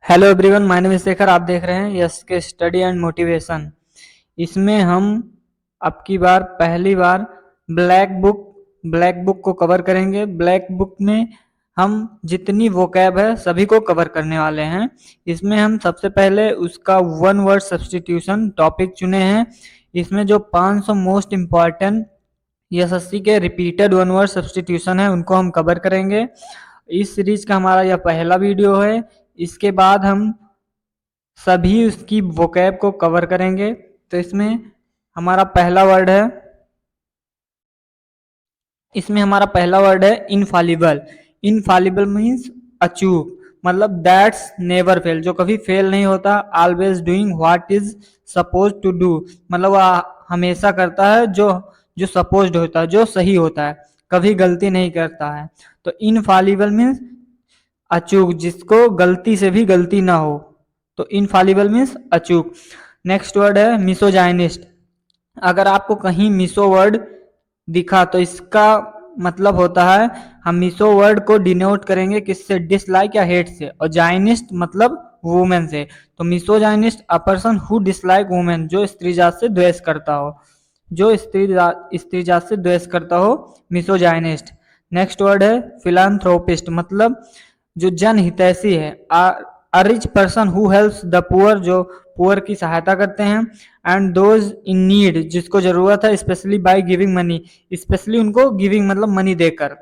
Hello everyone, my name is Shekhar. आप देख रहे हैं यस के स्टडी एंड मोटिवेशन। इसमें हम अब की बार पहली बार ब्लैक बुक को कवर करेंगे। ब्लैक बुक में हम जितनी वोकैब है सभी को कवर करने वाले हैं। इसमें हम सबसे पहले उसका वन वर्ड सब्स्टिट्यूशन टॉपिक चुने हैं। इसमें जो 500 मोस्ट इम्पॉर्टेंट एसएससी के रिपीटेड वन वर्ड सब्स्टिट्यूशन है उनको हम कवर करेंगे। इस सीरीज का हमारा यह पहला वीडियो है। इसके बाद हम सभी उसकी वोकैब को कवर करेंगे। तो हमारा पहला वर्ड है इसमें इनफालिबल। इनफालिबल मीन्स अचूक, मतलब दैट्स नेवर फेल, जो कभी फेल नहीं होता। Always doing what is suppose to do, मतलब वह हमेशा करता है जो जो सपोज्ड होता है, जो सही होता है, कभी गलती नहीं करता है। तो इनफालिबल मीन्स अचूक, जिसको गलती से भी गलती ना हो। तो इनफालिबल मीन्स अचूक। नेक्स्ट वर्ड है मिसोजाइनिस्ट। अगर आपको कहीं मिसो वर्ड दिखा तो इसका मतलब होता है, हम मिसो वर्ड को डिनोट करेंगे किससे, डिसलाइक या हेट से। और जाइनिस्ट मतलब वुमेन से। तो misogynist a person who dislike women, जो स्त्री जात से द्वेष करता हो, जो स्त्री जात से द्वेष करता हो, मिसोजाइनिस्ट। नेक्स्ट वर्ड है फिलान्थ्रोपिस्ट, मतलब जो जन हितैषी है। A rich person who helps the poor, जो पुअर की सहायता करते हैं। एंड दोज इन नीड, जिसको जरूरत है, specially by giving money, specially उनको गिविंग मतलब मनी देकर।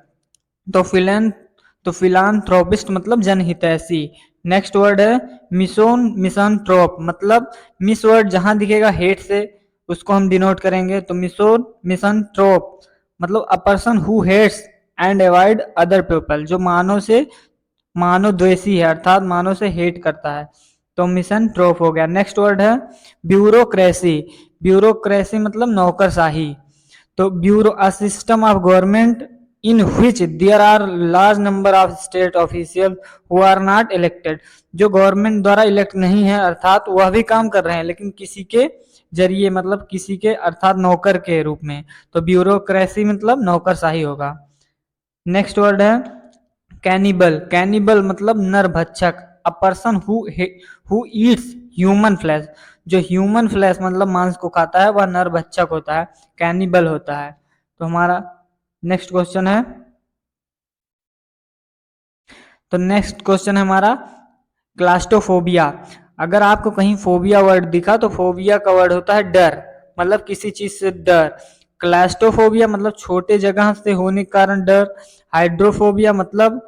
तो फिलान्थ्रोपिस्ट मतलब जनहितैषी। नेक्स्ट वर्ड है मिसोन मिसनथ्रोप, मतलब मिस वर्ड जहां दिखेगा हेट से उसको हम डिनोट करेंगे। तो मिसनथ्रोप मतलब a person who hates and avoid other people, जो मानव द्वेषी है, अर्थात मानव से हेट करता है। तो मिशन ट्रोप हो गया। नेक्स्ट वर्ड है ब्यूरोक्रेसी। ब्यूरोक्रेसी मतलब नौकरशाही। तो bureau a system of government in which there are large number of state official who are not elected, जो गवर्नमेंट द्वारा इलेक्ट नहीं है, अर्थात वह भी काम कर रहे हैं लेकिन किसी के जरिए, मतलब किसी के अर्थात नौकर के रूप में। तो ब्यूरोक्रेसी मतलब नौकरशाही होगा। नेक्स्ट वर्ड है कैनिबल। कैनिबल मतलब नरभक्षक, अ person who Yeats human flesh, जो ह्यूमन फ्लैश मतलब मांस को खाता है वह नरभक्षक होता है, कैनिबल होता है। तो हमारा नेक्स्ट क्वेश्चन है नेक्स्ट क्वेश्चन है हमारा क्लास्टोफोबिया। अगर आपको कहीं फोबिया वर्ड दिखा तो फोबिया का वर्ड होता है डर, मतलब किसी चीज से डर। क्लास्टोफोबिया मतलब छोटे जगह से होने के कारण डर। हाइड्रोफोबिया मतलब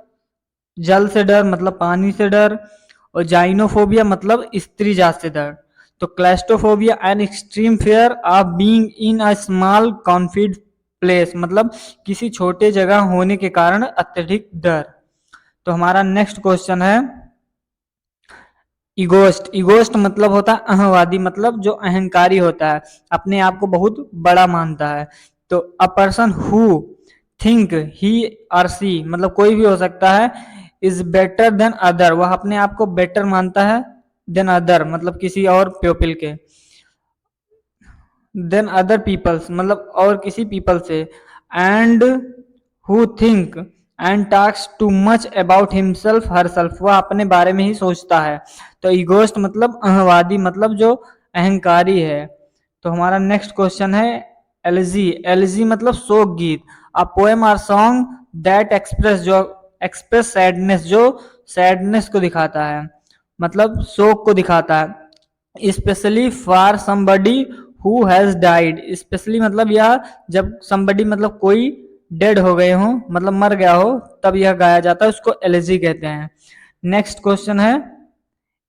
जल से डर, मतलब पानी से डर। और जाइनोफोबिया मतलब स्त्री जात से डर। तो claustrophobia an extreme fear of being in a small confined place, मतलब किसी छोटे जगह होने के कारण अत्यधिक डर। तो हमारा नेक्स्ट क्वेश्चन है इगोस्ट। इगोस्ट मतलब होता है अहंवादी, मतलब जो अहंकारी होता है, अपने आप को बहुत बड़ा मानता है। तो a person who think he और सी, मतलब कोई भी हो सकता है, इज बेटर देन अदर, वह अपने आप को बेटर मानता है देन अदर, मतलब किसी और पीपल के, देन अदर पीपल्स मतलब और किसी पीपल से। And who think and talks too much about himself herself, वह अपने बारे में ही सोचता है। तो इगोस्ट मतलब अहंवादी, मतलब जो अहंकारी है। तो हमारा नेक्स्ट क्वेश्चन है एलजी। एलजी मतलब शोक गीत। A poem or song that express, जो एक्सप्रेस सैडनेस, जो सैडनेस को दिखाता है, मतलब शोक को दिखाता है। Specially for somebody who has died, specially मतलब यह जब समबडी मतलब कोई डेड हो गए हो, मतलब मर गया हो, तब यह गाया जाता है, उसको एलेजी कहते हैं। नेक्स्ट क्वेश्चन है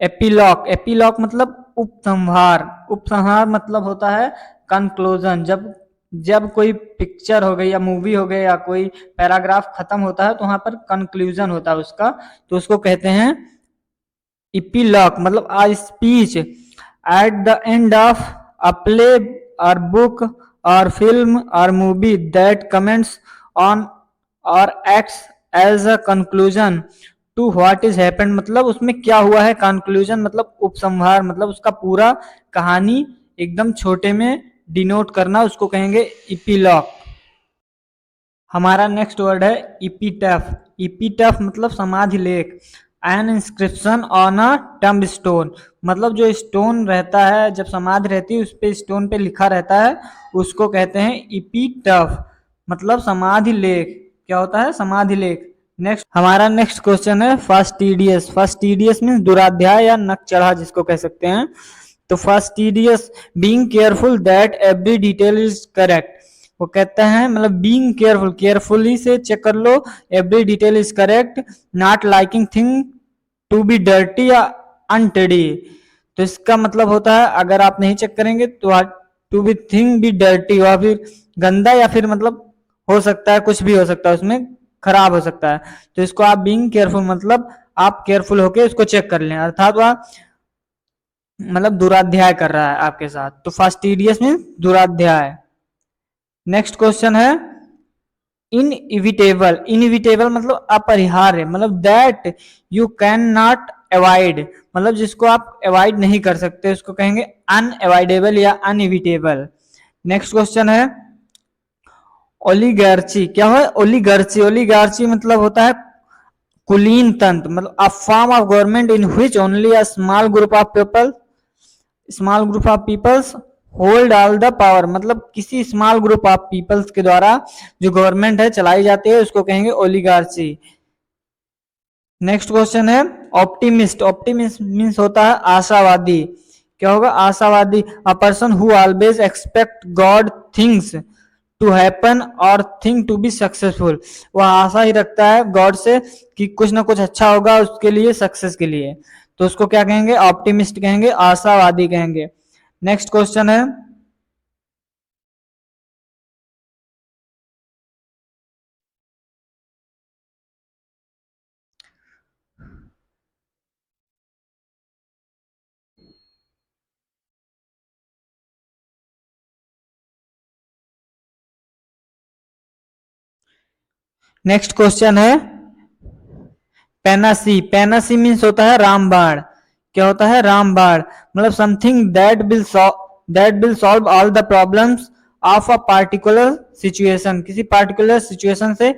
एपीलॉग। एपीलॉग मतलब उपसंहार। उपसंहार मतलब होता है कंक्लूजन। जब जब कोई पिक्चर हो गई या मूवी हो गई या कोई पैराग्राफ खत्म होता है तो वहां पर कंक्लूजन होता है उसका, तो उसको कहते हैं इपीलॉग। मतलब a speech at the end of a play और बुक और फिल्म और मूवी दैट कमेंट्स ऑन और acts as a conclusion to what is happened, मतलब उसमें क्या हुआ है। कंक्लूजन मतलब उपसंहार, मतलब उसका पूरा कहानी एकदम छोटे में डिनोट करना, उसको कहेंगे इपीलॉग। हमारा नेक्स्ट वर्ड है इपीटैफ। इपीटैफ मतलब समाधि लेख। N inscription on a tomb stone, मतलब जो स्टोन रहता है, जब समाधि रहती है उस पे स्टोन पे लिखा रहता है, उसको कहते हैं इपीटफ, मतलब समाधि लेख। क्या होता है? समाधि लेख। नेक्स्ट, हमारा नेक्स्ट क्वेश्चन है फास्टिडियस। फास्टिडियस मीन्स दुराध्याय या नक चढ़ा जिसको कह सकते हैं। तो fastidious, being careful that every detail is correct, वो कहते हैं मतलब बीइंग केयरफुल, केयरफुली से चेक कर लो, every detail is correct, not liking thing to be dirty या अनटेडी। तो इसका मतलब होता है अगर आप नहीं चेक करेंगे तो to be thing be dirty, या फिर गंदा, या फिर मतलब हो सकता है कुछ भी हो सकता है उसमें, खराब हो सकता है। तो इसको आप बीइंग केयरफुल मतलब आप केयरफुल होके इसको चेक कर लें, अर्थात वह मतलब दुराध्याय कर रहा है आपके साथ। तो फास्टिडियस मीन्स दुराध्याय। नेक्स्ट क्वेश्चन है इनइविटेबल। इनइविटेबल मतलब अपरिहार्य, मतलब that you can not avoid, मतलब जिसको आप अवॉइड नहीं कर सकते उसको कहेंगे अनअवॉइडेबल या अनइविटेबल। नेक्स्ट क्वेश्चन है ओलिगार्ची। क्या है ओलिगार्ची? ओलिगार्ची मतलब होता है कुलीन तंत्र, मतलब a form of government in which only a small group of peoples hold all the power, मतलब किसी स्मॉल ग्रुप ऑफ पीपल्स के द्वारा जो गवर्नमेंट है चलाई जाती है उसको कहेंगे ओलिगार्ची। नेक्स्ट क्वेश्चन है ऑप्टिमिस्ट। ऑप्टिमिस्ट मीन्स होता है आशावादी। क्या होगा? आशावादी, a person who always expect good things to happen और थिंक टू बी सक्सेसफुल, वह आशा ही रखता है गॉड से कि कुछ ना कुछ अच्छा होगा उसके लिए, सक्सेस के लिए। तो उसको क्या कहेंगे? ऑप्टिमिस्ट कहेंगे, आशावादी कहेंगे। नेक्स्ट क्वेश्चन है नेक्स्ट क्वेश्चन है पेनासी। पेनासी मीन्स होता है रामबाण। क्या होता है? रामबाण, मतलब something that will solve all the problems of a particular situation, किसी पार्टिकुलर सिचुएशन से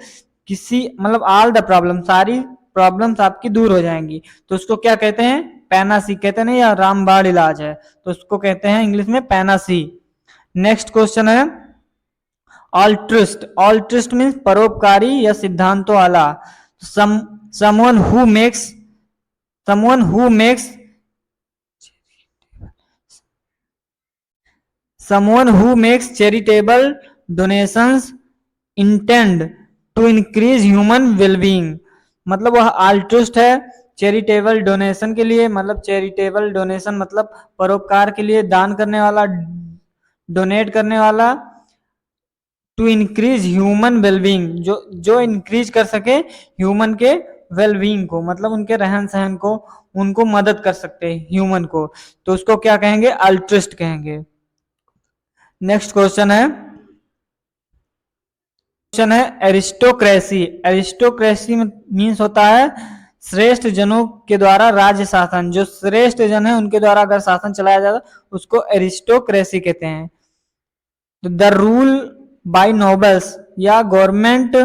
किसी मतलब ऑल द प्रॉब्लम, सारी प्रॉब्लम्स आपकी दूर हो जाएंगी। तो उसको क्या कहते हैं? पेनासी कहते हैं, या रामबाण इलाज है, तो उसको कहते हैं इंग्लिश में पेनासी। नेक्स्ट क्वेश्चन है ऑल्ट्रिस्ट। ऑल्ट्रिस्ट मीन्स परोपकारी या सिद्धांतों वाला। सम someone who makes someone who makes someone who makes charitable donations intend to increase human well-being, मतलब वह altruist है चैरिटेबल डोनेशन के लिए, मतलब चैरिटेबल डोनेशन मतलब परोपकार के लिए, दान करने वाला, डोनेट करने वाला, टू इंक्रीज ह्यूमन वेलबींग, जो इंक्रीज कर सके ह्यूमन के वेलबींग को, मतलब उनके रहन सहन को, उनको मदद कर सकते हैं ह्यूमन को, तो उसको क्या कहेंगे? अल्ट्रिस्ट कहेंगे। नेक्स्ट क्वेश्चन है एरिस्टोक्रेसी। एरिस्टोक्रेसी मीन्स होता है श्रेष्ठ जनों के द्वारा राज्य शासन, जो श्रेष्ठ जन है उनके द्वारा अगर शासन चलाया जाता उसको एरिस्टोक्रेसी कहते हैं। द रूल बाय नोबल्स या government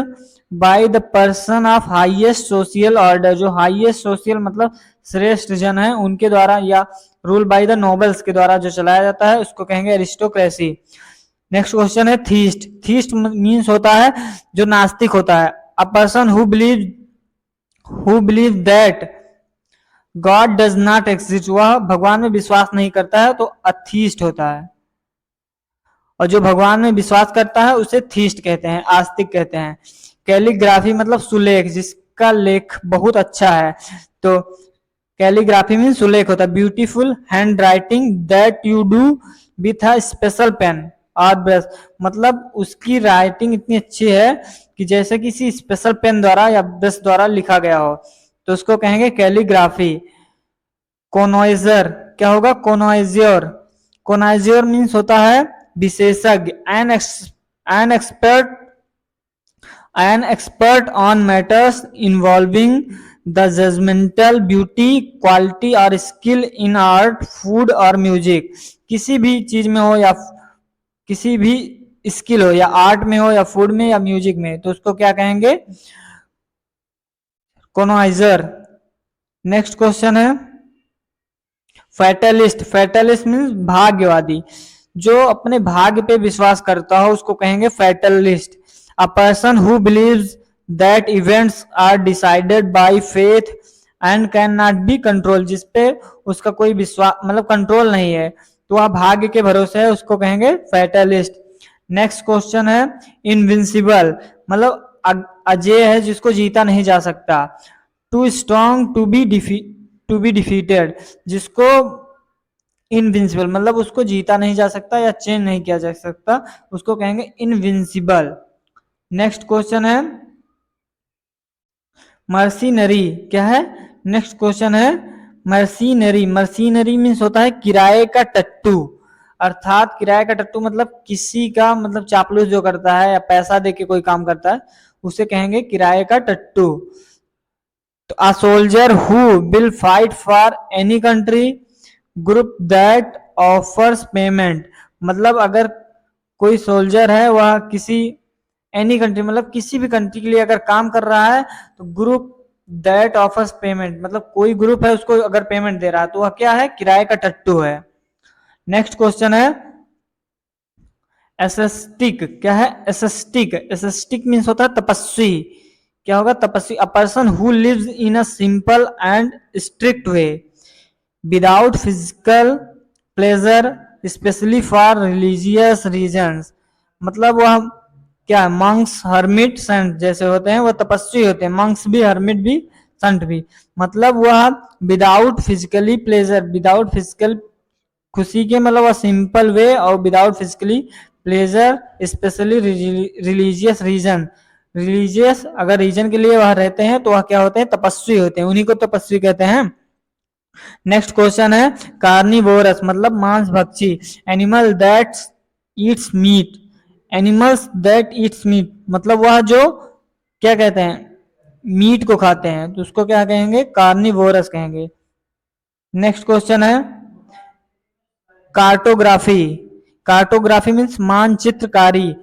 by the person of highest social order, जो हाईएस्ट सोशल मतलब श्रेष्ठ जन है उनके द्वारा, या रूल बाय द नोबल्स के द्वारा जो चलाया जाता है उसको कहेंगे एरिस्टोक्रेसी। नेक्स्ट क्वेश्चन है थीस्ट। थीस्ट मीन्स होता है जो नास्तिक होता है, a person who believe that God does not exist, वह भगवान में विश्वास नहीं करता है तो अथीस्ट होता है, और जो भगवान में विश्वास करता है उसे थीस्ट कहते हैं, आस्तिक कहते हैं। कैलीग्राफी मतलब सुलेख, जिसका लेख बहुत अच्छा है, तो कैलीग्राफी में सुलेख होता है beautiful handwriting that you do with a special pen और ब्रश, मतलब उसकी राइटिंग इतनी अच्छी है कि जैसे किसी स्पेशल पेन द्वारा या ब्रश द्वारा लिखा गया हो, तो उसको कहेंगे कैलीग्राफी। कोनोइजर। क्या होगा? कोनोइजर। कोनोइजर मीन्स होता है विशेषज्ञ, an expert an expert on matters involving the judgmental beauty quality or skill in art food और म्यूजिक, किसी भी चीज में हो या किसी भी स्किल हो, या आर्ट में हो या फूड में या म्यूजिक में, तो उसको क्या कहेंगे? कोनोइजर। नेक्स्ट क्वेश्चन है फैटलिस्ट। फैटलिस्ट मीन्स भाग्यवादी, जो अपने भाग्य पे विश्वास करता हो उसको कहेंगे fatalist. A person who believes that events are decided by faith and can not be control, जिसपे उसका कोई विश्वास मतलब कंट्रोल नहीं है, तो वह भाग्य के भरोसे है, उसको कहेंगे फैटलिस्ट। नेक्स्ट क्वेश्चन है इनविंसिबल, मतलब अजय है जिसको जीता नहीं जा सकता। Too strong to be defeated, जिसको इनविंसिबल मतलब उसको जीता नहीं जा सकता या चेंज नहीं किया जा सकता, उसको कहेंगे इनविंसिबल। नेक्स्ट क्वेश्चन है मर्सीनरी, क्या है? नेक्स्ट क्वेश्चन है मर्सीनरी। मर्सीनरी मीन्स होता है किराए का टट्टू, अर्थात किराए का टट्टू मतलब किसी का मतलब चापलूस जो करता है या पैसा देके कोई काम करता है उसे कहेंगे किराए का टट्टू। तो a soldier who will fight for any country group that offers payment, मतलब अगर कोई सोल्जर है वह किसी एनी कंट्री मतलब किसी भी कंट्री के लिए अगर काम कर रहा है तो ग्रुप दैट ऑफर्स पेमेंट मतलब कोई ग्रुप है उसको अगर पेमेंट दे रहा है तो वह क्या है? किराए का टट्टू है। नेक्स्ट क्वेश्चन है एसेस्टिक, क्या है? एसेस्टिक। एसेस्टिक मीन्स होता है तपस्वी, क्या होगा? तपस्वी। A person who lives in a simple and strict way without physical pleasure specially for religious reasons, मतलब वह क्या? मंक्स, हर्मिट, संत जैसे होते हैं वह तपस्वी होते हैं, मंक्स भी, हर्मिट भी, संत भी, मतलब वह without physically pleasure, without physical खुशी के मतलब वह सिंपल वे और without physically pleasure specially religious reason, religious अगर रीजन के लिए वह रहते हैं तो वह क्या होते हैं? तपस्वी होते हैं, उन्हीं को तपस्वी कहते हैं। नेक्स्ट क्वेश्चन है कार्निवोरस, मतलब मांस भक्षी। Animal that eats meat, animals that eats meat मतलब वह जो क्या कहते हैं? मीट को खाते हैं, तो उसको क्या कहेंगे? कार्निवोरस कहेंगे। नेक्स्ट क्वेश्चन है कार्टोग्राफी। कार्टोग्राफी मीन्स मानचित्रकारी,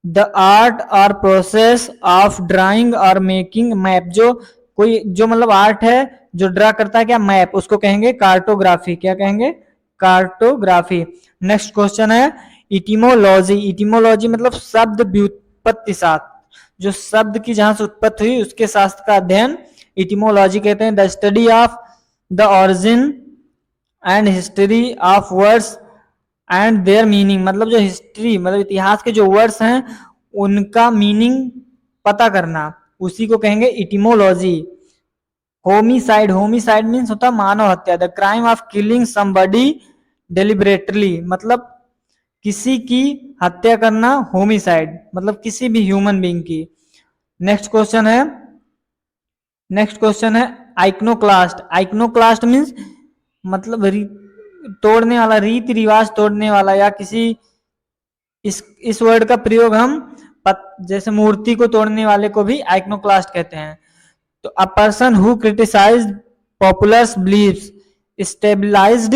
द आर्ट और प्रोसेस ऑफ ड्राइंग और मेकिंग मैप, जो कोई जो मतलब आर्ट है जो ड्रा करता है क्या? मैप, उसको कहेंगे कार्टोग्राफी। क्या कहेंगे? कार्टोग्राफी। नेक्स्ट क्वेश्चन है इटिमोलॉजी। इटिमोलॉजी मतलब शब्द व्युत्पत्ति शास्त्र, जो शब्द की जहां से उत्पत्ति हुई उसके शास्त्र का अध्ययन इटिमोलॉजी कहते हैं। The study of the origin and history of words and there meaning, मतलब जो हिस्ट्री मतलब इतिहास के जो वर्ड्स हैं उनका मीनिंग पता करना, उसी को कहेंगे इटिमोलॉजी। होमिसाइड। होमिसाइड मीन्स होता है मानव हत्या, the crime of killing somebody deliberately, मतलब किसी की हत्या करना होमिसाइड, मतलब किसी भी ह्यूमन बीइंग की। नेक्स्ट क्वेश्चन है आइक्नोक्लास्ट। आइक्नोक्लास्ट मीन्स मतलब तोड़ने वाला, रीति रिवाज तोड़ने वाला, या किसी इस वर्ड का प्रयोग हम जैसे मूर्ति को तोड़ने वाले को भी आइक्नोक्लास्ट कहते हैं। तो a person who criticize popular believes stabilized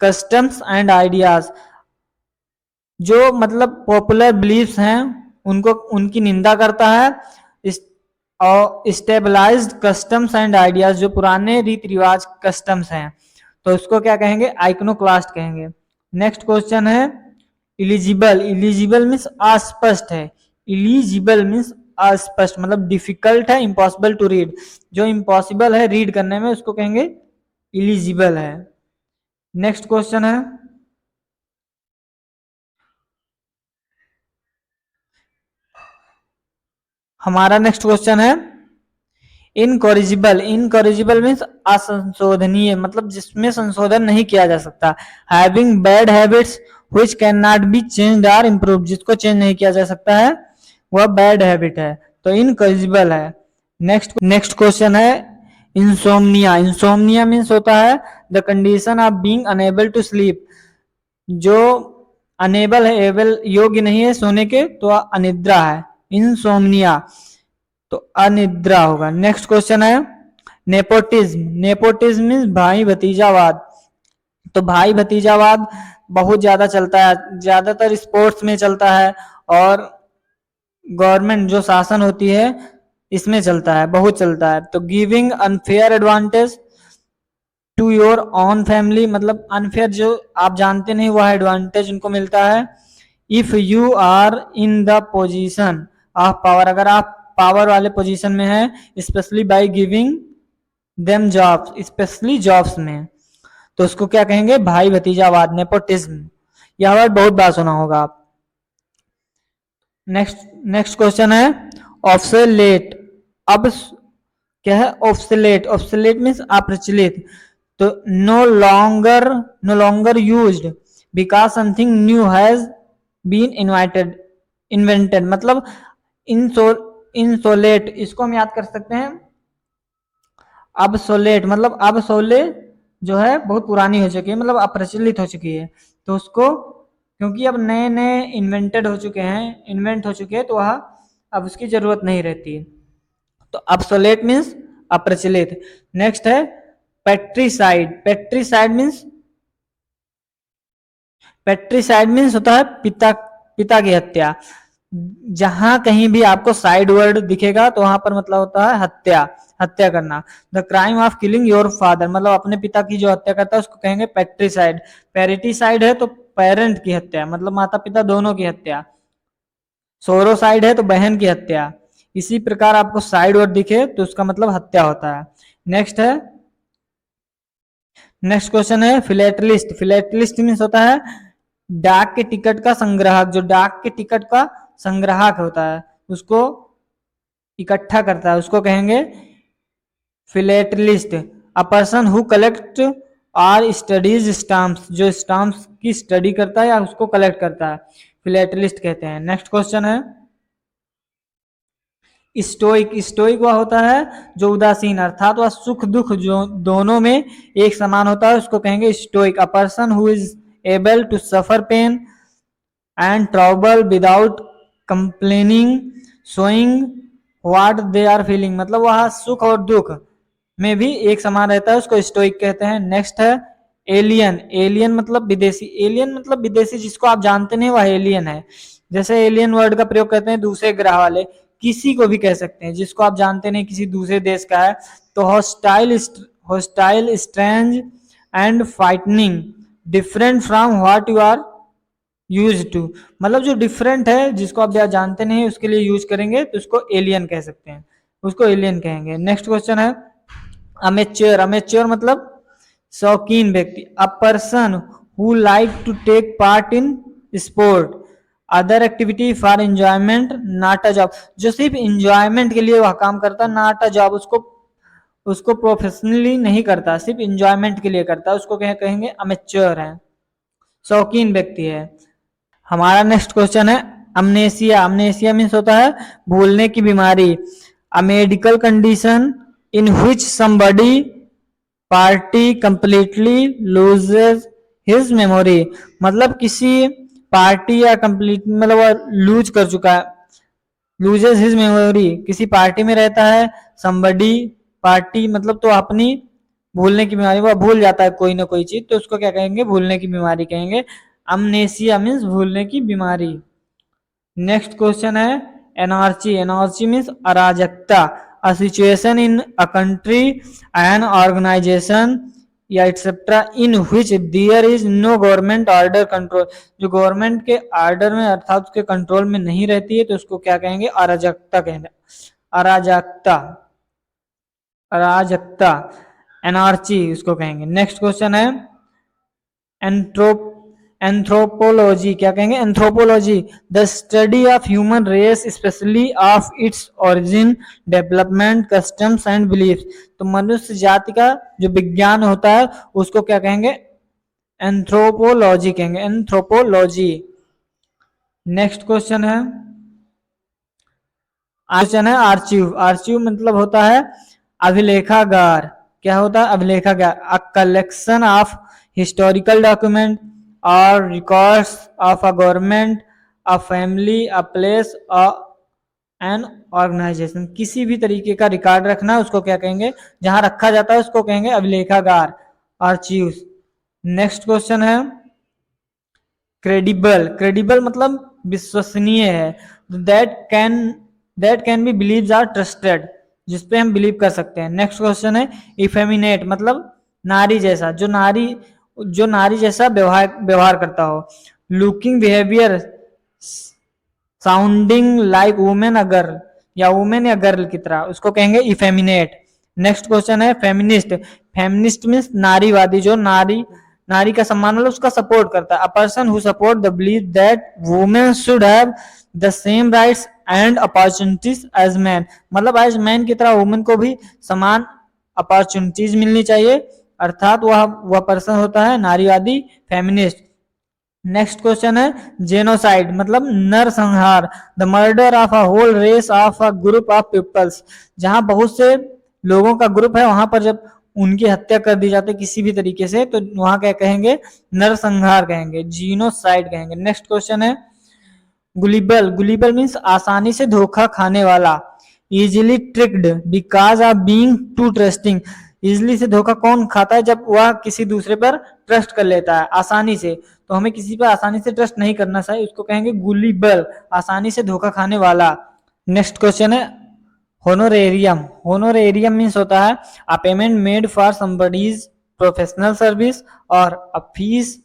customs and ideas, जो मतलब पॉपुलर बिलीव्स हैं उनको उनकी निंदा करता है, और स्टेबलाइज्ड कस्टम्स एंड आइडियाज जो पुराने रीति रिवाज कस्टम्स हैं तो उसको क्या कहेंगे? आइक्नोक्लास्ट कहेंगे। नेक्स्ट क्वेश्चन है इलिजिबल। इलिजिबल मीन्स अस्पष्ट है, इलिजिबल मीन्स अस्पष्ट मतलब डिफिकल्ट है, इम्पॉसिबल टू रीड, जो इम्पॉसिबल है रीड करने में उसको कहेंगे इलिजिबल है। नेक्स्ट क्वेश्चन है हमारा नेक्स्ट क्वेश्चन है इनकॉरिजिबल। इनकॉरिजिबल मीन्स असंशोधनीय, मतलब जिसमें संशोधन नहीं किया जा सकता। Having bad habits which can not be changed और इम्प्रूव्ड, जिसको चेंज नहीं किया जा सकता है वह बैड हैबिट है, तो इनकॉरिजिबल है। नेक्स्ट क्वेश्चन है इंसोम्निया। इंसोम्निया मीन्स होता है the condition of being unable to sleep, जो अनेबल है, एबल योग्य नहीं है सोने के तो अनिद्रा है, इंसोम्निया, तो अनिद्रा होगा। नेक्स्ट क्वेश्चन है नेपोटिज्म। नेपोटिज्म मीन्स भाई भतीजावाद, तो भाई भतीजावाद बहुत ज्यादा चलता है, ज्यादातर स्पोर्ट्स में चलता है और गवर्नमेंट जो शासन होती है इसमें चलता है, बहुत चलता है। तो giving unfair advantage to your own family, मतलब अनफेयर जो आप जानते नहीं वह एडवांटेज उनको मिलता है। If you are in the position of power, अगर आप पावर वाले पोजीशन में है, specially by giving them jobs, specially jobs में, तो उसको क्या कहेंगे, भाई भतीजावाद, नेपोटिज्म। यह वर्ड बहुत बार सुना होगा आप। नेक्स्ट क्वेश्चन है ऑब्सोलेट। अब क्या है ऑब्सोलेट? ऑब्सोलेट मीन्स अप्रचलित, तो no longer used because something new has been invented, मतलब इंसोलेट, इसको हम याद कर सकते हैं अबसोलेट, मतलब अब सोले जो है बहुत पुरानी हो चुकी है, मतलब अप्रचलित हो चुकी है, तो उसको क्योंकि अब नए नए इन्वेंट हो चुके हैं, तो वह अब उसकी जरूरत नहीं रहती है, तो अबसोलेट मीन्स अप्रचलित। नेक्स्ट है पेट्रीसाइड। पेट्रीसाइड मीन्स होता है पिता की हत्या। जहां कहीं भी आपको साइड वर्ड दिखेगा तो वहां पर मतलब होता है हत्या करना। The crime of killing your father, मतलब अपने पिता की जो हत्या करता है उसको कहेंगे पेट्रीसाइड। पेरिटीसाइड है तो पेरेंट की हत्या, मतलब माता पिता दोनों की हत्या। सोरोसाइड है तो बहन की हत्या। इसी प्रकार आपको साइड वर्ड दिखे तो उसका मतलब हत्या होता है। नेक्स्ट क्वेश्चन है फिलेटलिस्ट। फिलेटलिस्ट मीन्स होता है डाक के टिकट का संग्राहक, जो डाक के टिकट का संग्राहक होता है उसको इकट्ठा करता है, उसको कहेंगे फिलेटलिस्ट। अ पर्सन हु कलेक्ट और स्टडीज स्टाम्प्स, जो स्टाम्प्स की स्टडी करता है या उसको कलेक्ट करता है, फिलेटलिस्ट कहते हैं। नेक्स्ट क्वेश्चन है स्टोइक। स्टोइक वह होता है जो उदासीन, अर्थात वह सुख दुख जो दोनों में एक समान होता है, उसको कहेंगे stoic. A person who is able to suffer pain and trouble without complaining, showing what they are feeling, मतलब वह सुख और दुख में भी एक समान रहता है, उसको स्टोइक कहते हैं। नेक्स्ट है एलियन। एलियन मतलब विदेशी। एलियन मतलब विदेशी, जिसको आप जानते नहीं वह एलियन है। जैसे एलियन वर्ड का प्रयोग करते हैं दूसरे ग्रह वाले, किसी को भी कह सकते हैं जिसको आप जानते नहीं किसी दूसरे देश का है, तो hostile strange and frightening, different from what you are used to, मतलब जो डिफरेंट है जिसको आप जानते नहीं उसके लिए यूज करेंगे तो उसको एलियन कह सकते हैं, उसको एलियन कहेंगे। नेक्स्ट क्वेश्चन है अमेच्योर। अमेच्योर मतलब शौकीन व्यक्ति। A person who like to take part in sport, other activity for enjoyment, not a job, जो सिर्फ एंजॉयमेंट के लिए वह काम करता है, नॉट अ जॉब, उसको प्रोफेशनली नहीं करता, सिर्फ एंजॉयमेंट के लिए करता है, उसको कहेंगे अमेच्योर है, शौकीन व्यक्ति है। हमारा नेक्स्ट क्वेश्चन है अमनेसिया। अमनेसिया मीन्स होता है भूलने की बीमारी। A medical condition in which somebody party completely loses his memory, मतलब किसी पार्टी या कंप्लीट मतलब लूज कर चुका है, लूजेस हिज मेमोरी, किसी पार्टी में रहता है, समबडी पार्टी मतलब तो अपनी भूलने की बीमारी, वो भूल जाता है कोई ना कोई चीज, तो उसको क्या कहेंगे, भूलने की बीमारी कहेंगे। अमनेसिया मीन्स भूलने की बीमारी। नेक्स्ट क्वेश्चन है एनार्ची। एनार्ची मीन्स अराजकता। A situation in a country an organization या etcetera in which there is no government order control, जो गवर्नमेंट के ऑर्डर में अर्थात उसके कंट्रोल में नहीं रहती है, तो उसको क्या कहेंगे, अराजकता कहेंगे। अराजकता, अराजकता, एनार्ची उसको कहेंगे। नेक्स्ट क्वेश्चन है एंथ्रोपोलॉजी। क्या कहेंगे, anthropology, the study of human race specially of its origin, development, customs and belief, तो मनुष्य जाति का जो विज्ञान होता है उसको क्या कहेंगे, एंथ्रोपोलॉजी कहेंगे, एंथ्रोपोलॉजी। नेक्स्ट क्वेश्चन है आर्चीव। आर्चीव मतलब होता है अभिलेखागार। क्या होता है, अभिलेखागार, a collection of historical document और records of a government, a family, a place, an organization, किसी भी तरीके का रिकॉर्ड रखना उसको क्या कहेंगे, जहां रखा जाता है उसको कहेंगे अभिलेखागार, आर्चीव्स। नेक्स्ट क्वेश्चन है क्रेडिबल। क्रेडिबल मतलब विश्वसनीय है, that can be believe or trusted, जिसपे हम बिलीव कर सकते हैं। नेक्स्ट क्वेश्चन है इफेमिनेट, मतलब नारी जैसा, जो नारी जैसा व्यवहार व्यवहार करता हो। Looking behaviour sounding like women a girl, या वुमेन या गर्ल की तरह, उसको कहेंगे इफेमिनेट। नेक्स्ट क्वेश्चन है फेमिनिस्ट। फेमिनिस्ट मीन्स नारीवादी, जो नारी का सम्मान मतलब उसका सपोर्ट करता है। A person who support the believe that women should have the same rights and opportunities as man, मतलब एज मैन की तरह वुमेन को भी समान अपॉर्चुनिटीज मिलनी चाहिए, अर्थात वह पर्सन होता है नारीवादी, फेमिनिस्ट। नेक्स्ट क्वेश्चन है जेनोसाइड, मतलब नरसंहार। The murder of a whole race of a group of peoples, जहां बहुत से लोगों का ग्रुप है वहां पर जब उनकी हत्या कर दी जाती है किसी भी तरीके से, तो वहां क्या कहेंगे, नरसंहार कहेंगे, जीनोसाइड कहेंगे। नेक्स्ट क्वेश्चन है गुलिबल। गुलिबल मीन्स आसानी से धोखा खाने वाला। Easily tricked because of being too trusting, easily से धोखा कौन खाता है, जब वह किसी दूसरे पर ट्रस्ट कर लेता है आसानी से, तो हमें किसी पर आसानी से ट्रस्ट नहीं करना चाहिए, उसको कहेंगे गुलिबल, आसानी से धोखा खाने वाला। नेक्स्ट क्वेश्चन है होनोरेरियम। होनोरेरियम मीन्स होता है a payment made for somebody's professional service और a fee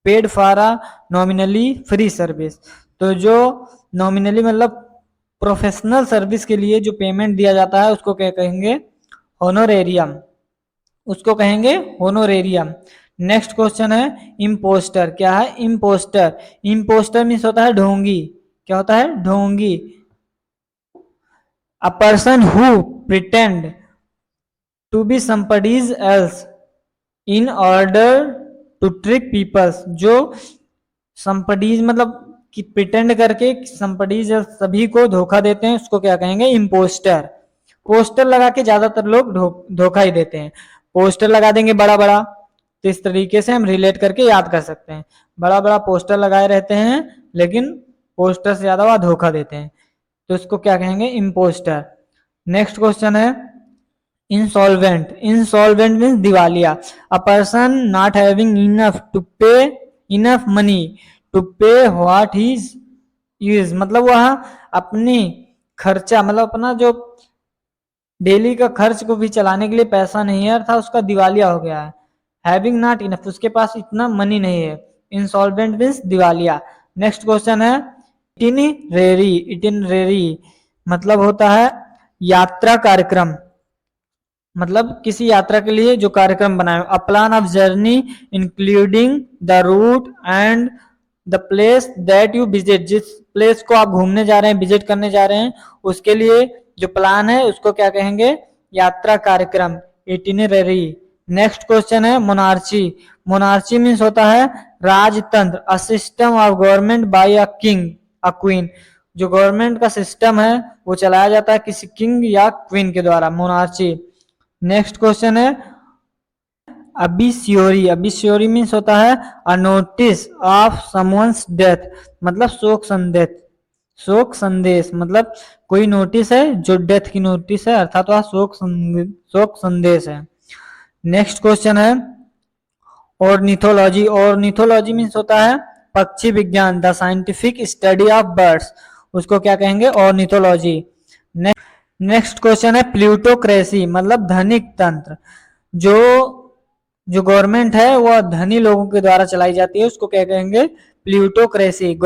paid for a nominally free service. तो जो नॉमिनली मतलब प्रोफेशनल सर्विस के लिए जो पेमेंट दिया जाता है उसको क्या कहेंगे, होनोरेरियम, उसको कहेंगे होनोरेरियम। नेक्स्ट क्वेश्चन है इम्पोस्टर। क्या है इम्पोस्टर? इम्पोस्टर मीन्स होता है ढोंगी। क्या होता है, ढोंगी। A person who pretend to be somebody's else in order to trick peoples, जो समबडीज मतलब कि प्रिटेंड करके समबडीज सभी को धोखा देते हैं, उसको क्या कहेंगे, इम्पोस्टर। पोस्टर लगा के ज्यादातर लोग धोखा ही देते हैं। पोस्टर लगा देंगे बड़ा बड़ा, तो इस तरीके से हम रिलेट करके याद कर सकते हैं। बड़ा बड़ा पोस्टर लगाए रहते हैं लेकिन पोस्टर से ज्यादा वह धोखा देते हैं, तो इसको क्या कहेंगे, इम्पोस्टर। नेक्स्ट क्वेश्चन है इंसॉल्वेंट। इंसॉल्वेंट मीन्स दिवालिया। A person not having enough to pay enough money to pay what his use, मतलब वह अपनी खर्चा मतलब अपना जो डेली का खर्च को भी चलाने के लिए पैसा नहीं है, अर्थात उसका दिवालिया हो गया है। हैविंग नॉट इनफ, उसके पास इतना मनी नहीं है। इंसॉल्वेंट मीन्स दिवालिया। नेक्स्ट क्वेश्चन है इटिनरेरी। इटिनरेरी मतलब होता है यात्रा कार्यक्रम, मतलब किसी यात्रा के लिए जो कार्यक्रम बनाए। A plan of journey including the route and the place that you visit, जिस प्लेस को आप घूमने जा रहे हैं, विजिट करने जा रहे हैं, उसके लिए जो प्लान है उसको क्या कहेंगे, यात्रा कार्यक्रम, इटिनरी। नेक्स्ट क्वेश्चन है मोनार्ची। मोनार्ची मीन्स होता है राजतंत्र। A system of government by a king a queen, जो गवर्नमेंट का सिस्टम है वो चलाया जाता है किसी किंग या क्वीन के द्वारा, मोनार्ची। नेक्स्ट क्वेश्चन है अबिश्योरी। अबिश्योरी मीन्स होता है a notice of someone's death, मतलब शोक संदेश। शोक संदेश मतलब कोई नोटिस है जो डेथ की नोटिस है, अर्थात वह शोक संदेश है। नेक्स्ट क्वेश्चन है ऑर्निथोलॉजी। ऑर्निथोलॉजी मीन्स होता है पक्षी विज्ञान, the scientific study of birds, उसको क्या कहेंगे, ऑर्निथोलॉजी। नेक्स्ट क्वेश्चन है प्लूटोक्रेसी, मतलब धनिक तंत्र। जो जो गवर्नमेंट है वह धनी लोगों के द्वारा चलाई जाती है, उसको क्या कहेंगे, प्लूटोक्रेसी।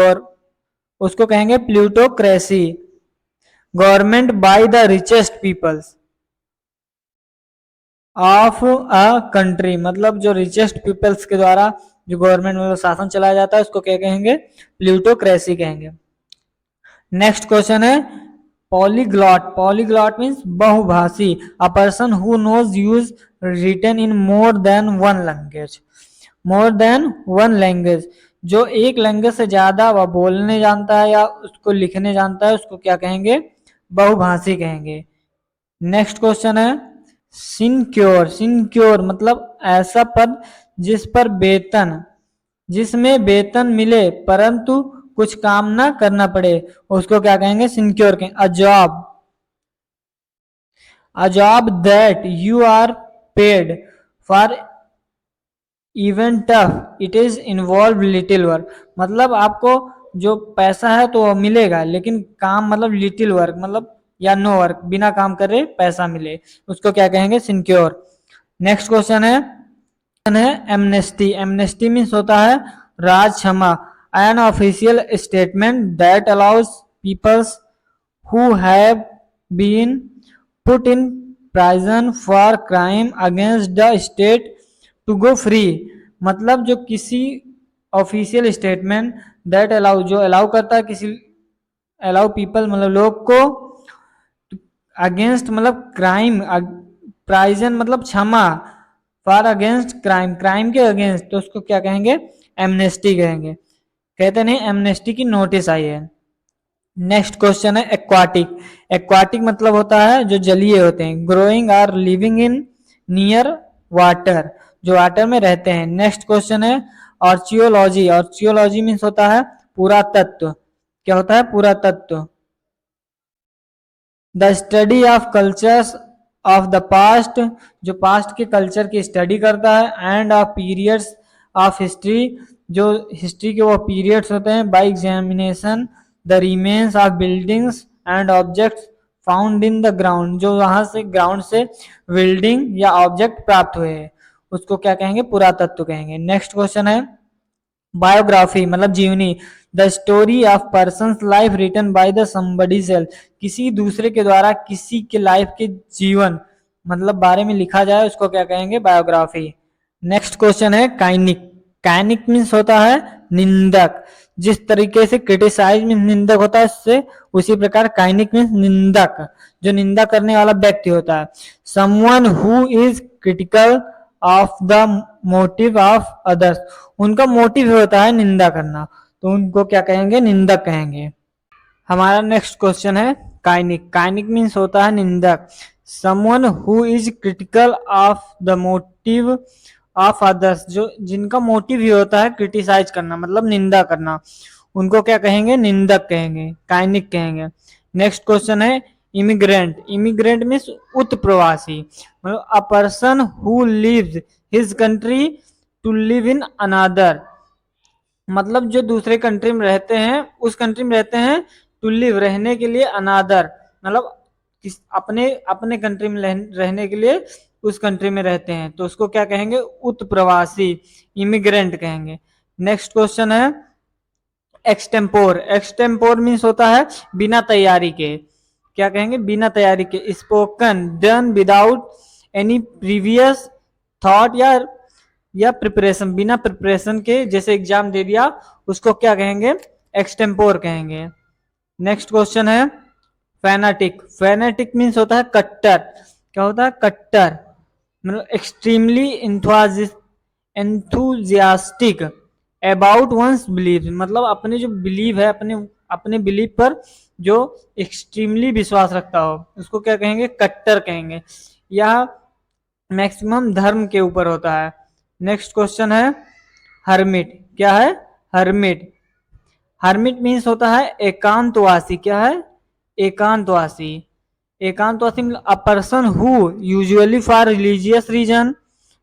उसको कहेंगे plutocracy. Government by the richest peoples of a country, मतलब जो रिचेस्ट पीपल्स के द्वारा जो गवर्नमेंट मतलब शासन चलाया जाता है उसको क्या कहेंगे, प्लूटोक्रेसी कहेंगे। नेक्स्ट क्वेश्चन है पॉलीग्लॉट। पॉलीग्लॉट मीन्स बहुभाषी। A person who knows uses written in more than one language. More than one language, जो एक लैंग्वेज से ज्यादा वह बोलने जानता है या उसको लिखने जानता है, उसको क्या कहेंगे, बहुभाषी कहेंगे। नेक्स्ट क्वेश्चन है सिनक्योर। सिनक्योर मतलब ऐसा पद जिस पर वेतन, जिसमें वेतन मिले परंतु कुछ काम ना करना पड़े, उसको क्या कहेंगे, सिनक्योर कहेंगे। A job that you are paid for even tough it is involve little work, मतलब आपको जो पैसा है तो मिलेगा लेकिन काम मतलब लिटिल वर्क मतलब या नो वर्क, बिना काम करे पैसा मिले, उसको क्या कहेंगे, सिनक्योर। नेक्स्ट क्वेश्चन है है एमनेस्टी। एमनेस्टी मीन्स होता है राज क्षमा, an official statement that allows peoples who have been put in prison for crime against the state to go free. मतलब जो किसी ऑफिशियल स्टेटमेंट दैट अलाउ, जो अलाउ करता है किसी, अलाउ पीपल मतलब लोग को, अगेंस्ट मतलब क्राइम, प्राइजन मतलब क्षमा, फॉर अगेंस्ट क्राइम, क्राइम के अगेंस्ट, तो उसको क्या कहेंगे, एमनेस्टी कहेंगे। कहते नहीं एमनेस्टी की नोटिस आई है। नेक्स्ट क्वेश्चन है एक्वाटिक। एक्वाटिक मतलब होता है जो जलीय होते हैं, growing or living in near water, जो वाटर में रहते हैं। नेक्स्ट क्वेश्चन है आर्चियोलॉजी। आर्चियोलॉजी मीन्स होता है पुरातत्व। क्या होता है, पुरातत्व। The study of cultures of the past, जो पास्ट के कल्चर की स्टडी करता है। And of periods of history, जो हिस्ट्री के वो पीरियड्स होते हैं। By examination the remains of buildings and objects found in the ground, जो वहां से ग्राउंड से बिल्डिंग या ऑब्जेक्ट प्राप्त हुए हैं, उसको क्या कहेंगे, पुरातत्व कहेंगे। नेक्स्ट क्वेश्चन है बायोग्राफी मतलब जीवनी। The story of person life written by the somebody self, किसी दूसरे के द्वारा किसी के लाइफ के जीवन मतलब बारे में लिखा जाए, उसको क्या कहेंगे, बायोग्राफी। नेक्स्ट क्वेश्चन है काइनिक। काइनिक मीन्स होता है निंदक। जिस तरीके से क्रिटिसाइज मीन्स निंदक होता है, उससे उसी प्रकार काइनिक मीन्स निंदक, जो निंदा करने वाला व्यक्ति होता है। Someone who is critical of the motive of others, उनका मोटिव होता है निंदा करना, तो उनको क्या कहेंगे, निंदक कहेंगे। हमारा नेक्स्ट क्वेश्चन है काइनिक। काइनिक मीन्स होता है निंदक। Someone who is critical of the motive of others, जो जिनका मोटिव ही होता है क्रिटिसाइज करना मतलब निंदा करना, उनको क्या कहेंगे, निंदक कहेंगे, काइनिक कहेंगे। नेक्स्ट क्वेश्चन है इमिग्रेंट। इमिग्रेंट मीन्स उत्प्रवासी, मतलब a person who leaves his country to live in another, मतलब जो दूसरे कंट्री में रहते हैं, उस कंट्री में रहते हैं, टू लिव रहने के लिए, अनादर मतलब अपने अपने कंट्री में रहने के लिए उस कंट्री में रहते हैं, तो उसको क्या कहेंगे, उत्प्रवासी, इमिग्रेंट कहेंगे। नेक्स्ट क्वेश्चन है एक्सटेम्पोर। एक्सटेम्पोर मीन्स होता है बिना तैयारी के, क्या कहेंगे, बिना तैयारी के। Spoken done without any previous thought या प्रिपरेशन, बिना प्रिपरेशन के, जैसे एग्जाम दे दिया, उसको क्या कहेंगे, एक्सटेम्पोर कहेंगे। नेक्स्ट क्वेश्चन है फैनाटिक। फैनाटिक मीन्स होता है कट्टर। क्या होता है, कट्टर, मतलब extremely enthusiastic about one's believe, मतलब अपने जो बिलीव है, अपने अपने बिलीव पर जो एक्सट्रीमली विश्वास रखता हो, उसको क्या कहेंगे, कट्टर कहेंगे। यह मैक्सिमम धर्म के ऊपर होता है। नेक्स्ट क्वेश्चन है हर्मिट। क्या है, हर्मिट। हर्मिट मीन्स होता है एकांतवासी। क्या है, एकांतवासी। एकांतवासी a person who usually for religious reason,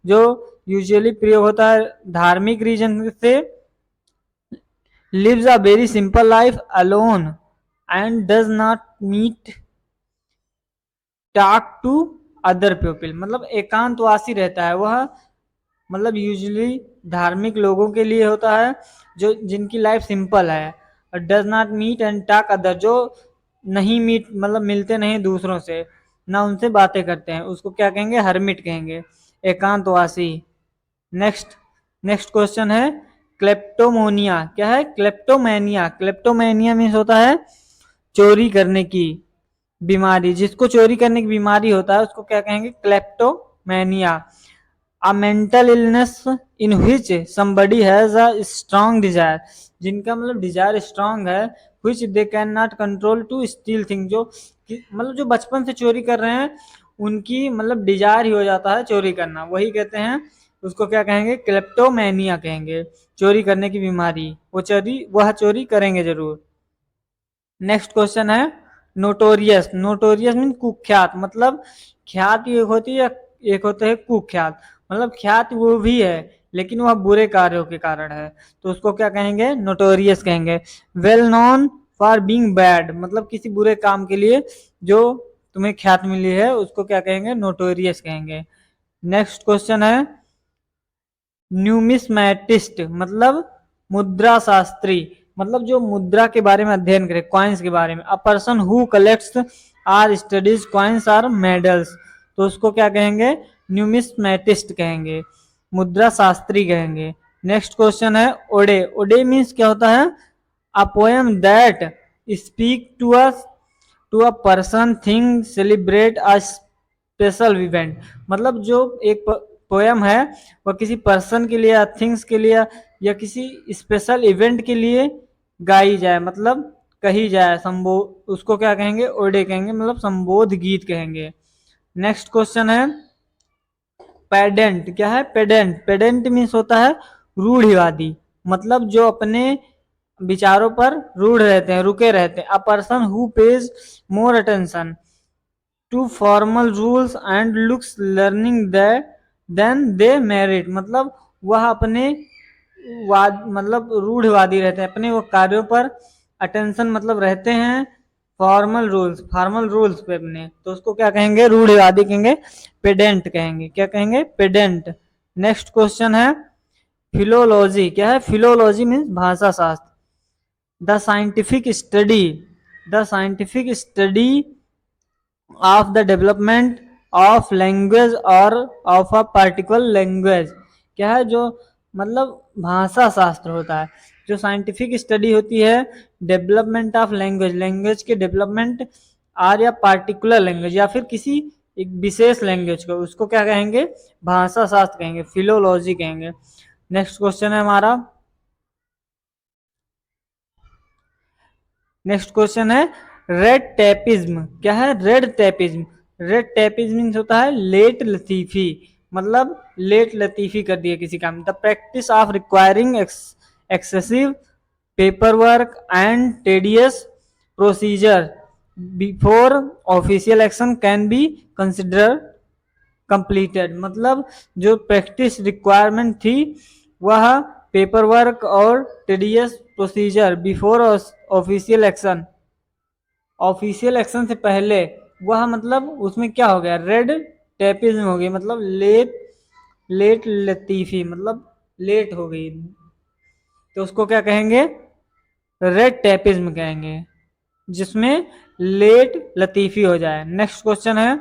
जो यूजुअली प्रयोग होता है धार्मिक रीजन से, lives a very simple life alone and does not meet talk to other people, मतलब एकांतवासी रहता है वह, मतलब यूजुअली धार्मिक लोगों के लिए होता है, जो जिनकी लाइफ सिंपल है। और does not meet and talk other, जो नहीं मीट मतलब मिलते नहीं दूसरों से, ना उनसे बातें करते हैं, उसको क्या कहेंगे, हर्मिट कहेंगे, एकांतवासी। नेक्स्ट नेक्स्ट क्वेश्चन है क्लेप्टोमोनिया। क्या है, क्लेप्टोमेनिया। क्लेप्टोमेनिया मीन्स होता है चोरी करने की बीमारी, जिसको चोरी करने की बीमारी होता है उसको क्या कहेंगे, kleptomania. A mental illness in which somebody has a strong desire, जिनका मतलब डिजायर स्ट्रांग है, which they cannot control to steal thing, जो मतलब जो बचपन से चोरी कर रहे हैं, उनकी मतलब डिजायर ही हो जाता है चोरी करना, वही कहते हैं, उसको क्या कहेंगे, क्लेप्टोमेनिया कहेंगे, चोरी करने की बीमारी, वह चोरी करेंगे जरूर। नेक्स्ट क्वेश्चन है नोटोरियस। नोटोरियस मीन कुख्यात, मतलब ख्यात एक होती है, एक होते है कुख्यात, मतलब ख्यात वो भी है लेकिन वह बुरे कार्यों के कारण है, तो उसको क्या कहेंगे, नोटोरियस कहेंगे। Well known for being bad, मतलब किसी बुरे काम के लिए जो तुम्हें ख्यात मिली है, उसको क्या कहेंगे, नोटोरियस कहेंगे। नेक्स्ट क्वेश्चन है न्यूमिस्मैटिस्ट मतलब मुद्रा शास्त्री, मतलब जो मुद्रा के बारे में अध्ययन करे, कॉइन्स के बारे में। A person who collects or studies coins or medals, तो उसको क्या कहेंगे, न्यूमिस्मैटिस्ट कहेंगे, मुद्रा शास्त्री कहेंगे। नेक्स्ट क्वेश्चन है ओडे। ओडे मीन्स क्या होता है, a poem that speak to a person thing celebrate a special event, मतलब जो एक पोएम है वह किसी पर्सन के लिए या थिंग्स के लिए या किसी स्पेशल इवेंट के लिए गाई जाए, मतलब कही जाए, संबो उसको क्या कहेंगे, ओडे कहेंगे, मतलब संबोध गीत कहेंगे। नेक्स्ट क्वेश्चन है पेडेंट। क्या है पेडेंट, पेडेंट मीन्स होता है रूढ़िवादी, मतलब जो अपने विचारों पर रूढ़ रहते हैं, रुके रहते हैं। A person who pays more attention to formal rules and looks learning than they merit, मतलब वह अपने मतलब रूढ़वादी रहते हैं, अपने वो कार्यों पर अटेंशन मतलब रहते हैं फॉर्मल रूल्स पे अपने, तो उसको क्या कहेंगे, रूढ़वादी कहेंगे, पेडेंट कहेंगे। क्या कहेंगे, पेडेंट। नेक्स्ट क्वेश्चन है फिलोलॉजी। क्या है फिलोलॉजी मीन्स भाषा शास्त्र। The scientific study of the development of language और ऑफ अ पार्टिकुलर लैंग्वेज। क्या है, जो मतलब भाषा शास्त्र होता है, जो साइंटिफिक स्टडी होती है डेवलपमेंट ऑफ लैंग्वेज, लैंग्वेज के डेवलपमेंट और या पार्टिकुलर लैंग्वेज या फिर किसी एक विशेष लैंग्वेज को, उसको क्या कहेंगे, भाषा शास्त्र कहेंगे, फिलोलॉजी कहेंगे। नेक्स्ट क्वेश्चन है हमारा, नेक्स्ट क्वेश्चन है रेड टेपिज्म। क्या है red tapism, red tapism means होता है लेट लतीफी, मतलब लेट लतीफी कर दिया किसी काम। The practice of requiring excessive paper work and tedious procedure before official action can be consider completed, मतलब जो प्रैक्टिस रिक्वायरमेंट थी वह पेपर वर्क और tedious procedure before official action, official action से पहले, वह मतलब उसमें क्या हो गया, रेड टेपिज्म हो गई, मतलब लेट लेट लतीफी, मतलब लेट हो गई, तो उसको क्या कहेंगे, रेड टेपिज्म कहेंगे, जिसमें लेट लतीफी हो जाए। नेक्स्ट क्वेश्चन है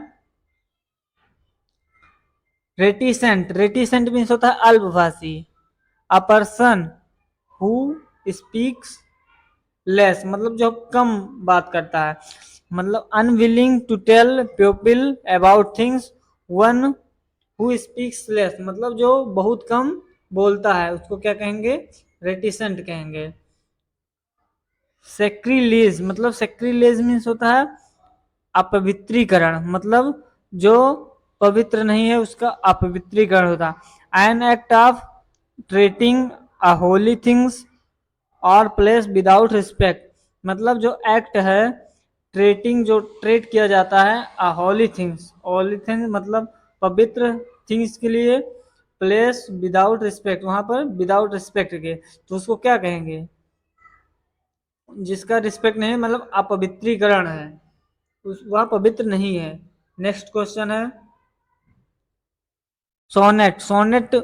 रेटिसेंट। रेटिसेंट मीन्स होता है अल्पभाषी। A person who speaks less, मतलब जो कम बात करता है, मतलब unwilling to tell people about things, one who speaks less, मतलब जो बहुत कम बोलता है, उसको क्या कहेंगे, रेटिसेंट कहेंगे। सेक्रीलेज, मतलब सेक्रीलेज मीन्स होता है अपवित्रीकरण, मतलब जो पवित्र नहीं है उसका अपवित्रीकरण होता है। N act of treating a Holi things और प्लेस विदाउट रिस्पेक्ट, मतलब जो एक्ट है ट्रेटिंग, जो ट्रेट किया जाता है अ होली थिंग्स, होली थिंग्स मतलब पवित्र थिंग्स के लिए, प्लेस विदाउट रिस्पेक्ट, वहां पर विदाउट रिस्पेक्ट के, तो उसको क्या कहेंगे, जिसका रिस्पेक्ट नहीं, मतलब अपवित्रीकरण है, वह पवित्र नहीं है। नेक्स्ट क्वेश्चन है सोनेट। सोनेट,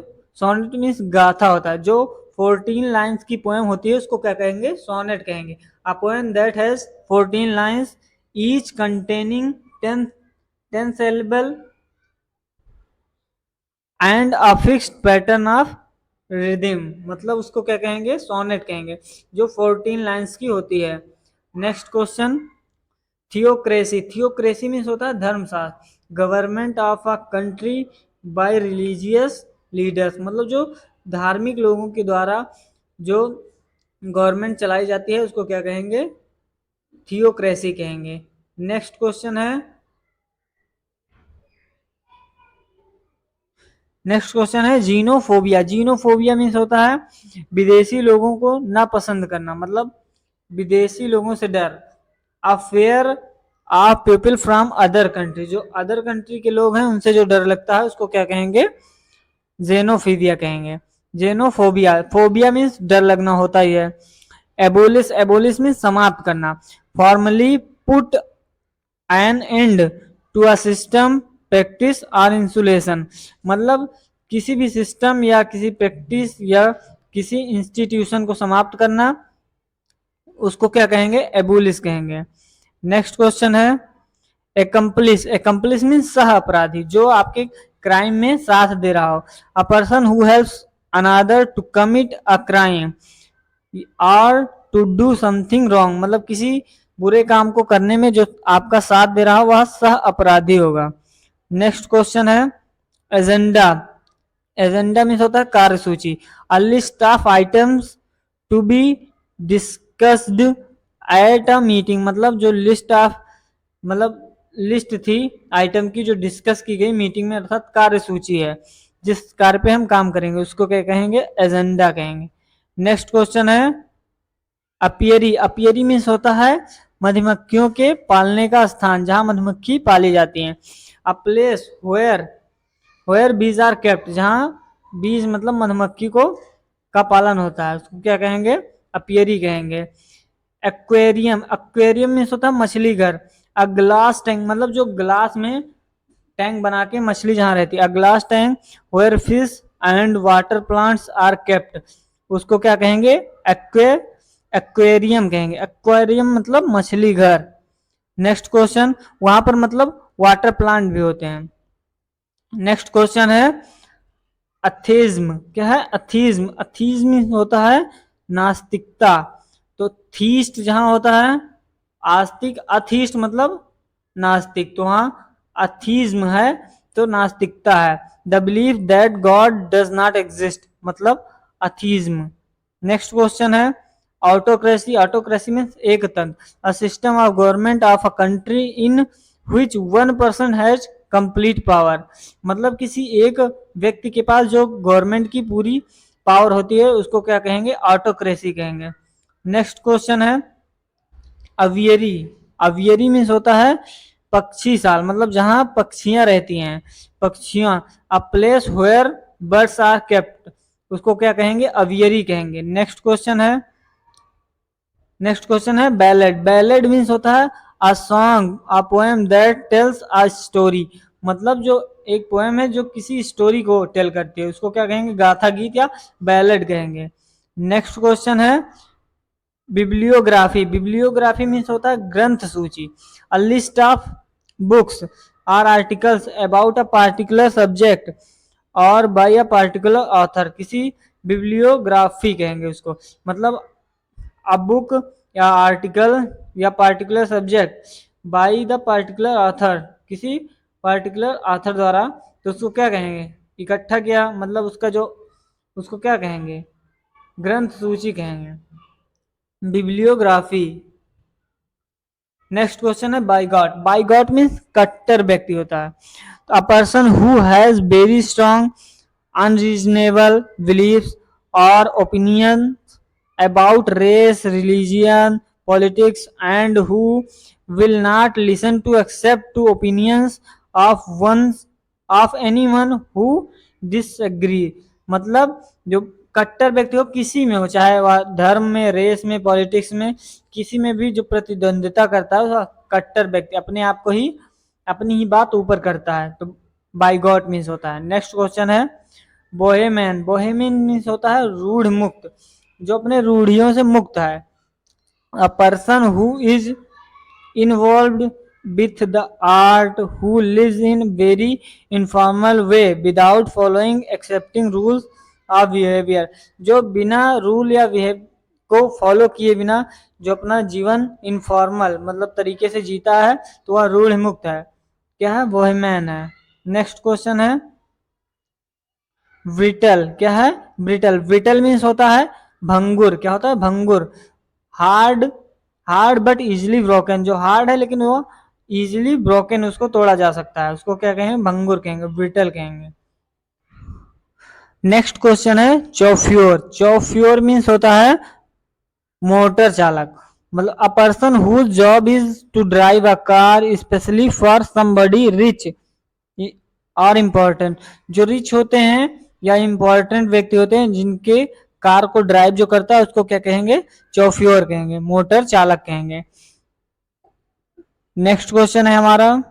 सोनेट मीन्स गाथा होता है, जो 14 लाइन्स की पोएम होती है उसको क्या कहेंगे, सोनेट कहेंगे। अ poem that has 14 lines each containing 10 syllable and a fixed pattern of rhythm, मतलब उसको क्या कहेंगे, सोनेट कहेंगे, जो 14 लाइन्स की होती है। Next question theocracy. Theocracy means होता है धर्मशास्त्र, government of a country bye religious leaders, मतलब जो धार्मिक लोगों के द्वारा जो गवर्नमेंट चलाई जाती है उसको क्या कहेंगे, थियोक्रेसी कहेंगे। नेक्स्ट क्वेश्चन है, नेक्स्ट क्वेश्चन है जीनोफोबिया। जीनोफोबिया मीन्स होता है विदेशी लोगों को ना पसंद करना, मतलब विदेशी लोगों से डर। A fair of people from other country, जो अदर कंट्री के लोग हैं उनसे जो डर लगता है उसको क्या कहेंगे, जेनोफोबिया कहेंगे। जेनोफोबिया, फोबिया मीन्स डर लगना होता ही है। एबोलिश, एबोलिश मीन्स समाप्त करना। Formally put an end to a system practice और इंसुलेशन, मतलब किसी भी सिस्टम या किसी प्रैक्टिस या किसी इंस्टीट्यूशन को समाप्त करना, उसको क्या कहेंगे? एबोलिश कहेंगे। नेक्स्ट क्वेश्चन है एकम्प्लिस। एकम्प्लिस मीन्स सह अपराधी, जो आपके क्राइम में साथ दे रहा हो। A person who helps another to commit a crime और टू डू समथिंग रॉन्ग, मतलब किसी बुरे काम को करने में जो आपका साथ दे रहा हो वह सह अपराधी होगा। नेक्स्ट क्वेश्चन है एजेंडा। एजेंडा मीन्स होता है कार्यसूची। A list of items to be discussed at a meeting, मतलब जो लिस्ट ऑफ, मतलब लिस्ट थी आइटम की जो डिस्कस की गई मीटिंग में, अर्थात कार्यसूची है, जिस कार्य पे हम काम करेंगे उसको क्या कहेंगे? एजेंडा कहेंगे। नेक्स्ट क्वेश्चन है अपियरी। अपियरी मीन्स होता है मधुमक्खियों के पालने का स्थान, जहां मधुमक्खी पाली जाती हैं। अ place where bees are kept, जहां बीज मतलब मधुमक्खी को का पालन होता है, उसको क्या कहेंगे? अपियरी कहेंगे। एक्वेरियम। एक्वेरियम मीन्स होता है मछली घर। अ ग्लास टैंक, मतलब जो ग्लास में टैंक बना के मछली जहां रहती है। A glass tank where fish and water plants are kept, उसको क्या कहेंगे? एक्वेरियम कहेंगे। एक्वेरियम मतलब मछली घर। नेक्स्ट क्वेश्चन, वहां पर मतलब वाटर प्लांट भी होते हैं। नेक्स्ट क्वेश्चन है अथेज्म। क्या है? अथीज्म। अथीज्म होता है नास्तिकता। तो थीस्ट जहां होता है आस्तिक, अथीस्ट मतलब नास्तिक, तो वहां अथीज्म है तो नास्तिकता है। The believe that God does not exist, मतलब अथीज्म। नेक्स्ट क्वेश्चन है ऑटोक्रेसी। ऑटोक्रेसी मीन्स एक तंत्र। अ system of government of a country in which one person has complete power, मतलब किसी एक व्यक्ति के पास जो गवर्नमेंट की पूरी पावर होती है उसको क्या कहेंगे? ऑटोक्रेसी कहेंगे। नेक्स्ट क्वेश्चन है अवियरी। अवियरी मीन्स होता है पक्षी साल, मतलब जहां पक्षियां रहती हैं, पक्षियां। A place where birds are kept, उसको क्या कहेंगे? अवियरी कहेंगे। नेक्स्ट क्वेश्चन है बैलेड। बैलेड मीन्स होता है a song a poem that tells a story, मतलब जो एक पोएम है जो किसी स्टोरी को टेल करती है, उसको क्या कहेंगे? गाथा गीत या बैलेड कहेंगे। नेक्स्ट क्वेश्चन है बिब्लियोग्राफी। बिब्लियोग्राफी मीन्स होता है ग्रंथ सूची। A list of books or articles about a particular subject और बाय अ पार्टिकुलर ऑथर, किसी बिब्लियोग्राफी कहेंगे उसको, मतलब अ बुक या आर्टिकल या particular subject by the particular author, किसी पार्टिकुलर ऑथर द्वारा, तो उसको क्या कहेंगे? इकट्ठा किया, मतलब उसका जो, उसको क्या कहेंगे? ग्रंथ सूची कहेंगे, बिब्लियोग्राफी। नेक्स्ट क्वेश्चन है बाइगॉट। बाइगॉट मीन्स कट्टर व्यक्ति होता है। A person who has very strong unreasonable beliefs और opinion about race, religion, politics, and who will not listen to accept to opinions of one's of anyone who disagree, मतलब जो कट्टर व्यक्ति हो किसी में हो, चाहे वह धर्म में, रेस में, पॉलिटिक्स में, किसी में भी जो प्रतिद्वंदिता करता है वह कट्टर व्यक्ति अपने आप को ही, अपनी ही बात ऊपर करता है, तो बाइगॉट मीन्स होता है। नेक्स्ट क्वेश्चन है बोहेमियन। बोहेमियन मीन्स होता है रूढ़ मुक्त, जो अपने रूढ़ियों से मुक्त है। A person who is involved with the art who lives in very informal way without following accepting rules of behaviour, जो बिना रूल या को फॉलो किए बिना जो अपना जीवन इनफॉर्मल मतलब तरीके से जीता है तो वह रूढ़ मुक्त है। क्या है? बोहेमियन है। नेक्स्ट क्वेश्चन है ब्रिटल। क्या है? ब्रिटल। ब्रिटल मीन्स होता है भंगुर। क्या होता है? भंगुर। Hard, hard but easily broken, जो हार्ड है लेकिन वो इजिली ब्रोकन, उसको तोड़ा जा सकता है, उसको क्या कहेंगे? भंगुर कहेंगे, ब्रिटल कहेंगे। नेक्स्ट क्वेश्चन है चौफ्योर। चौफ्योर मीन्स होता है मोटर चालक, मतलब a person whose job is to drive a car especially for somebody rich और इम्पोर्टेंट, जो रिच होते हैं या इम्पोर्टेंट व्यक्ति होते हैं जिनके कार को ड्राइव जो करता है उसको क्या कहेंगे? चौफ्योर कहेंगे, मोटर चालक कहेंगे। नेक्स्ट क्वेश्चन है हमारा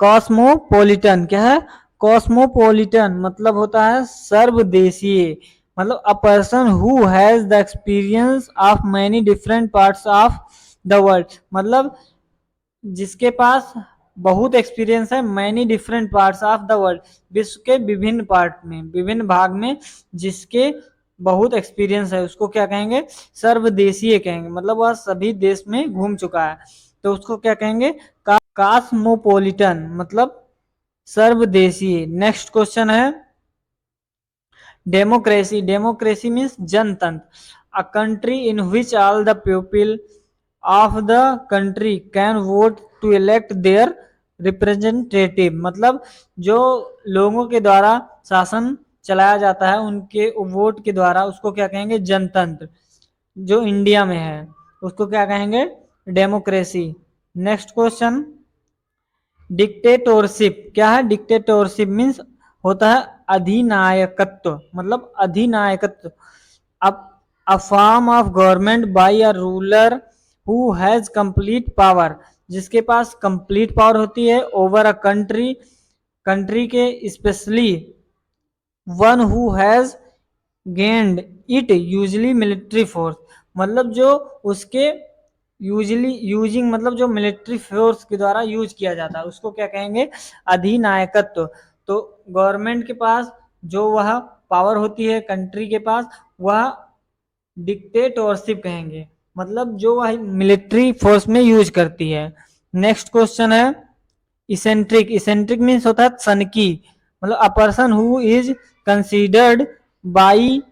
कॉस्मोपोलिटन। क्या है? कॉस्मोपॉलिटन मतलब होता है सर्वदेशीय, मतलब a person who has the experience of many different parts of the world, मतलब जिसके पास बहुत एक्सपीरियंस है many different parts of the world, विश्व के विभिन्न पार्ट में, विभिन्न भाग में जिसके बहुत एक्सपीरियंस है उसको क्या कहेंगे, सर्वदेशीय कहेंगे, मतलब वह सभी देश में घूम चुका है तो उसको क्या कहेंगे, कॉस्मोपॉलिटन मतलब सर्वदेशीय। नेक्स्ट क्वेश्चन है डेमोक्रेसी, डेमोक्रेसी मीन्स जनतंत्र, a country in which all the people of the country can vote to elect their representative, मतलब जो लोगों के द्वारा शासन चलाया जाता है उनके वोट के द्वारा, उसको क्या कहेंगे, जनतंत्र। जो इंडिया में है उसको क्या कहेंगे, डेमोक्रेसी। नेक्स्ट क्वेश्चन डिक्टेटोरशिप, क्या है डिक्टेटोरशिप मीन्स होता है अधिनायकत्व, मतलब अधिनायकत्व, अब अ form of government by a ruler who has complete power, जिसके पास कंप्लीट पावर होती है ओवर अ कंट्री, कंट्री के specially one who has gained it usually military force, मतलब जो उसके यूजली यूजिंग मतलब जो मिलिट्री फोर्स के द्वारा यूज किया जाता है उसको क्या कहेंगे, अधिनायकत्व। तो गवर्नमेंट के पास जो वह पावर होती है कंट्री के पास वह डिक्टेटोरशिप कहेंगे, मतलब जो वह मिलिट्री फोर्स में यूज करती है। नेक्स्ट क्वेश्चन है इसेंट्रिक, इसेंट्रिक मीन्स होता है सनकी, मतलब a person who is considered by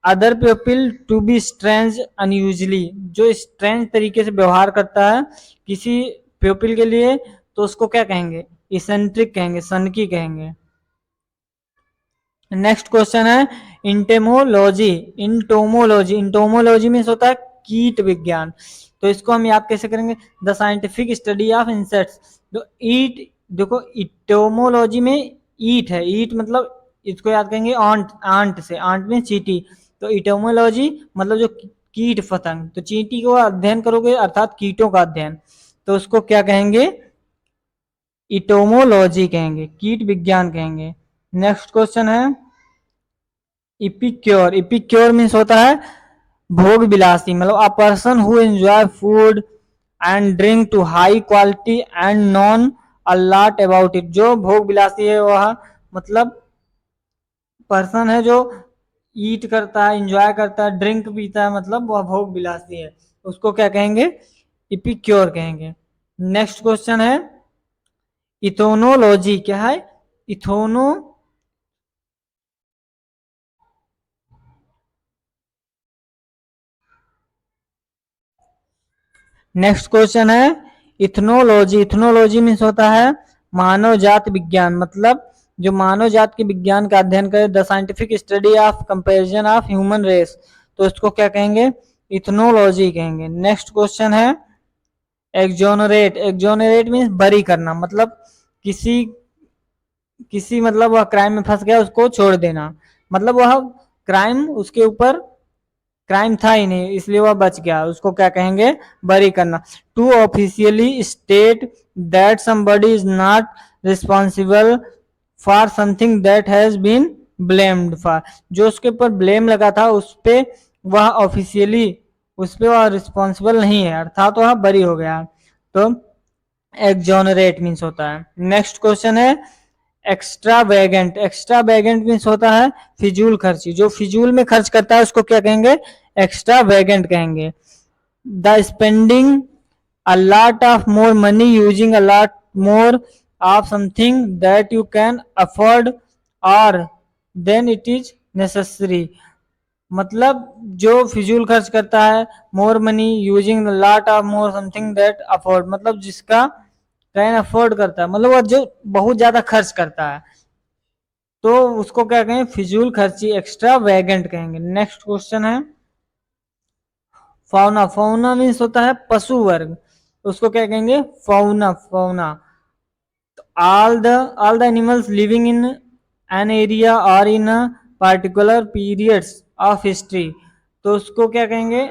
other people to be strange unusually, जो स्ट्रेंज तरीके से व्यवहार करता है किसी पीपल के लिए तो उसको क्या कहेंगे, इसेंट्रिक कहेंगे, सनकी कहेंगे। नेक्स्ट क्वेश्चन है इंटेमोलॉजी, इंटोमोलॉजी, इंटोमोलॉजी मीन्स होता है कीट विज्ञान, तो इसको हम याद कैसे करेंगे, the scientific study of insects. तो ईट, देखो इटोमोलॉजी में ईट है, ईट मतलब इसको याद करेंगे आंट, आंट से, आंट में चींटी, तो इटोमोलॉजी मतलब जो कीट पतंग, तो चींटी को अध्ययन करोगे अर्थात कीटों का अध्ययन, तो उसको क्या कहेंगे, इटोमोलॉजी कहेंगे, कीट विज्ञान कहेंगे। नेक्स्ट क्वेश्चन है इपिक्योर, इपिक्योर मीन्स होता है भोग विलासी, मतलब a person who enjoy food and drink to high quality and known a lot about it, जो भोग विलासी है वह मतलब पर्सन है जो ईट करता है, एंजॉय करता है, ड्रिंक पीता है, मतलब वह भोग विलासी है, उसको क्या कहेंगे, इपिक्योर कहेंगे। नेक्स्ट क्वेश्चन है इथोनोलॉजी, क्या है इथोनो, नेक्स्ट क्वेश्चन है इथनोलॉजी, इथनोलॉजी मीन्स होता है मानव जात विज्ञान, मतलब जो मानव जात के विज्ञान का अध्ययन करे, the scientific study of comparison of human race, तो इसको क्या कहेंगे, इथनोलॉजी कहेंगे। नेक्स्ट क्वेश्चन है एक्सोनरेट, एक्सोनरेट मीन्स बरी करना, मतलब किसी किसी मतलब वह क्राइम में फंस गया उसको छोड़ देना, मतलब वह क्राइम उसके ऊपर क्राइम था ही नहीं इसलिए वह बच गया, उसको क्या कहेंगे, बरी करना। To officially state that somebody is not responsible for something that has been blamed for, जो उसके ऊपर ब्लेम लगा था उस पे वह ऑफिशियली उस पे वह रिस्पॉन्सिबल नहीं है अर्थात वह बरी हो गया, तो एक्सोनरेट मीन्स होता है। नेक्स्ट क्वेश्चन है एक्स्ट्रा वैगेंट, एक्स्ट्रा वैगेंट मीन्स होता है फिजूल खर्ची, जो फिजूल में खर्च करता है उसको क्या कहेंगे, एक्स्ट्रा वैगेंट कहेंगे। The spending a lot of more money using a lot more of something that you can afford और देन इट इज नेसेसरी, मतलब जो फिजूल खर्च करता है, more money using lot of more something that afford, मतलब जिसका कैन अफोर्ड करता है, मतलब वह जो बहुत ज्यादा खर्च करता है तो उसको क्या कहेंगे, फिजूल खर्ची, एक्स्ट्रा वैगेंट कहेंगे। नेक्स्ट क्वेश्चन है फौना, फौना मीन्स होता है पशु वर्ग, उसको क्या कहेंगे, fauna, fauna. All the animals living in an area or in a particular periods of history, तो उसको क्या कहेंगे,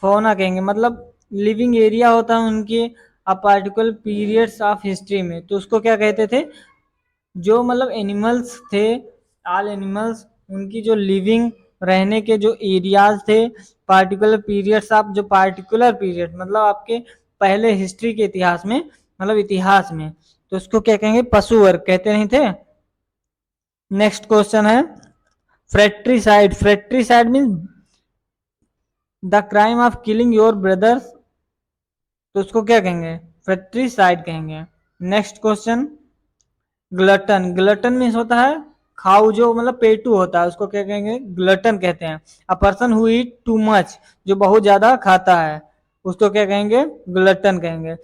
फौना कहेंगे, मतलब लिविंग एरिया होता है उनके a particular periods of history में, तो उसको क्या कहते थे, जो मतलब एनिमल्स थे, ऑल एनिमल्स, उनकी जो लिविंग रहने के जो एरियाज थे, पार्टिकुलर पीरियड्स, आप जो पार्टिकुलर पीरियड मतलब आपके पहले हिस्ट्री के इतिहास में, मतलब इतिहास में, तो उसको क्या कहेंगे, पशु वर्ग कहते नहीं थे। नेक्स्ट क्वेश्चन है fratricide. Fratricide mean the crime of killing your brothers, तो उसको क्या कहेंगे, फ्रेट्रीसाइड कहेंगे। Next question glutton. Glutton means होता है खाऊ, जो मतलब पेटू होता है उसको क्या कहेंगे, ग्लटन कहते हैं। A person who eat too much, जो बहुत ज्यादा खाता है उसको क्या कहेंगे, ग्लटन कहेंगे।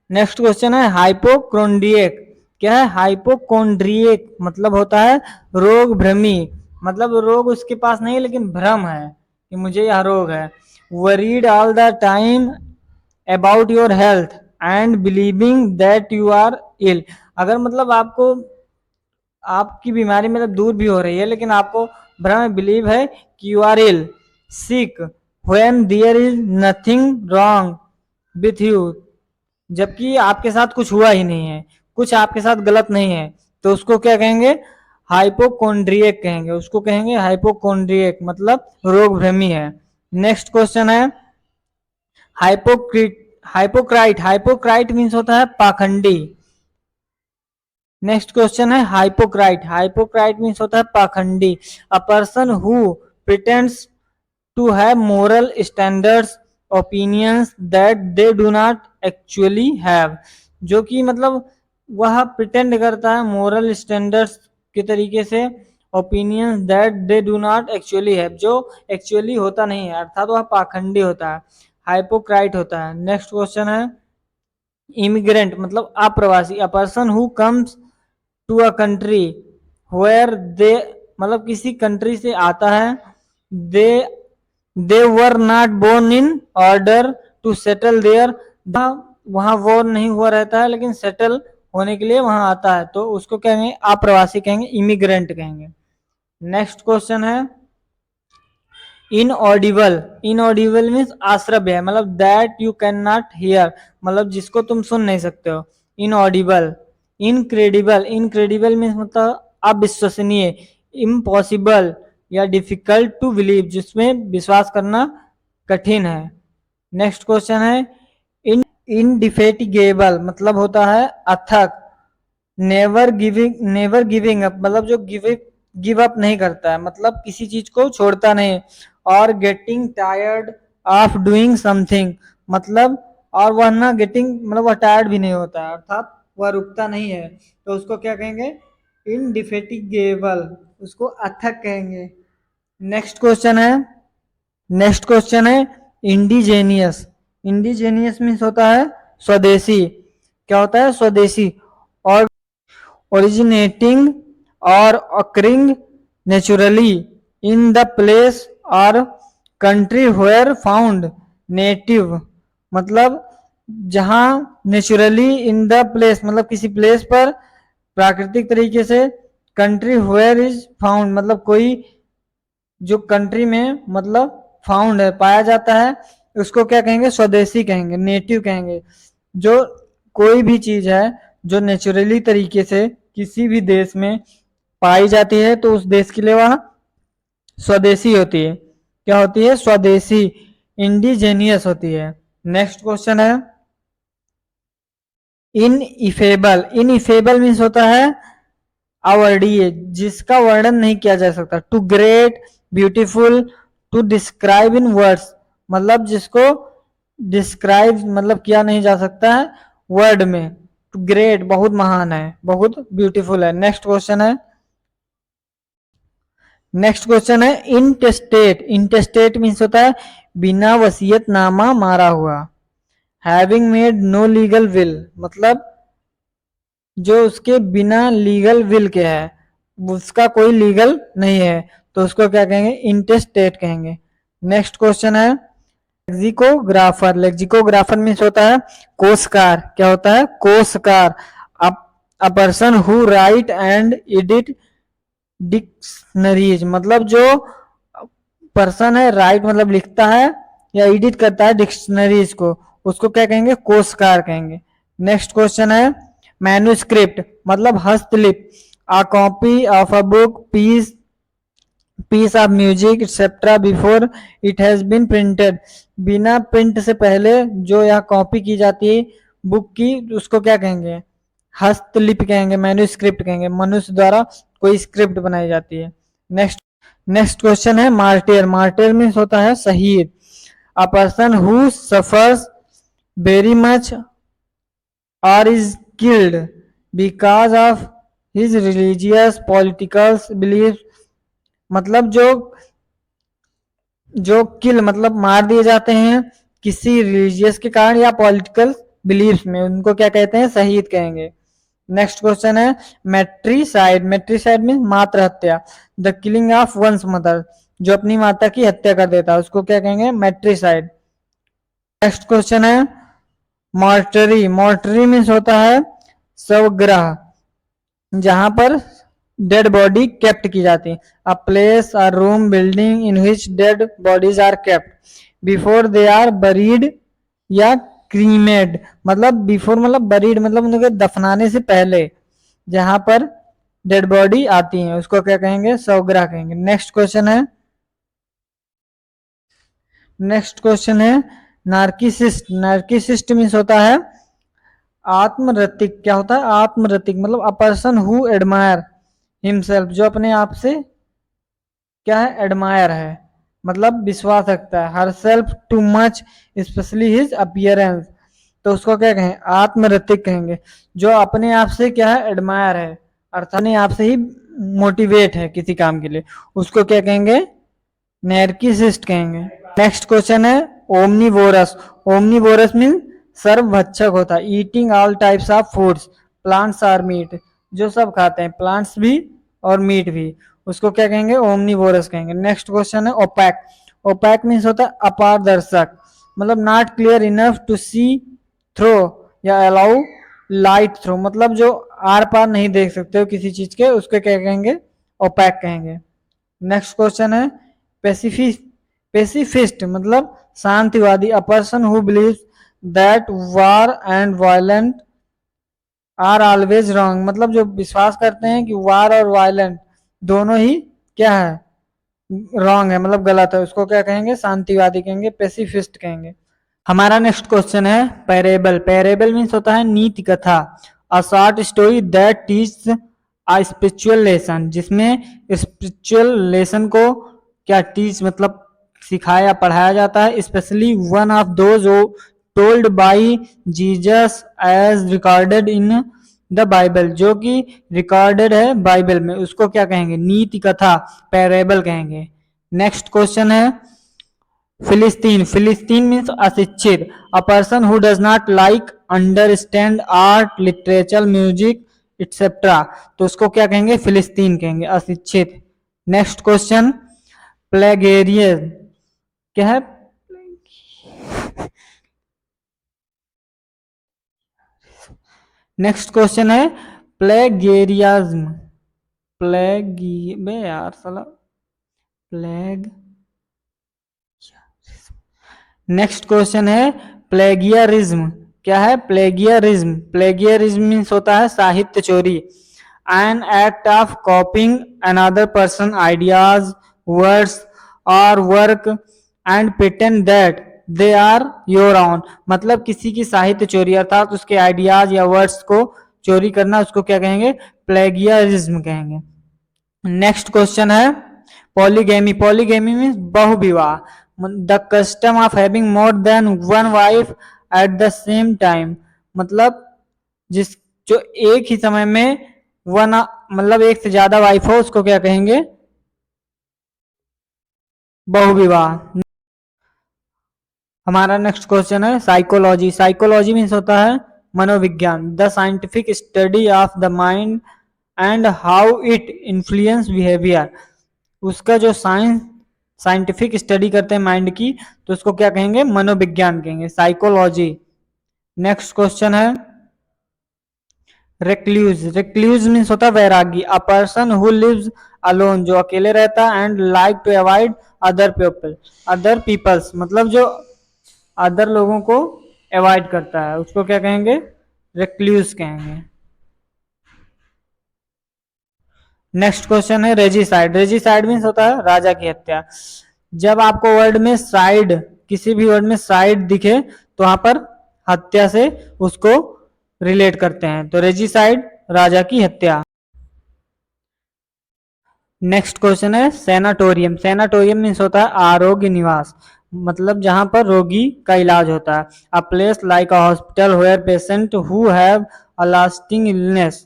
नेक्स्ट क्वेश्चन है हाइपोक्रोन्ड्रिएक। क्या है हाइपोकोन्ड्रिएक, मतलब होता है रोग भ्रमी, मतलब रोग उसके पास नहीं लेकिन भ्रम है कि मुझे यह रोग है। Worried all the time about your health and believing that you are ill, अगर मतलब आपको आपकी बीमारी मतलब दूर भी हो रही है लेकिन आपको भ्रम बिलीव है कि you are ill. Sick when there is nothing wrong with you, जबकि आपके साथ कुछ हुआ ही नहीं है, कुछ आपके साथ गलत नहीं है, तो उसको क्या कहेंगे, हाइपोकोन्ड्रिएक कहेंगे, उसको कहेंगे हाइपोकोन्ड्रिएक, मतलब रोग भ्रमी है। नेक्स्ट क्वेश्चन है हाइपोक्रिट। हाइपोक्राइट, हाइपोक्राइट मीन्स होता है पाखंडी। नेक्स्ट क्वेश्चन है हाइपोक्राइट। हाइपोक्राइट मीन्स होता है पाखंडी। A person who pretends to have moral standards opinions that they do not actually have, जो कि मतलब वह प्रिटेंड करता है मोरल स्टैंडर्ड्स के तरीके से, opinions that they do not actually have, जो एक्चुअली होता नहीं है, अर्थात वह पाखंडी होता है, हाइपोक्राइट होता है। नेक्स्ट क्वेश्चन है इमिग्रेंट, मतलब अप्रवासी। A person who comes to a country where they, मतलब किसी कंट्री से आता है, they they were not born in order to settle there, वहां वॉर नहीं हुआ रहता है लेकिन सेटल होने के लिए वहां आता है, तो उसको कहेंगे अप्रवासी कहेंगे, इमिग्रेंट कहेंगे। नेक्स्ट क्वेश्चन है इनऑडिबल। इनऑडिबल मीन्स अश्रव्य है, मतलब that you can not here, मतलब जिसको तुम सुन नहीं सकते हो, इनऑडिबल। इनक्रेडिबल, इनक्रेडिबल मीन्स मतलब अविश्वसनीय, इम्पॉसिबल या डिफिकल्ट टू बिलीव, जिसमें विश्वास करना कठिन है। नेक्स्ट क्वेश्चन है इनडिफेटिगेबल, मतलब होता है अथक। नेवर गिविंग अप, मतलब जो गिव अप नहीं करता है, मतलब किसी चीज को छोड़ता नहीं। और getting tired of doing something, मतलब और वह ना गेटिंग मतलब वह टायर्ड भी नहीं होता है, अर्थात वह रुकता नहीं है, तो उसको क्या कहेंगे, इनडिफेटिगेबल, उसको अथक कहेंगे। नेक्स्ट क्वेश्चन है नेक्स्ट क्वेश्चन है इंडिजेनियस। इंडिजेनियस मीन्स होता है स्वदेशी। क्या होता है, स्वदेशी। और originating or occurring naturally in the place or country where found, native, मतलब जहां नेचुरली इन द प्लेस, मतलब किसी प्लेस पर प्राकृतिक तरीके से, कंट्री वेयर इज फाउंड, मतलब कोई जो कंट्री में मतलब फाउंड है, पाया जाता है, उसको क्या कहेंगे, स्वदेशी कहेंगे, नेटिव कहेंगे। जो कोई भी चीज है जो नेचुरली तरीके से किसी भी देश में पाई जाती है तो उस देश के लिए वह स्वदेशी होती है। क्या होती है, स्वदेशी, इंडिजेनियस होती है। नेक्स्ट क्वेश्चन है इन इफेबल। इन इफेबल मीन्स होता है अवर्डीय, जिसका वर्णन नहीं किया जा सकता। Too great, beautiful, to describe in words, मतलब जिसको डिस्क्राइब मतलब किया नहीं जा सकता है वर्ड में। टू ग्रेट बहुत महान है, बहुत ब्यूटीफुल है। नेक्स्ट क्वेश्चन है इंटेस्टेट। इंटेस्टेट मीन्स होता है बिना वसीयतनामा मारा हुआ। Having made no legal will, मतलब जो उसके बिना लीगल विल के है, उसका कोई लीगल नहीं है, तो उसको क्या कहेंगे, इंटेस्टेट कहेंगे। नेक्स्ट क्वेश्चन है लेक्सिकोग्राफर। लेक्सिकोग्राफर मीन्स होता है कोशकार। क्या होता है, कोशकार। A person who write and edit dictionaries, मतलब जो पर्सन है राइट मतलब लिखता है या एडिट करता है डिक्शनरीज को, उसको क्या कहेंगे, कोशकार कहेंगे। नेक्स्ट क्वेश्चन है मैन्युस्क्रिप्ट मतलब हस्तलिप, a copy of a book, piece of music etcetera before it has been printed, बिना प्रिंट से पहले जो यह कॉपी की जाती है बुक की उसको क्या कहेंगे, हस्तलिपि कहेंगे, मैन्युस्क्रिप्ट कहेंगे, मनुष्य द्वारा कोई स्क्रिप्ट बनाई जाती है। नेक्स्ट नेक्स्ट क्वेश्चन है मार्टियर। मार्टियर मीन्स होता है शहीद, अ person who suffers very much or is killed because of his religious political beliefs, मतलब जो किल मतलब मार दिए जाते हैं किसी रिलीजियस के कारण या पॉलिटिकल बिलीफ्स में, उनको क्या कहते हैं, शहीद कहेंगे। नेक्स्ट क्वेश्चन है मेट्रीसाइड। मेट्रीसाइड मीन मातृ हत्या, the killing of one's mother, जो अपनी माता की हत्या कर देता है उसको क्या कहेंगे, मेट्रीसाइड। नेक्स्ट क्वेश्चन है मॉर्टरी। मॉर्टरी मीन्स होता है शवग्रह, जहां पर डेड बॉडी केप्ट की जाती है, a place a room building in which dead bodies are kept before they are buried या क्रीमेड, मतलब बिफोर मतलब बरीड मतलब उनके दफनाने से पहले जहां पर डेड बॉडी आती है उसको क्या कहेंगे, शवग्रह कहेंगे। नेक्स्ट क्वेश्चन है नार्किसिस्ट। नार्किसिस्ट मीन्स होता है आत्मरतिक। क्या होता है, आत्मरतिक मतलब a person who admire himself, जो अपने आप से क्या है, एडमायर है, मतलब विश्वास रखता है, her self too much specially his appearance, तो उसको क्या कहें, आत्मरतिक कहेंगे। जो अपने आप से क्या है, एडमायर है, अर्थात अपने आप से ही मोटिवेट है किसी काम के लिए, उसको क्या कहेंगे, नैर्किसिस्ट कहेंगे। नेक्स्ट क्वेश्चन है ओमनीवोरस। ओमनीवोरस मीन सर्वभक्षक होता है, eating all types of foods, plants or meat, जो सब खाते हैं, प्लांट्स भी और मीट भी, उसको क्या कहेंगे, ओमनीवोरस कहेंगे। नेक्स्ट क्वेश्चन है ओपैक। ओपैक मीन्स होता है अपारदर्शक, मतलब not clear enough to see through या अलाउ लाइट थ्रो, मतलब जो आर पार नहीं देख सकते हो किसी चीज के, उसको क्या कहेंगे, ओपैक कहेंगे। नेक्स्ट क्वेश्चन है पेसिफिस्ट। पेसिफिस्ट मतलब शांतिवादी, a person who believes that war and violent are always wrong, मतलब जो विश्वास करते हैं कि वार और वायलेंट दोनों ही क्या है, रॉन्ग है, मतलब गलत है, उसको क्या कहेंगे, शांतिवादी कहेंगे, पेसिफिस्ट कहेंगे। हमारा नेक्स्ट क्वेश्चन है पैरेबल। पैरेबल मीन्स होता है नीति कथा, a short story that teach a spiritual lesson, जिसमें स्पिरिचुअल लेसन को क्या टीच मतलब सिखाया पढ़ाया जाता है, especially one of those told by Jesus as recorded in the Bible, जो कि रिकॉर्डेड है बाइबल में, उसको क्या कहेंगे, नीति कथा, पैरेबल कहेंगे। नेक्स्ट क्वेश्चन है फिलिस्तीन। फिलिस्तीन मीन्स अशिक्षित, a person who does not like understand art literature music etcetera, तो उसको क्या कहेंगे, फिलिस्तीन कहेंगे, अशिक्षित। Next question plagiarian. क्या है, नेक्स्ट क्वेश्चन है प्लेगेरियाज्म। प्लेगी बे यार साला, प्लेग। नेक्स्ट क्वेश्चन है प्लेगियरिज्म। क्या है, प्लेगियरिज्म। प्लेगियरिज्म मीन्स होता है साहित्य चोरी, an act of copying another person ideas words और work and pretend that they are your own, मतलब किसी की साहित्य चोरी अर्थात उसके आइडियाज या वर्ड्स को चोरी करना, उसको क्या कहेंगे, प्लेगियरिज्म कहेंगे। नेक्स्ट क्वेश्चन है पॉलीगेमी। पॉलीगेमी मीन्स बहुविवाह, the custom of having more than one wife at the same time, मतलब जिस जो एक ही समय में वन मतलब एक से ज्यादा वाइफ हो उसको क्या कहेंगे, बहुविवाह। हमारा नेक्स्ट क्वेश्चन है साइकोलॉजी। साइकोलॉजी मीन्स होता है मनोविज्ञान, the scientific study of the mind and how it influence behaviour, उसका जो साइंटिफिक स्टडी करते हैं माइंड की, तो उसको क्या कहेंगे, मनोविज्ञान कहेंगे, साइकोलॉजी। नेक्स्ट क्वेश्चन है रेक्ल्यूज। रेक्ल्यूज मीन्स होता है वैरागी, a person who lives alone, जो अकेले रहता है, and like to avoid other peoples, मतलब जो अदर लोगों को अवॉइड करता है, उसको क्या कहेंगे, रेक्ल्यूज कहेंगे। नेक्स्ट क्वेश्चन है रेजिसाइड। रेजिसाइड मीन्स होता है राजा की हत्या। जब आपको वर्ड में साइड, किसी भी वर्ड में साइड दिखे तो वहां पर हत्या से उसको रिलेट करते हैं, तो रेजिसाइड राजा की हत्या। नेक्स्ट क्वेश्चन है सेनाटोरियम। सेनाटोरियम मीन्स होता है आरोग्य निवास, मतलब जहां पर रोगी का इलाज होता है। A place like a hospital where patient who have a lasting illness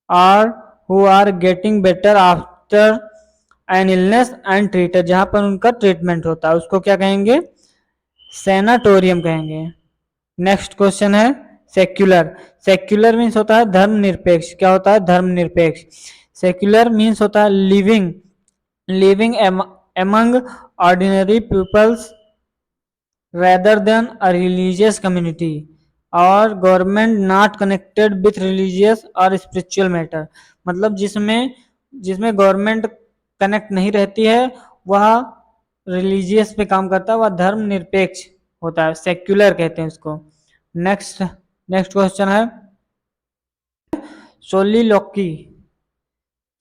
और who are getting better after an illness and treated, जहां पर उनका ट्रीटमेंट होता है उसको क्या कहेंगे, सेनाटोरियम कहेंगे। नेक्स्ट क्वेश्चन है सेक्युलर। सेक्युलर मीन्स होता है धर्मनिरपेक्ष। क्या होता है, धर्मनिरपेक्ष। सेक्युलर मीन्स होता है living living among ordinary peoples rather than a religious community और government not connected with religious और स्पिरिचुअल मैटर, मतलब जिसमें जिसमें गवर्नमेंट कनेक्ट नहीं रहती है, वह रिलीजियस पे काम करता है, वह धर्म निरपेक्ष होता है, सेक्युलर कहते हैं उसको। नेक्स्ट नेक्स्ट क्वेश्चन है सोलिलोकी।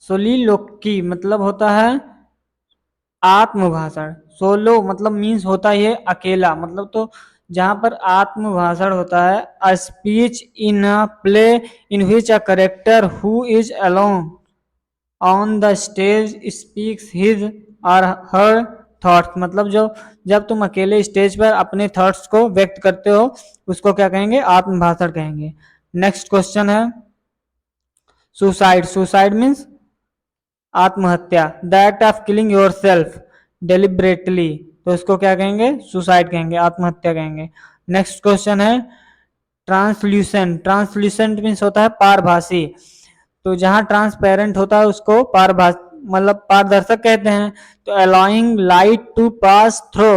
सोलिलोकी मतलब होता है आत्मभाषण। सोलो मतलब मीन्स होता ही है अकेला, मतलब तो जहां पर आत्मभाषण होता है, a speech in a play in which a character who is alone on the stage speaks his और हर थॉट्स, मतलब जो जब तुम अकेले स्टेज पर अपने थॉट्स को व्यक्त करते हो उसको क्या कहेंगे, आत्मभाषण कहेंगे। नेक्स्ट क्वेश्चन है सुसाइड। सुसाइड मीन्स आत्महत्या, the act of killing your self deliberately, तो इसको क्या कहेंगे, सुसाइड कहेंगे, आत्महत्या कहेंगे। नेक्स्ट क्वेश्चन है ट्रांसल्यूसेंट। ट्रांसल्यूसेंट मीन्स होता है पारभासी, तो जहां ट्रांसपेरेंट होता है उसको पारभास मतलब पारदर्शक कहते हैं। तो allowing light to pass through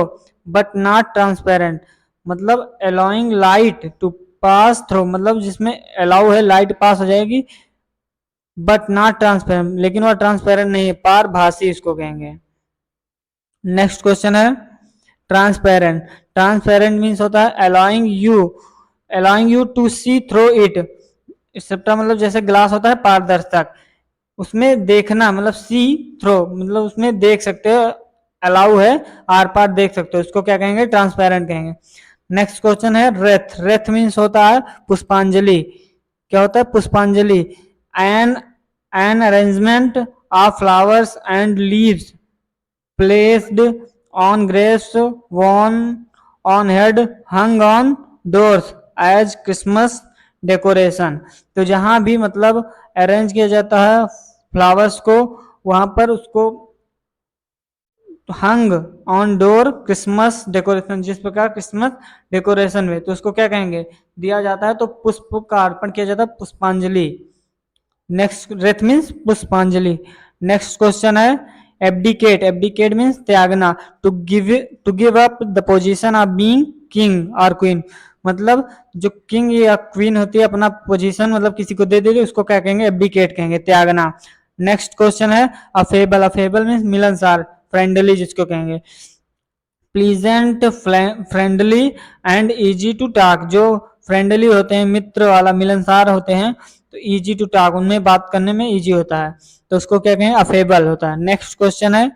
but not transparent, मतलब allowing light to pass through मतलब जिसमें अलाउ है लाइट पास हो जाएगी, बट नॉट ट्रांसपेरेंट लेकिन वह ट्रांसपेरेंट नहीं है, पारभासी इसको कहेंगे। नेक्स्ट क्वेश्चन है ट्रांसपेरेंट। ट्रांसपेरेंट मीन्स होता है allowing you to see through it, एक्सेप्टा मतलब जैसे ग्लास होता है पारदर्शक, उसमें देखना मतलब सी थ्रो मतलब उसमें देख सकते हो, अलाउ है आर पार देख सकते हो, उसको क्या कहेंगे, ट्रांसपेरेंट कहेंगे। नेक्स्ट क्वेश्चन है रेथ। रेथ मीन्स होता है पुष्पांजलि। क्या होता है, पुष्पांजलि, an an arrangement of flowers and leaves placed on graves worn on head hung on doors as Christmas decoration, तो जहां भी मतलब अरेंज किया जाता है फ्लावर्स को, वहां पर उसको हंग ऑन डोर क्रिसमस डेकोरेशन, जिस प्रकार क्रिसमस डेकोरेशन में, तो उसको क्या कहेंगे, दिया जाता है, तो पुष्प का अर्पण किया जाता है, पुष्पांजलि। नेक्स्ट रेथ मीन्स पुष्पांजलि। नेक्स्ट क्वेश्चन है एब्डिकेट। एब्डिकेट मीन्स त्यागना, to give up the position of being king और क्वीन, मतलब जो किंग या क्वीन होती है अपना पोजीशन मतलब किसी को दे देती है उसको क्या कहेंगे, एब्डिकेट कहेंगे, त्यागना। नेक्स्ट क्वेश्चन है अफेबल। अफेबल मीन्स मिलनसार, फ्रेंडली जिसको कहेंगे, pleasant, friendly and easy to talk, जो फ्रेंडली होते हैं, मित्र वाला, मिलनसार होते हैं, तो इजी टू टॉक, उनमें बात करने में इजी होता है, तो उसको क्या कहें, अफेबल होता है। नेक्स्ट क्वेश्चन है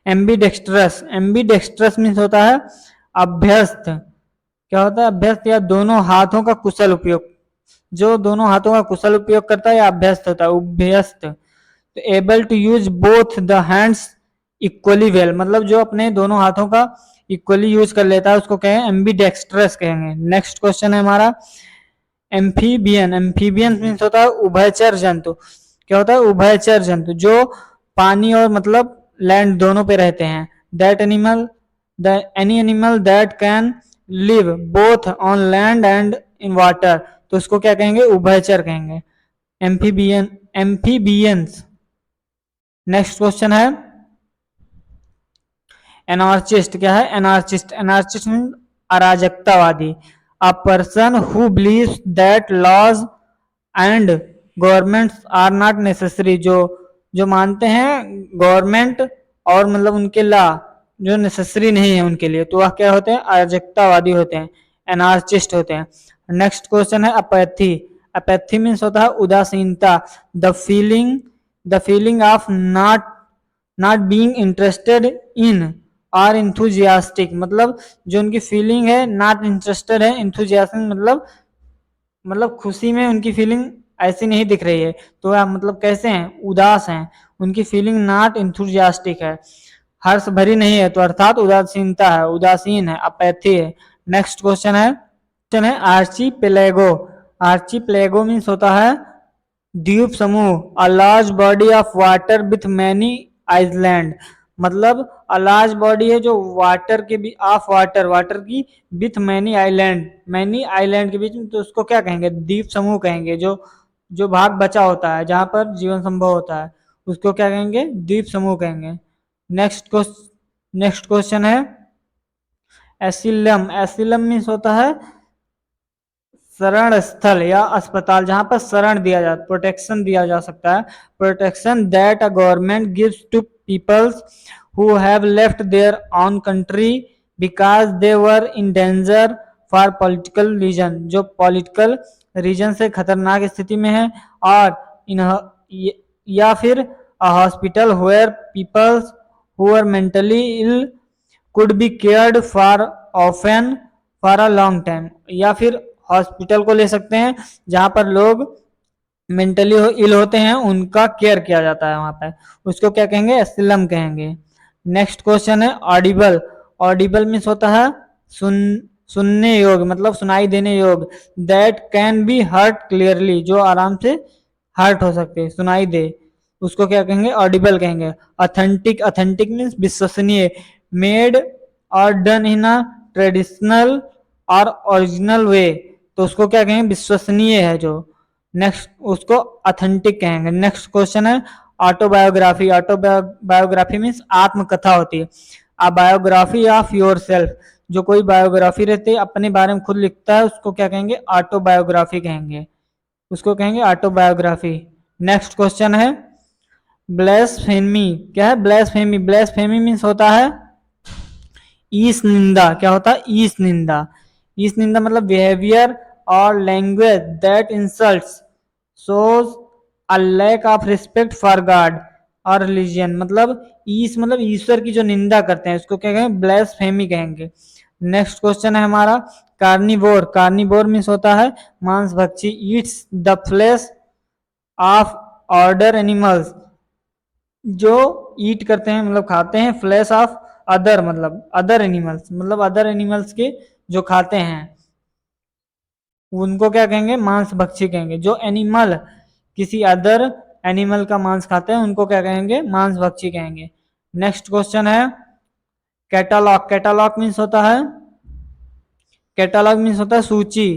एम्बीडेक्स्ट्रस। एम्बीडेक्स्ट्रस मीन्स होता है अभ्यस्त। क्या होता है, अभ्यस्त या दोनों हाथों का कुशल उपयोग, जो दोनों हाथों का कुशल उपयोग करता है या अभ्यस्त होता है, अभ्यस्त। तो able to use both the hands equally well, मतलब जो अपने दोनों हाथों का इक्वली यूज कर लेता है उसको कहें एम्बीडेक्स्ट्रस कहेंगे। नेक्स्ट क्वेश्चन है हमारा एम्फीबियन। एम्फीबियन मीन्स होता है उभयचर जंतु। क्या होता है, उभयचर जंतु, जो पानी और मतलब लैंड दोनों पे रहते हैं। That animal any animal that can live both on land and in water, तो उसको क्या कहेंगे, उभयचर कहेंगे, एम्फीबियन, एम्फीबियंस। नेक्स्ट क्वेश्चन है एनार्चिस्ट। क्या है एनार्चिस्ट, एनार्चिस्ट मीन अराजकतावादी, a person who believes that laws and governments are not necessary, जो जो मानते हैं गवर्नमेंट और मतलब उनके लॉ जो नेसेसरी नहीं है उनके लिए, तो वह क्या होते हैं, अराजकतावादी होते हैं, एनार्चिस्ट होते हैं। नेक्स्ट क्वेश्चन है अपैथी। अपैथी मीन्स होता है उदासीनता, the feeling the feeling of not being interested in और इंथुजियास्टिक, मतलब जो उनकी फीलिंग है नॉट इंटरेस्टेड है, इंथुजियास्टिक मतलब खुशी में उनकी फीलिंग ऐसी नहीं दिख रही है, तो आप मतलब कैसे हैं, उदास हैं, उनकी फीलिंग नॉट इंथुजियास्टिक है, हर्ष भरी नहीं है, तो अर्थात उदासीनता है, उदासीन है, अपैथी है। नेक्स्ट क्वेश्चन है आर्ची पेलेगो। आर्ची पेलेगो मीन्स होता है द्वीप समूह, a large body of water with many island, मतलब अ लार्ज बॉडी है जो वाटर के भी ऑफ वाटर, वाटर की विथ मैनी आइलैंड के बीच में, तो उसको क्या कहेंगे, द्वीप समूह कहेंगे, जो जो भाग बचा होता है जहां पर जीवन संभव होता है उसको क्या कहेंगे, द्वीप समूह कहेंगे। नेक्स्ट क्वेश्चन है एसिलम। एसिलम मीन्स होता है शरण स्थल या अस्पताल, जहां पर शरण दिया जाता, प्रोटेक्शन दिया जा सकता है, protection that a government gives to peoples who have left their own country because they were in danger for political reason, जो पॉलिटिकल रीजन से खतरनाक स्थिति में है, और इन या फिर a hospital where peoples who are mentally ill could be cared for often for a long time, या फिर हॉस्पिटल को ले सकते हैं जहां पर लोग मेंटली इल होते हैं, उनका केयर किया जाता है वहां पर, उसको क्या कहेंगे, एसिलम कहेंगे। नेक्स्ट क्वेश्चन है ऑडिबल। ऑडिबल मीन्स होता है सुनने योग्य, मतलब सुनाई देने योग्य, that can be heard clearly, जो आराम से हर्ट हो सकते, सुनाई दे, उसको क्या कहेंगे, ऑडिबल कहेंगे। ऑथेंटिक। ऑथेंटिक मीन्स विश्वसनीय, मेड और डन इन अ ट्रेडिशनल और ओरिजिनल वे, तो उसको क्या कहेंगे, विश्वसनीय है जो, नेक्स्ट उसको ऑथेंटिक कहेंगे। नेक्स्ट क्वेश्चन है ऑटोबायोग्राफी। ऑटोबायोग्राफी मीन्स आत्मकथा होती है, अ बायोग्राफी ऑफ योर सेल्फ, जो कोई बायोग्राफी रहती है अपने बारे में खुद लिखता है उसको क्या कहेंगे, ऑटोबायोग्राफी कहेंगे, उसको कहेंगे ऑटोबायोग्राफी। नेक्स्ट क्वेश्चन है ब्लेसफेमी। क्या है ब्लेसफेमी? ब्लेसफेमी मीन्स होता है ईश निंदा। क्या होता है, ईश निंदा। ईश निंदा मतलब बिहेवियर और language that insults shows a lack of respect for God और रिलीजियन, मतलब ईश मतलब ईश्वर की जो निंदा करते हैं उसको क्या कहेंगे, ब्लेसफेमी कहेंगे। नेक्स्ट क्वेश्चन है हमारा कार्निवोर। कार्निवोर मीन्स होता है मांस भक्षी, eats the flesh of other animals, जो ईट करते हैं मतलब खाते हैं फ्लैश ऑफ अदर, मतलब अदर एनिमल्स, मतलब अदर एनिमल्स के जो खाते हैं उनको क्या कहेंगे, मांस भक्षी कहेंगे। जो एनिमल किसी अदर एनिमल का मांस खाते हैं उनको क्या कहेंगे, मांस भक्षी कहेंगे। नेक्स्ट क्वेश्चन है कैटालॉग। कैटालॉग मीन्स होता है सूची,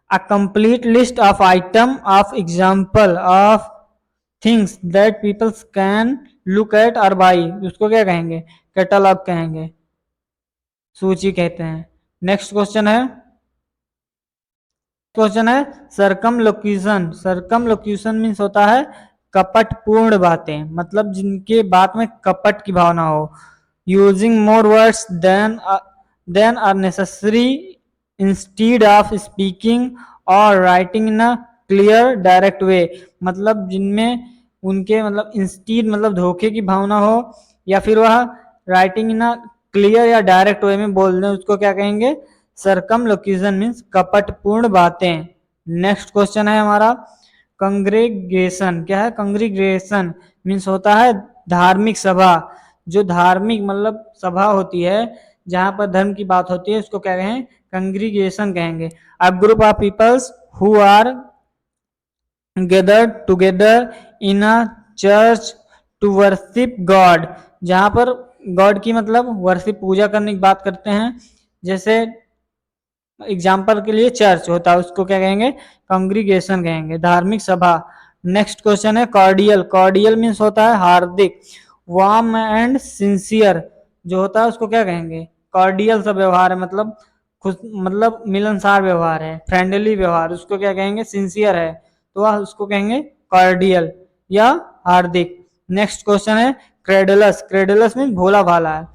a complete list of item of example of things that peoples can look at और बाई, उसको क्या कहेंगे, कैटालॉग कहेंगे, सूची कहते हैं। नेक्स्ट क्वेश्चन है सरकमलोक्यूशन। सरकमलोक्यूशन मीन्स होता है कपटपूर्ण बातें, मतलब जिनके बात में कपट की भावना हो, using more words than are necessary instead of speaking और writing in a clear direct way, मतलब जिनमें उनके मतलब इंस्टीड मतलब धोखे की भावना हो, या फिर वह राइटिंग इन अ क्लियर या डायरेक्ट वे में बोल दें, उसको क्या कहेंगे, सरकमलोक्यूशन मीन्स कपटपूर्ण बातें। नेक्स्ट क्वेश्चन है हमारा कंग्रेगेशन। क्या है कंग्रेगेशन? मीन्स होता है धार्मिक सभा, जो धार्मिक मतलब सभा होती है जहां पर धर्म की बात होती है उसको क्या कहें, कंग्रीगेशन कहेंगे। A group of peoples who are gathered together in a church to worship God, जहां पर गॉड की मतलब वर्शिप पूजा करने की बात करते हैं, जैसे एग्जाम्पल के लिए चर्च होता है उसको क्या कहेंगे, कांग्रीगेशन कहेंगे, धार्मिक सभा। नेक्स्ट क्वेश्चन है कॉर्डियल। कॉर्डियल मीन्स होता है हार्दिक, वार्म एंड सिंसियर, जो होता है उसको क्या कहेंगे, कॉर्डियल सा व्यवहार है, मतलब खुश मतलब मिलनसार व्यवहार है, फ्रेंडली व्यवहार, उसको क्या कहेंगे, सिंसियर है, तो वह उसको कहेंगे कॉर्डियल या हार्दिक। नेक्स्ट क्वेश्चन है क्रेडुलस। क्रेडुलस मीन्स भोला भाला है,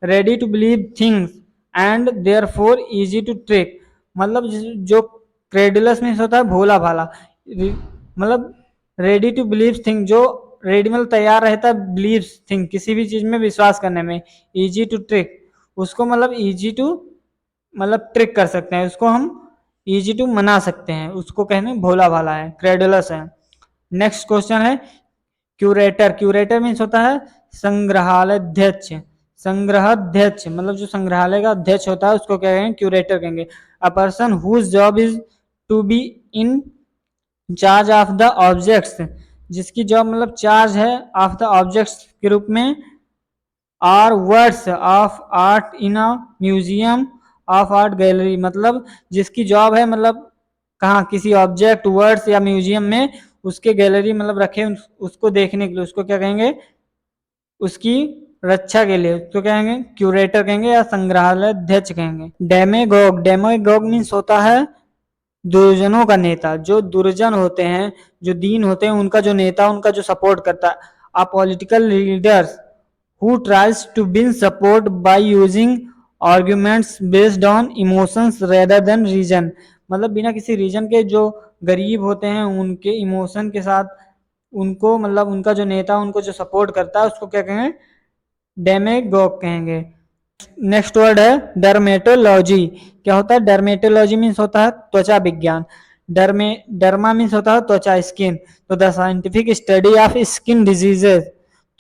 ready to believe things and therefore easy to trick, मतलब जो क्रेडुलस मीन्स होता है भोला भाला, मतलब रेडी टू बिलीव थिंग, जो रेडी मतलब तैयार रहता है, बिलीव थिंग किसी भी चीज में विश्वास करने में। इजी टू ट्रिक, उसको मतलब इजी टू मतलब ट्रिक कर सकते हैं, उसको हम इजी टू मना सकते हैं, उसको कहने भोला भाला है, क्रेडुलस है। नेक्स्ट क्वेश्चन है क्यूरेटर। क्यूरेटर मीन्स होता है संग्रहालय अध्यक्ष। संग्रहाध्यक्ष मतलब जो संग्रहालय का अध्यक्ष होता है उसको क्या कहेंगे, क्यूरेटर कहेंगे। A person whose job is to be in charge of the objects, जिसकी जॉब मतलब चार्ज है ऑफ द ऑब्जेक्ट्स के रूप में, or words of art in a museum of art gallery, मतलब जिसकी जॉब है मतलब कहाँ किसी ऑब्जेक्ट वर्ड्स या म्यूजियम में उसके गैलरी मतलब रखे उसको देखने के लिए, उसको क्या कहेंगे, उसकी रक्षा के लिए उसको क्या कहेंगे, क्यूरेटर कहेंगे या संग्रहालय अध्यक्ष कहेंगे। डेमेगोग, डेमेगोग मीन्स होता है दुर्जनों का नेता, जो दुर्जन होते हैं, जो दीन होते हैं, उनका जो नेता, उनका जो सपोर्ट करता है। A political leaders who tries to win support by using arguments based on emotions rather than reason, मतलब बिना किसी रीजन के जो गरीब होते हैं उनके इमोशन के साथ उनको मतलब उनका जो नेता उनको जो सपोर्ट करता है उसको क्या कहेंगे, डेमेगोग कहेंगे। नेक्स्ट वर्ड है डर्मेटोलॉजी। क्या होता है, डर्मेटोलॉजी मीन्स होता है त्वचा विज्ञान। डर्मा मीन्स होता है त्वचा, स्किन। तो the scientific study of skin diseases,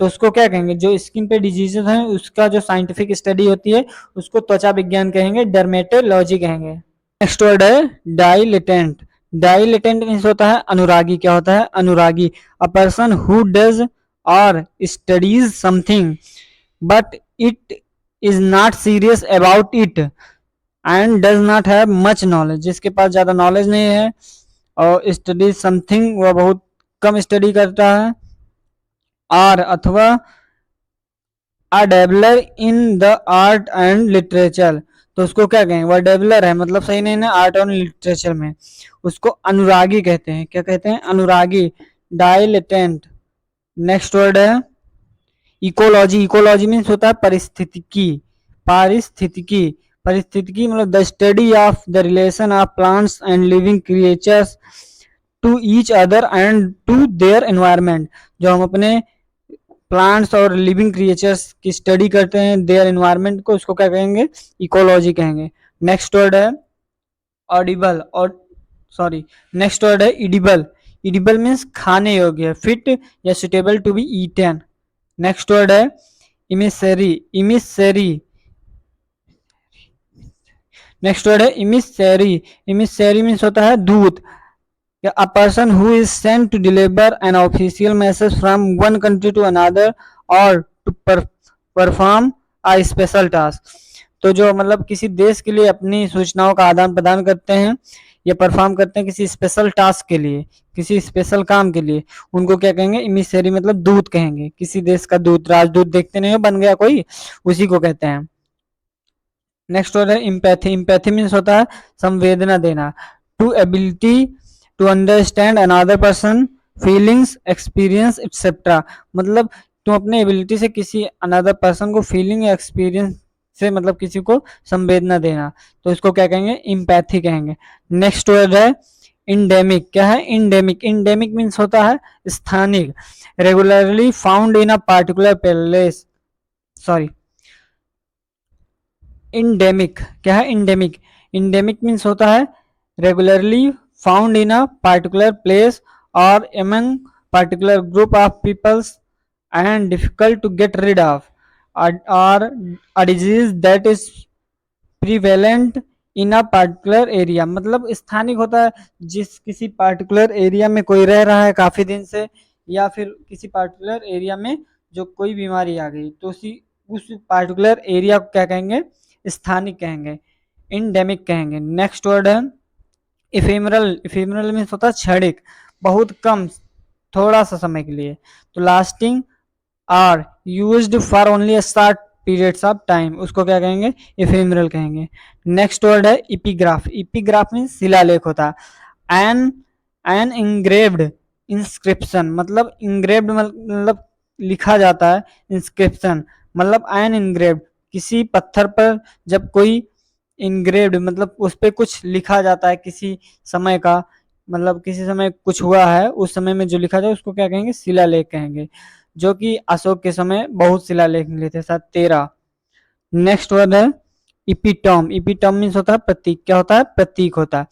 तो उसको क्या कहेंगे, जो स्किन पे डिजीजेज हैं उसका जो साइंटिफिक स्टडी होती है उसको त्वचा विज्ञान कहेंगे, डर्मेटोलॉजी कहेंगे। नेक्स्ट वर्ड है डाइलेटेंट। डाइलेटेंट मीन्स होता है अनुरागी। क्या होता है, अनुरागी। अ पर्सन हु डज और studies something but it is not serious about it and does not have much knowledge, जिसके पास ज्यादा नॉलेज नहीं है और स्टडीज समथिंग वह बहुत कम स्टडी करता है, और अथवा a dabbler in the art and literature, तो उसको क्या कहेंगे, वह डेवलर है मतलब सही नहीं ना आर्ट और लिटरेचर में, उसको अनुरागी कहते हैं। क्या कहते हैं, अनुरागी, डाइलेटेंट। नेक्स्ट वर्ड है इकोलॉजी। इकोलॉजी मीन्स होता है परिस्थितिकी। पारिस्थितिकी, परिस्थितिकी मतलब the study of the relation of plants and living creatures to each other and to their environment, जो हम अपने प्लांट्स और लिविंग क्रिएचर्स की स्टडी करते हैं, देयर एनवायरमेंट को, उसको क्या कहेंगे, इकोलॉजी कहेंगे। नेक्स्ट वर्ड है ऑडिबल और सॉरी नेक्स्ट वर्ड है इडिबल। इडिबल मीन्स खाने योग्य, फिट या suitable to be eaten. Next word है इमिसेरी। इमिसेरी, नेक्स्ट वर्ड है इमिसेरी। इमिसेरी मीन्स होता है दूत। A person who is sent to deliver an official message from one country to another or to perform a special task, तो जो मतलब किसी देश के लिए अपनी सूचनाओं का आदान प्रदान करते हैं या परफॉर्म करते हैं किसी स्पेशल टास्क के लिए, किसी स्पेशल काम के लिए, उनको क्या कहेंगे, इमिसेरी मतलब दूत कहेंगे। किसी देश का दूत, राजदूत देखते नहीं हो बन गया कोई, उसी को कहते हैं। नेक्स्ट वर्ड है इम्पैथी। इम्पैथी मीन्स होता है संवेदना देना, to ability to understand another person feelings experience etcetera, मतलब तुम अपने एबिलिटी से किसी अनदर पर्सन को फीलिंग या एक्सपीरियंस से मतलब किसी को संवेदना देना, तो इसको क्या कहेंगे, इम्पैथी कहेंगे। नेक्स्ट वर्ड है इंडेमिक। क्या है, इंडेमिक। इंडेमिक मीन्स होता है स्थानिक, regularly found in a particular place, sorry endemic. क्या है, इंडेमिक। इंडेमिक मीन्स होता है regularly found in a particular place और among particular group of peoples and difficult to get rid of, और a disease that is prevalent in a particular area, मतलब स्थानिक होता है, जिस किसी पार्टिकुलर एरिया में कोई रह रहा है काफी दिन से, या फिर किसी पार्टिकुलर एरिया में जो कोई बीमारी आ गई तो उस पार्टिकुलर एरिया को क्या कहेंगे, स्थानिक कहेंगे, इंडेमिक कहेंगे। नेक्स्ट वर्ड है इफेमरल। इफेमरल मीन्स होता है क्षणिक, बहुत कम, थोड़ा सा समय के लिए, तो lasting are used for only short periods of time, उसको क्या कहेंगे, इफेमरल कहेंगे। नेक्स्ट वर्ड है इपिग्राफ। इपिग्राफ मीन्स शिलालेख होता है। एन इंग्रेव्ड इंस्क्रिप्शन, मतलब इंग्रेव्ड मतलब लिखा जाता है, इंस्क्रिप्शन मतलब एन इंग्रेव्ड, किसी पत्थर पर जब कोई इंग्रेव्ड मतलब उस पर कुछ लिखा जाता है किसी समय का, मतलब किसी समय कुछ हुआ है उस समय में जो लिखा जाए उसको क्या कहेंगे, शिलालेख कहेंगे, जो कि अशोक के समय बहुत शिलालेख मिले थे, शायद 13। नेक्स्ट वर्ड है इपिटॉम। इपिटॉम मीन्स होता है प्रतीक, क्या होता है, प्रतीक होता है।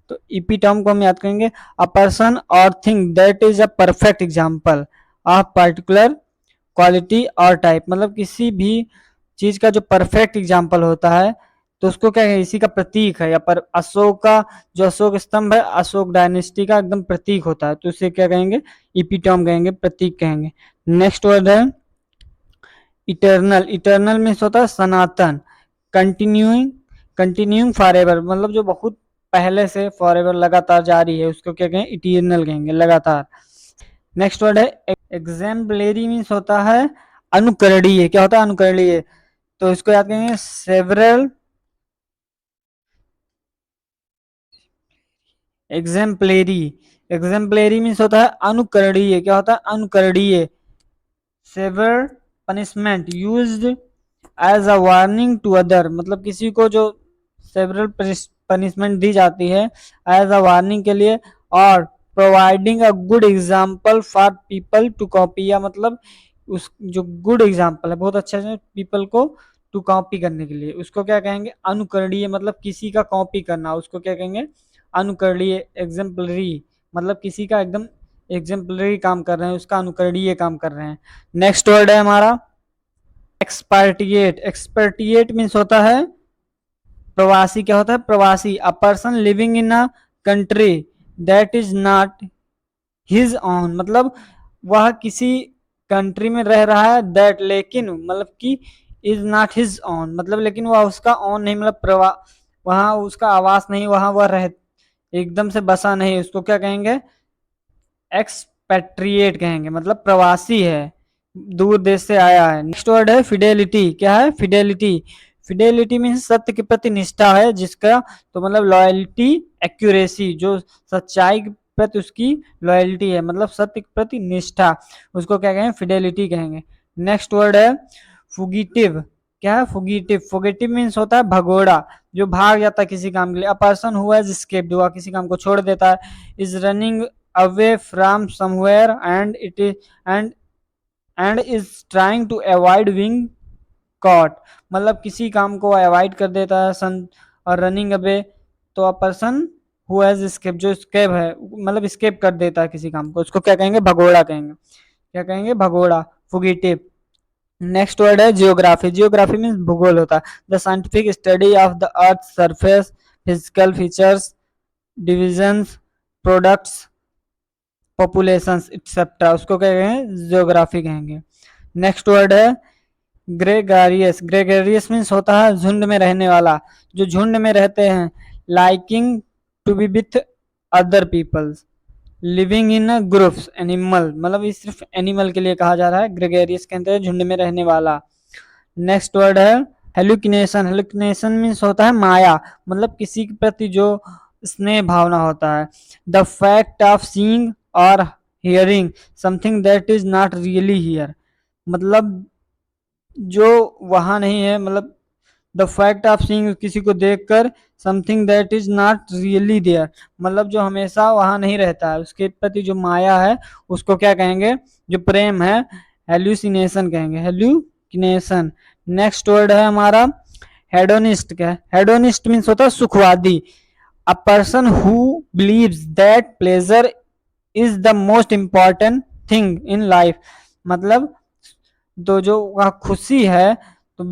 तो इपिटॉम को हम याद करेंगे, अ पर्सन और thing that is a perfect example of particular quality और टाइप, मतलब किसी भी चीज का जो परफेक्ट एग्जाम्पल होता है तो उसको क्या है, इसी का प्रतीक है, या पर अशोक का जो अशोक स्तंभ है अशोक डायनेस्टी का एकदम प्रतीक होता है, तो उसे क्या कहेंगे, इपिटॉम कहेंगे, प्रतीक कहेंगे। नेक्स्ट वर्ड है इटर्नल। इटर्नल मीन्स होता है सनातन, कंटिन्यूइंग, कंटिन्यूइंग फॉर एवर, मतलब जो बहुत पहले से फॉर एवर लगातार जारी है उसको क्या कहेंगे, इटर्नल कहेंगे, लगातार। नेक्स्ट वर्ड है एग्जाम्पलरी, मीन्स होता है अनुकरणीय, क्या होता है, अनुकरणीय, तो इसको याद करेंगे सेवरल। एग्जाम्पलरी, एग्जाम्पलरी मीन्स होता है अनुकरणीय, क्या होता है, अनुकरणीय। Severe punishment used as a warning to other, मतलब किसी को जो सेवरल पनिशमेंट दी जाती है एज अ वार्निंग के लिए, और providing a good example for people to copy, या मतलब उस जो गुड एग्जाम्पल है बहुत अच्छा है पीपल को टू कॉपी करने के लिए, उसको क्या कहेंगे, अनुकरणीय, मतलब किसी का कॉपी करना उसको क्या कहेंगे, अनुकरणीय। एग्जाम्पलरी मतलब किसी का एकदम एग्जाम्पलरी काम कर रहे हैं, उसका अनुकरणीय काम कर रहे हैं। नेक्स्ट वर्ड है हमारा एक्सपर्टिएट। एक्सपर्टिएट मीन्स होता है प्रवासी, क्या होता है, प्रवासी। A person living in a country that is not his on, मतलब वह किसी कंट्री में रह रहा है, दैट लेकिन मतलब कि इज नॉट हिज ऑन, मतलब लेकिन वह उसका ऑन नहीं, मतलब वहां उसका आवास नहीं, वहां वह रह एकदम से बसा नहीं, उसको क्या कहेंगे, एक्सपेट्रिएट कहेंगे, मतलब प्रवासी है, दूर देश से आया है। नेक्स्ट वर्ड है फिडेलिटी। क्या है, फिडेलिटी। फिडेलिटी मीन्स सत्य के प्रति निष्ठा है जिसका, तो मतलब लॉयल्टी, एक्यूरेसी, जो सच्चाई के प्रति उसकी लॉयल्टी है, मतलब सत्य के प्रति निष्ठा, उसको क्या कहेंगे, फिडेलिटी कहेंगे। नेक्स्ट वर्ड है फुगिटिव। क्या है, फुगिटिव। फुगिटिव मीन्स होता है भगोड़ा, जो भाग जाता है किसी काम के लिए। अ पर्सन हु हैज एस्केप्ड, वह किसी काम को छोड़ देता है। Is running away from somewhere and it is and is trying to avoid being caught, मतलब किसी काम को अवॉइड कर देता है सन, और रनिंग अवे, तो a person who has escape, जो स्केप है मतलब स्केप कर देता है किसी काम को, उसको क्या कहेंगे, भगोड़ा कहेंगे, क्या कहेंगे, भगोड़ा, फुगिटिव। नेक्स्ट वर्ड है जियोग्राफी। जियोग्राफी मीन्स भूगोल होता है, the scientific study of the earth surface, physical features, divisions, products, populations etcetera, उसको क्या कहेंगे, जियोग्राफी कहेंगे। नेक्स्ट वर्ड है ग्रेगारियस। ग्रेगारियस मीन्स होता है झुंड में रहने वाला, जो झुंड में रहते हैं। Liking to be with other peoples, living in groups, animal, मतलब ये सिर्फ एनिमल के लिए कहा जा रहा है, ग्रेगेरियस कहते हैं झुंड में रहने वाला। नेक्स्ट वर्ड है हेलुकिनेशन। हेलुकिनेशन मीन्स होता है माया, मतलब किसी के प्रति जो स्नेह भावना होता है। द फैक्ट ऑफ सीइंग और hearing something that is not really here, मतलब जो वहां नहीं है, मतलब द फैक्ट ऑफ सीइंग, किसी को देखकर, something that is not really there, मतलब जो हमेशा वहां नहीं रहता है, उसके प्रति जो माया है उसको क्या कहेंगे, जो प्रेम है, हेल्यूसिनेशन कहेंगे, हेल्यूसिनेशन। नेक्स्ट वर्ड है हमारा हेडोनिस्ट। क्या है, हेडोनिस्ट मीन्स होता है सुखवादी। A person who believes that pleasure is the most important thing in life, मतलब तो जो वह खुशी है, तो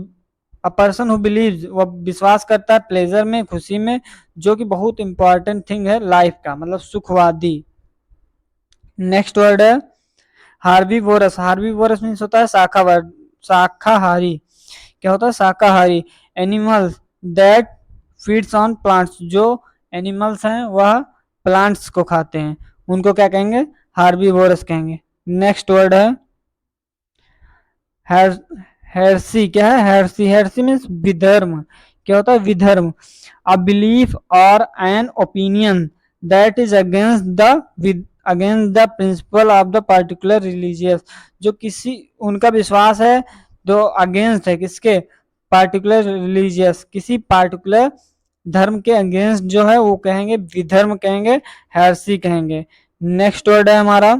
अ पर्सन हु बिलीव्स, वह विश्वास करता है प्लेजर में, खुशी में, जो कि बहुत इंपॉर्टेंट थिंग है लाइफ का, मतलब सुखवादी। नेक्स्ट वर्ड है हार्बीवोरस। हार्बीवोरस मीन्स होता है शाकाहारी। क्या होता है, शाकाहारी। Animals that feeds on plants, जो एनिमल्स हैं वह प्लांट्स को खाते हैं, उनको क्या कहेंगे, हार्बीवोरस कहेंगे। नेक्स्ट वर्ड है हेरसी। क्या है, हेरसी। हेरसी मीन्स विधर्म। क्या होता है, विधर्म। अ बिलीफ और an opinion that is against the principle of the particular religious, जो किसी उनका विश्वास है जो अगेंस्ट है किसके, पार्टिकुलर रिलीजियस, किसी पार्टिकुलर धर्म के अगेंस्ट जो है वो कहेंगे विधर्म कहेंगे, हेरेसी कहेंगे। नेक्स्ट वर्ड है हमारा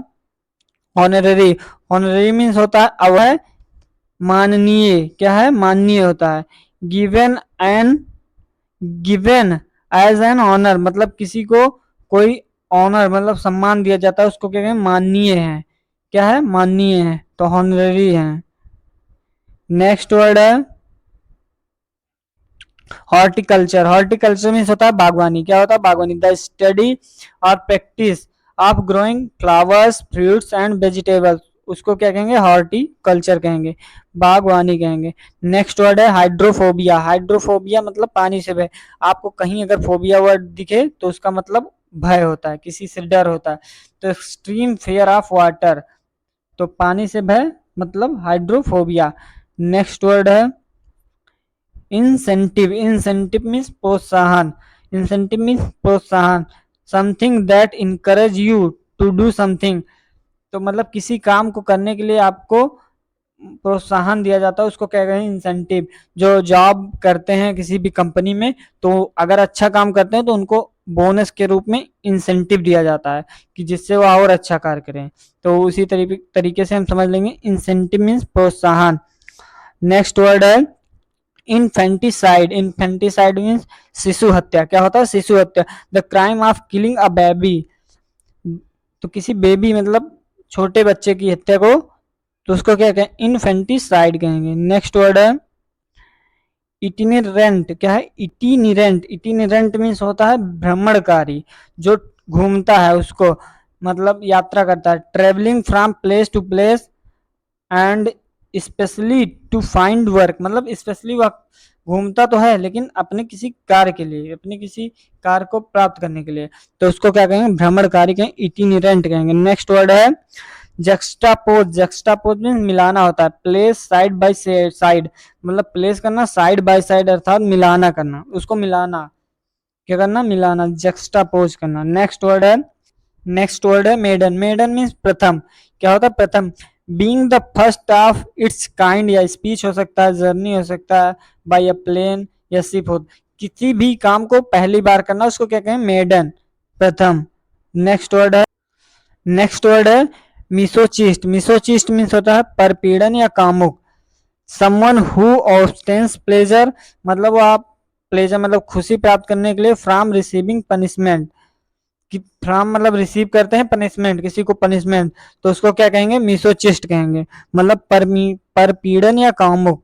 ऑनररी। ऑनररी मीन्स होता है अवय माननीय, क्या है माननीय होता है। Given an given as an honour, मतलब किसी को कोई ऑनर मतलब सम्मान दिया जाता है उसको क्या कहेंगे माननीय है, क्या है माननीय है, तो ऑनररी है। नेक्स्ट वर्ड है हॉर्टिकल्चर। हॉर्टिकल्चर मीन्स होता है बागवानी, क्या होता है बागवानी, द स्टडी और practice of growing flowers fruits and vegetables, उसको क्या कहेंगे हॉर्टिकल्चर कहेंगे, बागवानी कहेंगे। नेक्स्ट वर्ड है हाइड्रोफोबिया। हाइड्रोफोबिया मतलब पानी से भय। आपको कहीं अगर फोबिया वर्ड दिखे तो उसका मतलब भय होता है, किसी से डर होता है। तो एक्सट्रीम फियर ऑफ वाटर, तो पानी से भय मतलब हाइड्रोफोबिया। नेक्स्ट वर्ड है इंसेंटिव। इंसेंटिव मीन्स प्रोत्साहन। इंसेंटिव मीन्स प्रोत्साहन, something that encourage you to do something, तो मतलब किसी काम को करने के लिए आपको प्रोत्साहन दिया जाता है उसको क्या कहें इंसेंटिव। जो जॉब करते हैं किसी भी कंपनी में तो अगर अच्छा काम करते हैं तो उनको बोनस के रूप में इंसेंटिव दिया जाता है कि जिससे वो और अच्छा कार्य करें, तो उसी तरीके से हम समझ लेंगे इंसेंटिव मीन्स प्रोत्साहन। नेक्स्ट वर्ड है इन्फेंटिसाइड। इन्फेंटिसाइड मीन्स शिशु हत्या, क्या होता है शिशु हत्या, the crime of killing a baby, तो किसी बेबी मतलब छोटे बच्चे की हत्या को तो उसको क्या कहें इन्फेंटिसाइड कहेंगे। नेक्स्ट वर्ड है इटिनेरेंट। क्या है इटिनेरेंट। इटिनेरेंट मीन्स होता है भ्रमणकारी, जो घूमता है उसको मतलब यात्रा करता है, travelling from place to place and specially to find work, मतलब स्पेशली वह घूमता तो है लेकिन अपने किसी कार्य के लिए, अपने किसी कार्य को प्राप्त करने के लिए, तो उसको क्या कहेंगे भ्रमणकारी कहेंगे, इटिनेरेंट कहेंगे। नेक्स्ट वर्ड है जक्स्टापोज। जक्स्टापोज मीन मिलाना होता है, प्लेस साइड बाय साइड, मतलब प्लेस करना साइड बाय साइड अर्थात मिलाना करना, उसको मिलाना, क्या करना मिलाना, जक्स्टापोज करना। नेक्स्ट वर्ड है मेडन। मेडन मीन्स प्रथम, क्या होता है प्रथम, being the first of its kind, या स्पीच हो सकता है, जर्नी हो सकता है, बाय अ प्लेन या शिप हो, किसी भी काम को पहली बार करना उसको क्या कहें मेडन, प्रथम। नेक्स्ट वर्ड है मिसोचिस्ट। मिसोचिस्ट मीन्स होता है परपीड़न या कामुक, समवन हु ऑब्टेन्स प्लेजर, मतलब वो आप प्लेजर मतलब खुशी प्राप्त करने के लिए फ्रॉम रिसीविंग पनिशमेंट, कि फ्रॉम मतलब रिसीव करते हैं पनिशमेंट, किसी को पनिशमेंट, तो उसको क्या कहेंगे मिसोचिस्ट कहेंगे, मतलब परपीड़न या कामुक।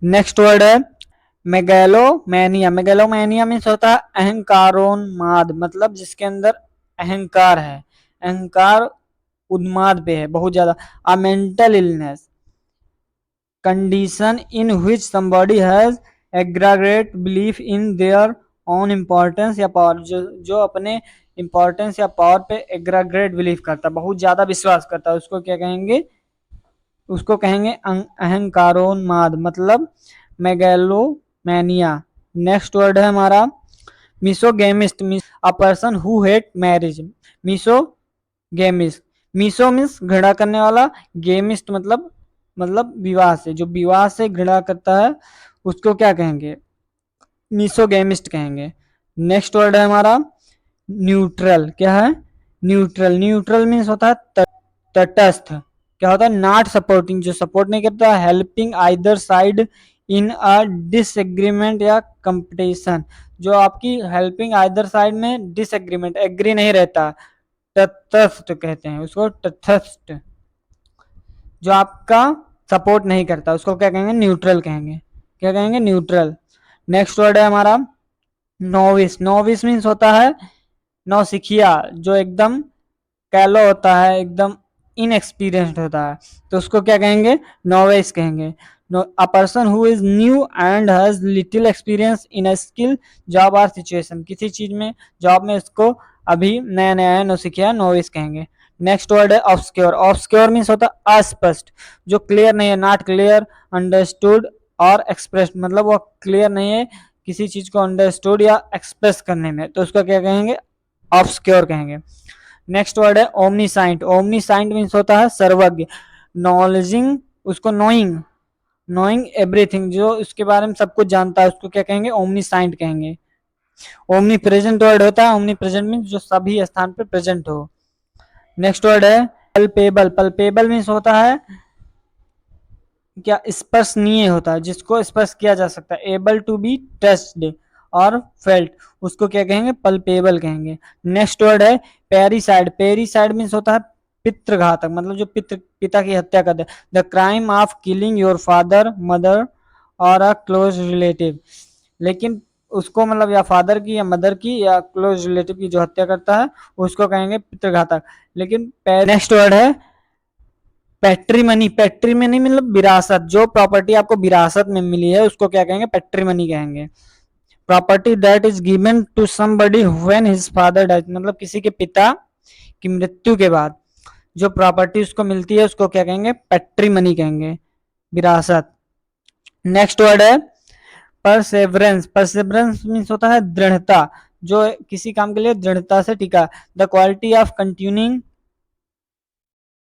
नेक्स्ट वर्ड है मेगैलोमैनिया। मेगैलोमैनिया मीन्स होता है अहंकारोन्माद, मतलब जिसके अंदर अहंकार है, अहंकार उन्माद पे है बहुत ज्यादा। अ mental illness condition in which somebody has exaggerate belief in their own importance या पावर, जो अपने इंपॉर्टेंस या पावर पे एग्राग्रेट बिलीव करता है, बहुत ज्यादा विश्वास करता है, उसको क्या कहेंगे उसको कहेंगे अहंकारोन्माद, मतलब मेगैलोमैनिया। नेक्स्ट वर्ड है हमारा misogamist. A person who hate marriage. Misogamist, miso means घृणा करने वाला, गेमिस्ट मतलब विवाह से, जो विवाह से घृणा करता है उसको क्या कहेंगे मिसोगेमिस्ट कहेंगे। नेक्स्ट वर्ड है हमारा न्यूट्रल। क्या है न्यूट्रल। न्यूट्रल मीन्स होता है तटस्थ, क्या होता है नॉट सपोर्टिंग, जो सपोर्ट नहीं करता, हेल्पिंग आइदर साइड इन अ डिसएग्रीमेंट या कंपटीशन, जो आपकी हेल्पिंग आइदर साइड में डिसएग्रीमेंट एग्री नहीं रहता, तटस्थ कहते हैं उसको, तटस्थ, जो आपका सपोर्ट नहीं करता उसको क्या कहेंगे न्यूट्रल कहेंगे, क्या कहेंगे न्यूट्रल। नेक्स्ट वर्ड है हमारा नोविस। नोविस मीन्स होता है नौसिखिया, जो एकदम कैलो होता है, एकदम इनएक्सपीरियंस्ड होता है, तो उसको क्या कहेंगे नोविस कहेंगे। A person who is new and has little experience in a skill job or situation, किसी चीज में जॉब में इसको अभी नया नया है नौसिखिया, नोविस कहेंगे। नेक्स्ट वर्ड है ऑब्सक्योर। ऑब्सक्योर मीन्स होता है अस्पष्ट, जो क्लियर नहीं है, नॉट क्लियर अंडरस्टूड और एक्सप्रेस, मतलब वो क्लियर नहीं है किसी चीज को अंडरस्टूड या एक्सप्रेस करने में, तो उसको क्या कहेंगे ऑब्सक्योर कहेंगे। नेक्स्ट वर्ड है ओमनीसाइंट। ओमनीसाइंट मीन्स होता है सर्वज्ञ, नॉलेजिंग उसको नोइंग एवरीथिंग, जो उसके बारे में सब कुछ जानता है उसको क्या कहेंगे ओमनीसाइंट कहेंगे। ओमनी प्रेजेंट वर्ड होता है, ओमनी प्रेजेंट मीन्स जो सभी स्थान पे प्रेजेंट हो। नेक्स्ट वर्ड है पल्पेबल। पल्पेबल मीन्स होता है क्या, स्पर्शनीय होता है, जिसको स्पर्श किया जा सकता है, एबल टू बी टच्ड और फेल्ट, उसको क्या कहेंगे, पल्पेबल कहेंगे। नेक्स्ट वर्ड है पेरिसाइड। पेरिसाइड मीन्स होता है पितृघातक, मतलब जो पिता की हत्या करते हैं, the crime of killing your father mother और अ क्लोज रिलेटिव। लेकिन उसको मतलब या फादर की या मदर की या क्लोज रिलेटिव की जो हत्या करता है उसको कहेंगे पितृघातक। लेकिन नेक्स्ट वर्ड है पैट्रीमनी। पैट्रीमनी मतलब विरासत, जो प्रॉपर्टी आपको विरासत में मिली है उसको क्या कहेंगे, पैट्रीमनी कहेंगे। Property that is given to somebody when his father dies, मतलब किसी के पिता की मृत्यु के बाद जो प्रॉपर्टी उसको मिलती है उसको क्या कहेंगे, पैट्रीमनी कहेंगे, विरासत। नेक्स्ट वर्ड है परसेवरेंस। परसेवरेंस मीन्स होता है दृढ़ता, जो किसी काम के लिए दृढ़ता से टिका, the quality of continuing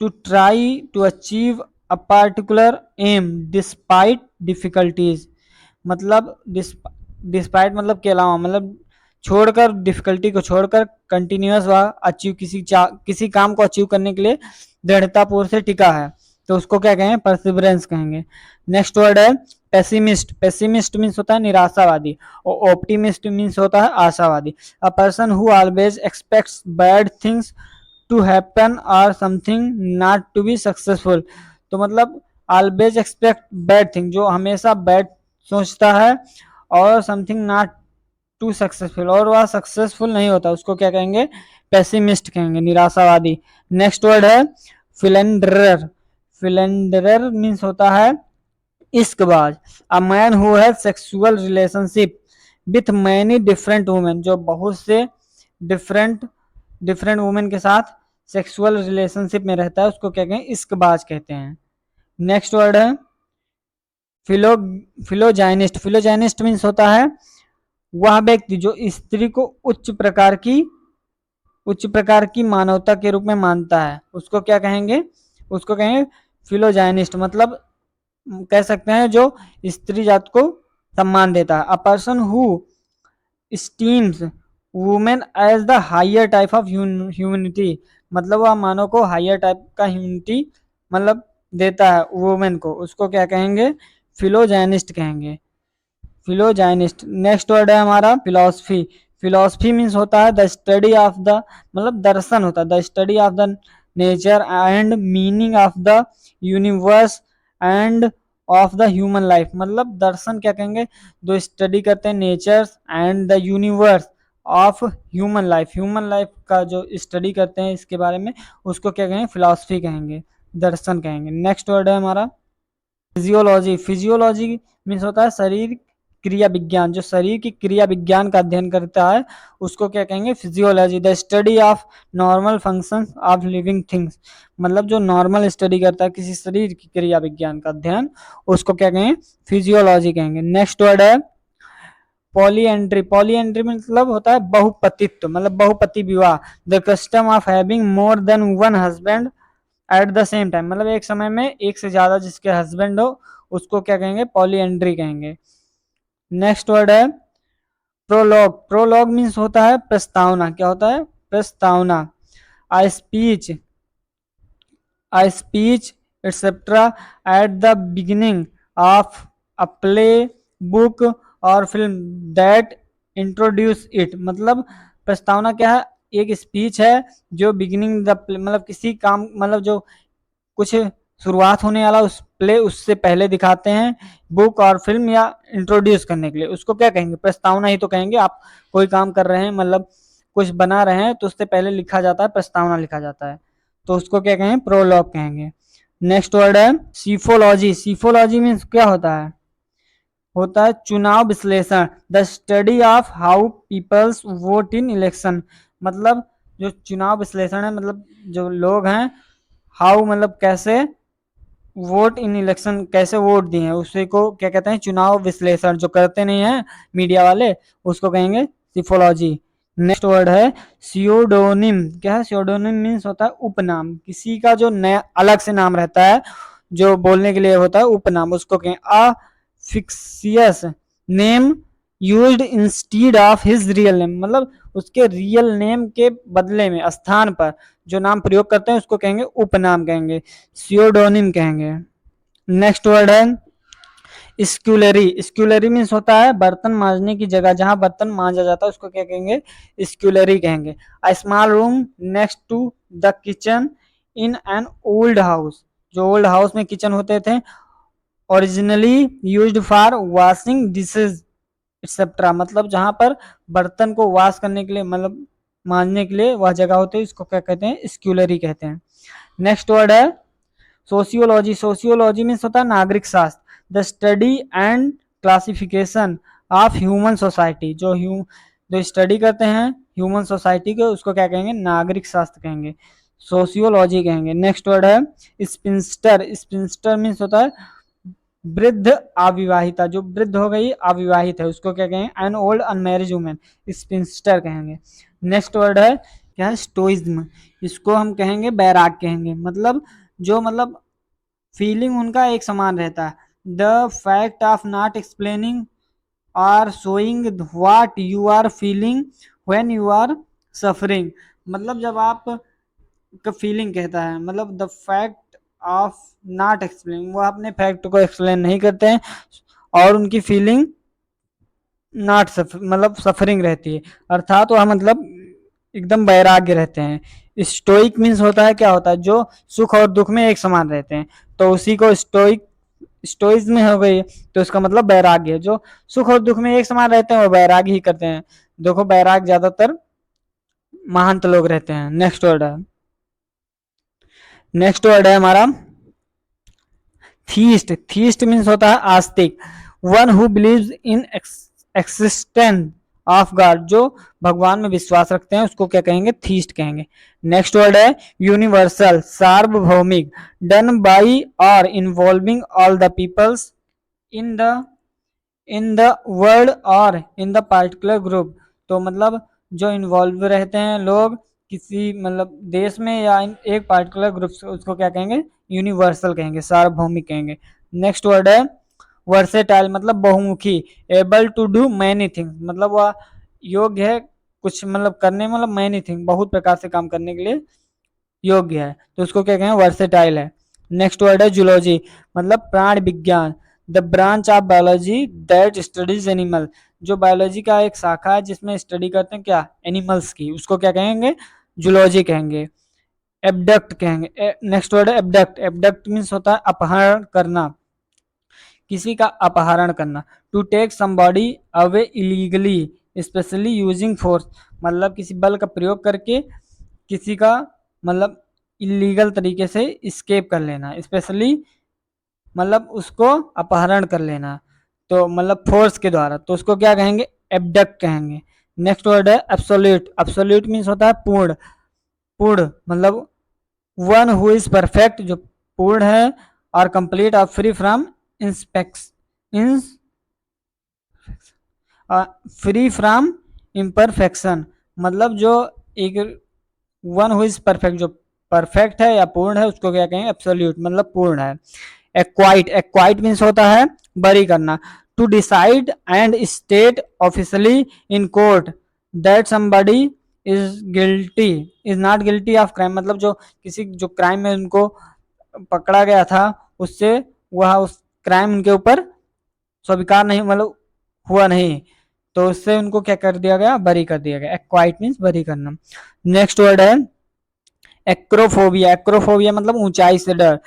to try to achieve a particular aim despite difficulties, मतलब डिस्पाइट मतलब के अलावा, मतलब छोड़कर, डिफिकल्टी को छोड़कर कंटिन्यूअस व अचीव किसी काम को अचीव करने के लिए दृढ़तापूर्व से टिका है, तो उसको क्या कहेंगे, परसिवरेंस कहेंगे। नेक्स्ट वर्ड है पेसिमिस्ट। पेसिमिस्ट मीन्स होता है निराशावादी और ऑप्टिमिस्ट मीन्स होता है आशावादी। A person who always expects bad things to happen और something not to be successful, तो मतलब ऑलवेज एक्सपेक्ट बैड थिंग, जो हमेशा बैड सोचता है, और समथिंग नॉट टू सक्सेसफुल, और वह सक्सेसफुल नहीं होता, उसको क्या कहेंगे, पेसिमिस्ट कहेंगे, निराशावादी। नेक्स्ट वर्ड है फिलेंडरर। फिलेंडरर मीन्स होता है Ishqbaaz. A man who has sexual relationship with many different women, जो बहुत से डिफरेंट डिफरेंट वुमेन के साथ सेक्सुअल रिलेशनशिप में रहता है उसको क्या कहें, इश्कबाज कहते हैं। नेक्स्ट वर्ड है फिलो फिलोजाइनिस्ट। फिलोजाइनिस्ट मीन्स होता है वह व्यक्ति जो स्त्री को उच्च प्रकार की मानवता के रूप में मानता है, उसको क्या कहेंगे, उसको कहेंगे फिलोजाइनिस्ट, मतलब कह सकते हैं जो स्त्री जात को सम्मान देता है। A person who esteems women as the higher type of humanity, मतलब वह मानव को हायर टाइप का ह्यूमनिटी मतलब देता है वुमेन को, उसको क्या कहेंगे, फिलोजाइनिस्ट कहेंगे, फिलोजाइनिस्ट। नेक्स्ट वर्ड है हमारा फिलोसफी। फिलोसफी मीन्स होता है द स्टडी ऑफ द, मतलब दर्शन होता है, the study of the nature and meaning of the universe end of the human life, मतलब दर्शन क्या कहेंगे, जो स्टडी करते हैं nature and the universe of human life, human life का जो स्टडी करते हैं इसके बारे में, उसको क्या कहेंगे, फिलोसफी कहेंगे, दर्शन कहेंगे। नेक्स्ट वर्ड है हमारा फिजियोलॉजी। फिजियोलॉजी मीन्स होता है शरीर क्रिया विज्ञान, जो शरीर की क्रिया विज्ञान का अध्ययन करता है उसको क्या कहेंगे, physiology. The study of normal functions of living things, मतलब जो नॉर्मल स्टडी करता है किसी शरीर की क्रिया विज्ञान का अध्ययन, उसको क्या कहेंगे, फिजियोलॉजी कहेंगे। नेक्स्ट वर्ड है पॉलीएंड्री। पॉलीएंड्री मतलब होता है बहुपतित्व, मतलब बहुपति विवाह, the custom of having more than one husband eight the same time, मतलब एक समय में एक से ज्यादा जिसके हस्बैंड हो उसको क्या कहेंगे, पॉलीएंड्री कहेंगे। नेक्स्ट वर्ड है प्रोलॉग। प्रोलॉग मीन्स होता है प्रस्तावना, क्या होता है, प्रस्तावना। A speech etcetera at the beginning of a play book और फिल्म दैट इंट्रोड्यूस इट, मतलब प्रस्तावना क्या है, एक स्पीच है जो बिगिनिंग द मतलब किसी काम, मतलब जो कुछ शुरुआत होने वाला उस प्ले उससे पहले दिखाते हैं, बुक और फिल्म या इंट्रोड्यूस करने के लिए, उसको क्या कहेंगे, प्रस्तावना ही तो कहेंगे। आप कोई काम कर रहे हैं, मतलब कुछ बना रहे हैं तो उससे पहले लिखा जाता है, प्रस्तावना लिखा जाता है, तो उसको क्या कहेंगे, प्रोलॉग कहेंगे। नेक्स्ट वर्ड है सीफोलॉजी। सीफोलॉजी मीन्स क्या होता है चुनाव विश्लेषण, the study of how peoples vote in election, मतलब जो चुनाव विश्लेषण है, मतलब जो लोग हैं, हाउ मतलब कैसे, वोट इन इलेक्शन कैसे वोट दिए हैं, उसी को क्या कहते हैं, चुनाव विश्लेषण, जो करते नहीं है मीडिया वाले उसको कहेंगे सिफोलॉजी। नेक्स्ट वर्ड है सियोडोनिम। क्या है, सियोडोनिम मीन्स होता है उपनाम, किसी का जो नया अलग से नाम रहता है जो बोलने के लिए होता है उपनाम, उसको कहें a fictitious name used instead of his real name, मतलब उसके रियल नेम के बदले में, स्थान पर जो नाम प्रयोग करते हैं उसको कहेंगे उपनाम कहेंगे, सियोडोनिम कहेंगे। नेक्स्ट वर्ड है स्क्यूलरी। स्क्यूलरी मीन्स होता है बर्तन मांजने की जगह, जहां बर्तन मांजा जाता है उसको क्या कहेंगे, स्क्यूलरी कहेंगे। A small room next to the kitchen in an old house, जो ओल्ड हाउस में किचन होते थे, originally used for washing dishes etcetera, मतलब जहां पर बर्तन को वॉश करने के लिए, मतलब मांजने के लिए वह जगह होती है, इसको क्या कहते हैं, स्क्यूलरी कहते हैं। नेक्स्ट वर्ड है सोशियोलॉजी। सोशियोलॉजी मीन्स होता है नागरिक शास्त्र, the study and classification of human society, जो स्टडी करते हैं ह्यूमन सोसाइटी के, उसको क्या कहेंगे, नागरिक शास्त्र कहेंगे, सोशियोलॉजी कहेंगे। नेक्स्ट वर्ड है स्पिंस्टर। स्पिंस्टर मीन्स होता है वृद्ध अविवाहिता, जो वृद्ध हो गई अविवाहित है उसको क्या कहेंगे, an old unmarried women, sphincter कहेंगे। नेक्स्ट वर्ड है क्या है, स्टोइज्म। इसको हम कहेंगे बैराग कहेंगे, मतलब जो मतलब फीलिंग उनका एक समान रहता है, the fact of not explaining or showing what you are feeling when you are suffering, मतलब जब आप का फीलिंग कहता है, मतलब the fact of not explain, वो अपने फैक्ट को एक्सप्लेन नहीं करते हैं और उनकी फीलिंग नॉट मतलब सफरिंग रहती है, अर्थात वह मतलब एकदम वैराग्य रहते हैं। स्टोइक मीन्स होता है क्या होता है, जो सुख और दुख में एक समान रहते हैं, तो उसी को स्टोइक स्टोइज्म में हो गई, तो इसका मतलब वैराग्य, जो सुख और दुख में एक समान रहते हैं वो वैराग्य ही करते हैं। देखो वैराग्य ज्यादातर महंत लोग रहते हैं। नेक्स्ट वर्ड है, नेक्स्ट वर्ड है हमारा थीस्ट। थीस्ट मीन्स होता है आस्तिक, one who believes in existence of God, जो भगवान में विश्वास रखते हैं उसको क्या कहेंगे, थीस्ट कहेंगे। नेक्स्ट वर्ड है यूनिवर्सल, सार्वभौमिक, done by or involving all the peoples in the world or in the particular group, तो मतलब जो इन्वॉल्व रहते हैं लोग किसी मतलब देश में या एक पार्टिकुलर ग्रुप से, उसको क्या कहेंगे, यूनिवर्सल कहेंगे, सार्वभौमिक कहेंगे। नेक्स्ट वर्ड है वर्सेटाइल, मतलब बहुमुखी, able to do many things, मतलब वह योग्य है कुछ मतलब करने, मतलब मैनी थिंग, बहुत प्रकार से काम करने के लिए योग्य है, तो उसको क्या कहेंगे, वर्सेटाइल है। नेक्स्ट वर्ड है जूलॉजी, मतलब प्राण विज्ञान, the branch of biology that studies animal, जो बायोलॉजी का एक शाखा है जिसमें स्टडी करते हैं क्या, एनिमल्स की, उसको क्या कहेंगे, जूलॉजी कहेंगे। एबडक्ट कहेंगे। नेक्स्ट वर्ड है एबडक्ट। एबडक्ट मीन्स होता है अपहरण करना, किसी का अपहरण करना, to take somebody away illegally specially using force, मतलब किसी बल का प्रयोग करके किसी का मतलब इलीगल तरीके से स्केप कर लेना, स्पेशली मतलब उसको अपहरण कर लेना, तो मतलब फोर्स के द्वारा, तो उसको क्या कहेंगे, एबडक्ट कहेंगे। नेक्स्ट वर्ड है एब्सोल्यूट। एब्सोल्यूट मीन्स होता है पूर्ण, पूर्ण मतलब वन हु इज परफेक्ट, जो पूर्ण है, और कंप्लीट और फ्री फ्रॉम इंस्पेक्स इंस फ्री फ्रॉम इम्परफेक्शन, मतलब जो एक वन हु इज परफेक्ट, जो परफेक्ट है या पूर्ण है उसको क्या कहेंगे, एब्सोल्यूट, मतलब पूर्ण है। एक्वाइट। एक्वाइट मीन्स होता है बरी करना, to decide and state officially in court that somebody is guilty is not guilty of crime, मतलब जो किसी जो क्राइम में उनको पकड़ा गया था उससे वह उस क्राइम उनके ऊपर स्वीकार नहीं, मतलब हुआ नहीं, तो उससे उनको क्या कर दिया गया, बरी कर दिया गया। एक्वाइट मीन्स बरी करना। नेक्स्ट वर्ड है एक्रोफोबिया। एक्रोफोबिया मतलब ऊंचाई से डर,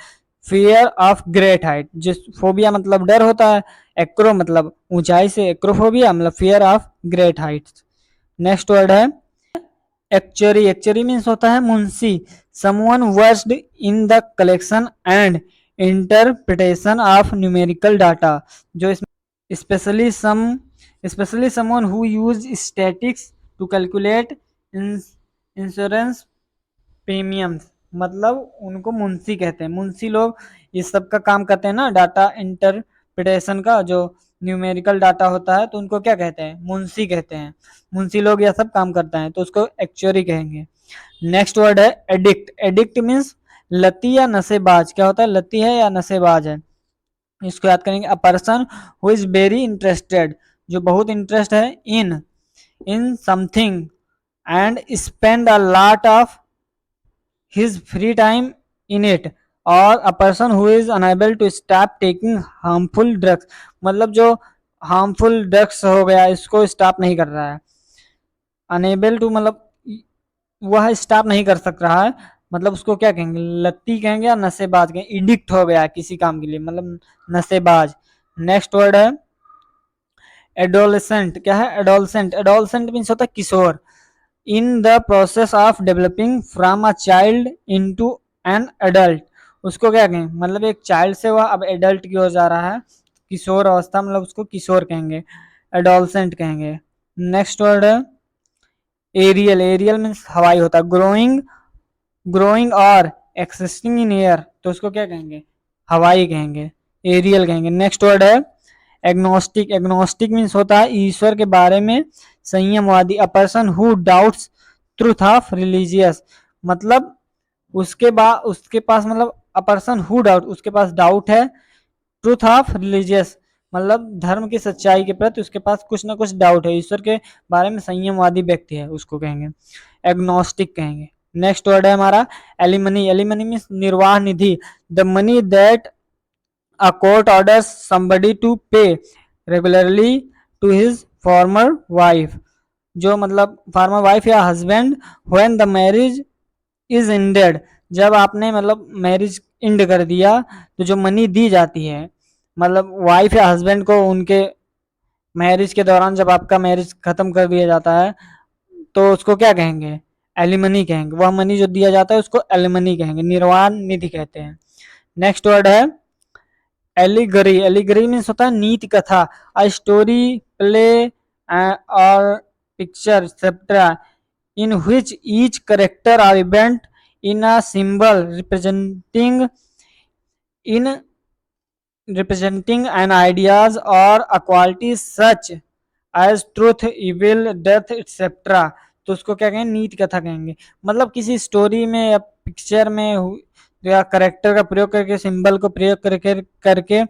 फियर ऑफ ग्रेट हाइट, जिस फोबिया मतलब डर होता है, एक्रो मतलब ऊंचाई से, एक्रोफोबिया मतलब fear of great height. Next word है एक्चुअरी। एक्चुअरी मीन्स होता है मुंशी, someone versed in the collection and interpretation of numerical data, जो specially someone who use statics to calculate insurance premiums, मतलब उनको मुंशी कहते हैं। मुंशी लोग इस सब का काम करते हैं ना, डाटा इंटरप्रिटेशन का, जो न्यूमेरिकल डाटा होता है, तो उनको क्या कहते हैं, मुंशी कहते हैं। मुंशी लोग यह सब काम करता है, तो उसको एक्चुअरी कहेंगे। नेक्स्ट वर्ड है एडिक्ट। एडिक्ट मीन्स लती या नशेबाज, क्या होता है, लती है या नशेबाज है, इसको याद करेंगे। A person who is very interested जो बहुत इंटरेस्ट है in something and spend a lot of his free time in it, और a person who is unable to stop taking harmful drugs, मतलब जो हार्मफुल ड्रग्स हो गया इसको stop नहीं कर रहा है। अनेबल टू मतलब वह स्टॉप नहीं कर सक रहा है, मतलब उसको क्या कहेंगे, लत्ती कहेंगे या नशेबाज कहेंगे, इडिक्ट हो गया है किसी काम के लिए, मतलब नशेबाज। नेक्स्ट वर्ड है एडोलेसेंट। क्या है एडोलेसेंट? एडोलेसेंट मीन्स होता है किशोर। In the process of developing from a child into an adult, उसको क्या कहेंगे, मतलब एक चाइल्ड से वह अब एडल्ट की ओर जा रहा है, किशोर अवस्था, मतलब उसको किशोर कहेंगे, एडोलेसेंट कहेंगे। नेक्स्ट वर्ड है एरियल। एरियल मीन्स हवाई होता है। ग्रोइंग, ग्रोइंग और एक्सिस्टिंग इन एयर, तो उसको क्या कहेंगे, हवाई कहेंगे, एरियल कहेंगे। नेक्स्ट वर्ड है एग्नोस्टिक। एग्नोस्टिक मीन्स होता है ईश्वर के बारे में संयमवादी। A person who doubts truth of religious, मतलब उसके पास मतलब अ पर्सन हु डाउट, उसके पास डाउट है, ट्रूथ ऑफ रिलीजियस मतलब धर्म की सच्चाई के प्रति उसके पास कुछ ना कुछ डाउट है, ईश्वर के बारे में संयमवादी व्यक्ति है, उसको कहेंगे एग्नोस्टिक कहेंगे। नेक्स्ट वर्ड है हमारा एलिमनी। एलिमनी मीन्स निर्वाह निधि। The money that a court orders somebody to pay regularly to his former wife, जो मतलब फॉर्मर वाइफ या husband when the marriage is ended, जब आपने मतलब मैरिज इंड कर दिया तो जो मनी दी जाती है, मतलब वाइफ या हस्बैंड को उनके मैरिज के दौरान जब आपका मैरिज खत्म कर दिया जाता है तो उसको क्या कहेंगे, एलिमनी कहेंगे। वह मनी जो दिया जाता है उसको एलिमनी कहेंगे, निर्वाण निधि कहते हैं। नेक्स्ट वर्ड है एलिगरी। एलिगरी मीन्स होता है नीति कथा। अ स्टोरी, प्ले और picture etcetera in which each character or event in a symbol in representing an ideas or a quality such as truth, evil, death etc, तो उसको क्या कहेंगे, नीति कथा कहेंगे। मतलब किसी स्टोरी में या पिक्चर में या करेक्टर का प्रयोग करके, सिंबल को प्रयोग करके करके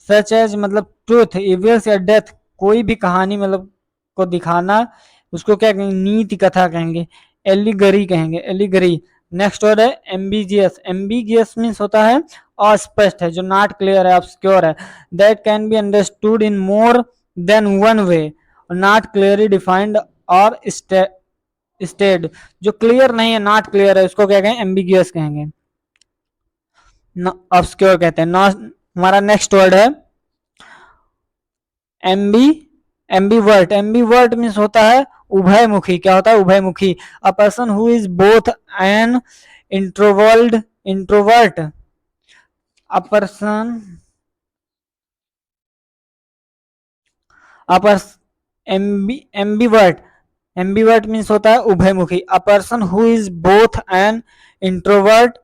सच एज मतलब ट्रूथ, इविल्स या डेथ, कोई भी कहानी मतलब को दिखाना, उसको क्या कहेंगे, नीति कथा कहेंगे, एलिगरी कहेंगे, एलिगरी। नेक्स्ट वर्ड है एम्बिजियस। एम्बिगियस मीन्स होता है अस्पष्ट है, जो नॉट क्लियर है, ऑब्सक्योर है, that can be understood in more than one way, not clearly defined और स्टेड, जो क्लियर नहीं है, नॉट क्लियर है, उसको क्या कहेंगे, एम्बिगियस कहेंगे, ऑब्सक्योर कहते हैं। हमारा नेक्स्ट वर्ड है एम्बी एम्बीवर्ट। एम्बीवर्ट मीन्स होता है उभयमुखी। क्या होता है, उभयमुखी। A person who is both an introvert, a person ambivert. Ambivert means होता है उभयमुखी। A person who is both an introvert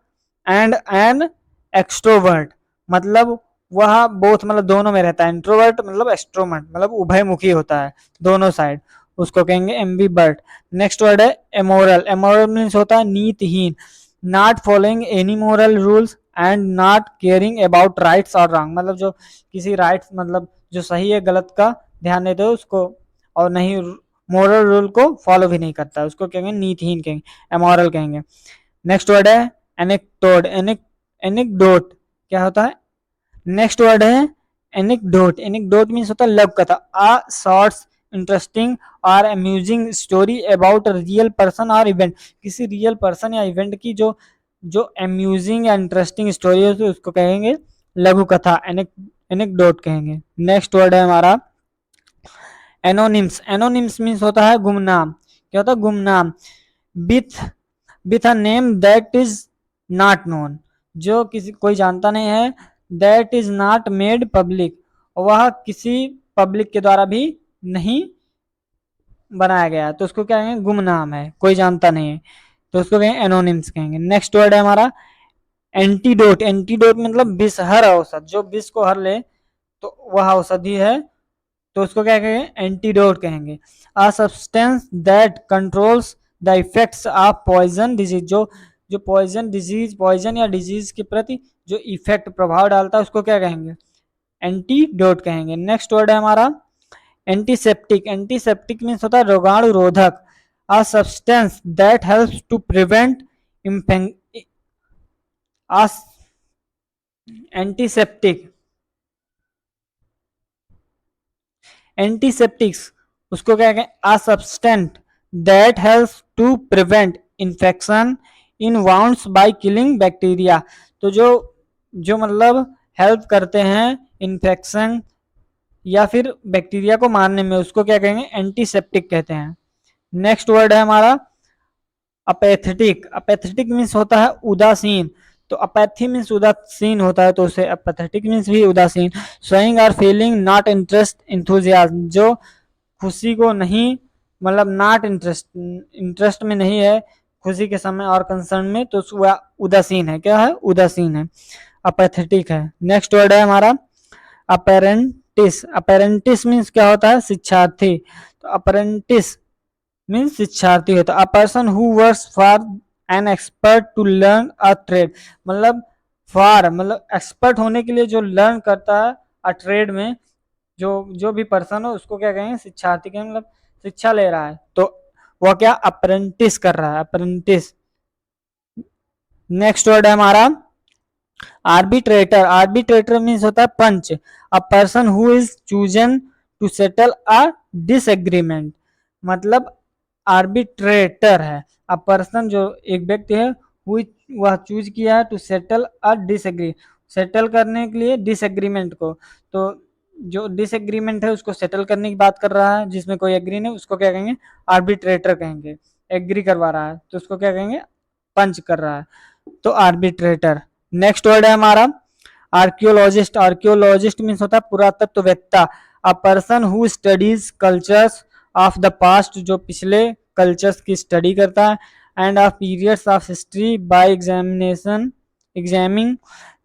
and an extrovert, मतलब वह बोथ मतलब दोनों में रहता है, इंट्रोवर्ट मतलब एक्सट्रोवर्ट मतलब उभयमुखी होता है दोनों साइड, उसको कहेंगे एम्बीवर्ट। नेक्स्ट वर्ड है एमोरल। एमोरल मीन्स होता है नीतिहीन, not following any moral rules and not caring about rights और रॉन्ग, मतलब जो किसी राइट्स मतलब जो सही है गलत का ध्यान नहीं देते उसको, और नहीं मोरल रूल को फॉलो भी नहीं करता, उसको कहेंगे नीतिहीन कहेंगे, एमोरल कहेंगे। नेक्स्ट वर्ड है एनेक्टोड। एनेक्डोट क्या होता है, नेक्स्ट वर्ड है एनेक्डोट। एनेक्डोट मीन्स होता है लव कथा, अ शॉर्ट्स इंटरेस्टिंग और amusing story about real person और इवेंट, किसी रियल पर्सन या इवेंट की जो जो अम्यूजिंग या इंटरेस्टिंग स्टोरी है तो उसको कहेंगे लघु कथा, एनेक्डोट कहेंगे। नेक्स्ट वर्ड है हमारा एनोनिम्स। एनोनिम्स मीन्स होता है गुमनाम। क्या होता है, गुमनाम। With with a name that is not known, जो किसी कोई जानता नहीं है, that is not made public, वह किसी पब्लिक के द्वारा भी नहीं बनाया गया, तो उसको क्या कहेंगे, गुमनाम है, कोई जानता नहीं है, तो उसको कहेंगे एनोनिम्स कहेंगे। नेक्स्ट वर्ड है हमारा एंटीडोट। एंटीडोट मतलब विष, हर औषध, जो विष को हर ले तो वह औषधि है, तो उसको क्या कहेंगे, एंटीडोट कहेंगे। A substance that controls the effects of poison disease, जो जो पॉइजन डिजीज, पॉइजन या डिजीज के प्रति जो इफेक्ट प्रभाव डालता है उसको क्या कहेंगे, एंटीडोट कहेंगे। नेक्स्ट वर्ड है हमारा एंटीसेप्टिक, एंटीसेप्टिक मीन्स होता है रोगाणु रोधक, a substance that helps to prevent antiseptic, antiseptics उसको क्या कहें, a substance that helps to prevent infection in wounds by killing bacteria. तो जो जो मतलब हेल्प करते हैं इन्फेक्शन या फिर बैक्टीरिया को मारने में, उसको क्या कहेंगे, एंटीसेप्टिक कहते हैं। नेक्स्ट वर्ड है हमारा अपैथेटिक, अपैथेटिक मीन्स होता है उदासीन, तो अपैथी मीन्स उदासीन होता है, तो उसे अपैथेटिक मीन्स भी उदासीन। Showing are feeling not interest enthusiasm, जो खुशी को नहीं मतलब नॉट इंटरेस्ट, इंटरेस्ट में नहीं है खुशी के समय और कंसर्न में, तो वह उदासीन है, क्या है, उदासीन है, अपैथेटिक है। नेक्स्ट वर्ड है हमारा अपेरेंटिस, अपेरेंटिस मीन्स क्या होता है, शिक्षार्थी, तो अपेरेंटिस मीन्स शिक्षार्थी होता है। A person who works for an expert to learn a trade, मतलब फॉर मतलब एक्सपर्ट होने के लिए जो लर्न करता है अ ट्रेड में, जो भी पर्सन हो उसको क्या कहेंगे, शिक्षार्थी के, मतलब शिक्षा ले रहा है, तो वह क्या अप्रेंटिस कर रहा है, अप्रेंटिस। नेक्स्ट वर्ड है हमारा आर्बिट्रेटर, आर्बिट्रेटर मीन्स होता है पंच, a person who is chosen to settle a disagreement, मतलब आर्बिट्रेटर है, अ पर्सन जो एक व्यक्ति है, वह चूज किया है to settle a disagree, settle करने के लिए डिसएग्रीमेंट को, तो जो डिसएग्रीमेंट है उसको सेटल करने की बात कर रहा है, जिसमें कोई एग्री नहीं, उसको क्या कहेंगे, आर्बिट्रेटर कहेंगे। एग्री करवा रहा है तो उसको क्या कहेंगे, पंच कर रहा है, तो आर्बिट्रेटर। नेक्स्ट वर्ड है हमारा आर्कियोलॉजिस्ट, आर्कियोलॉजिस्ट मीन्स होता है पुरातत्ववेत्ता, a person who studies cultures of the past, जो पिछले कल्चर्स की स्टडी करता है, and of periods of history by examination examining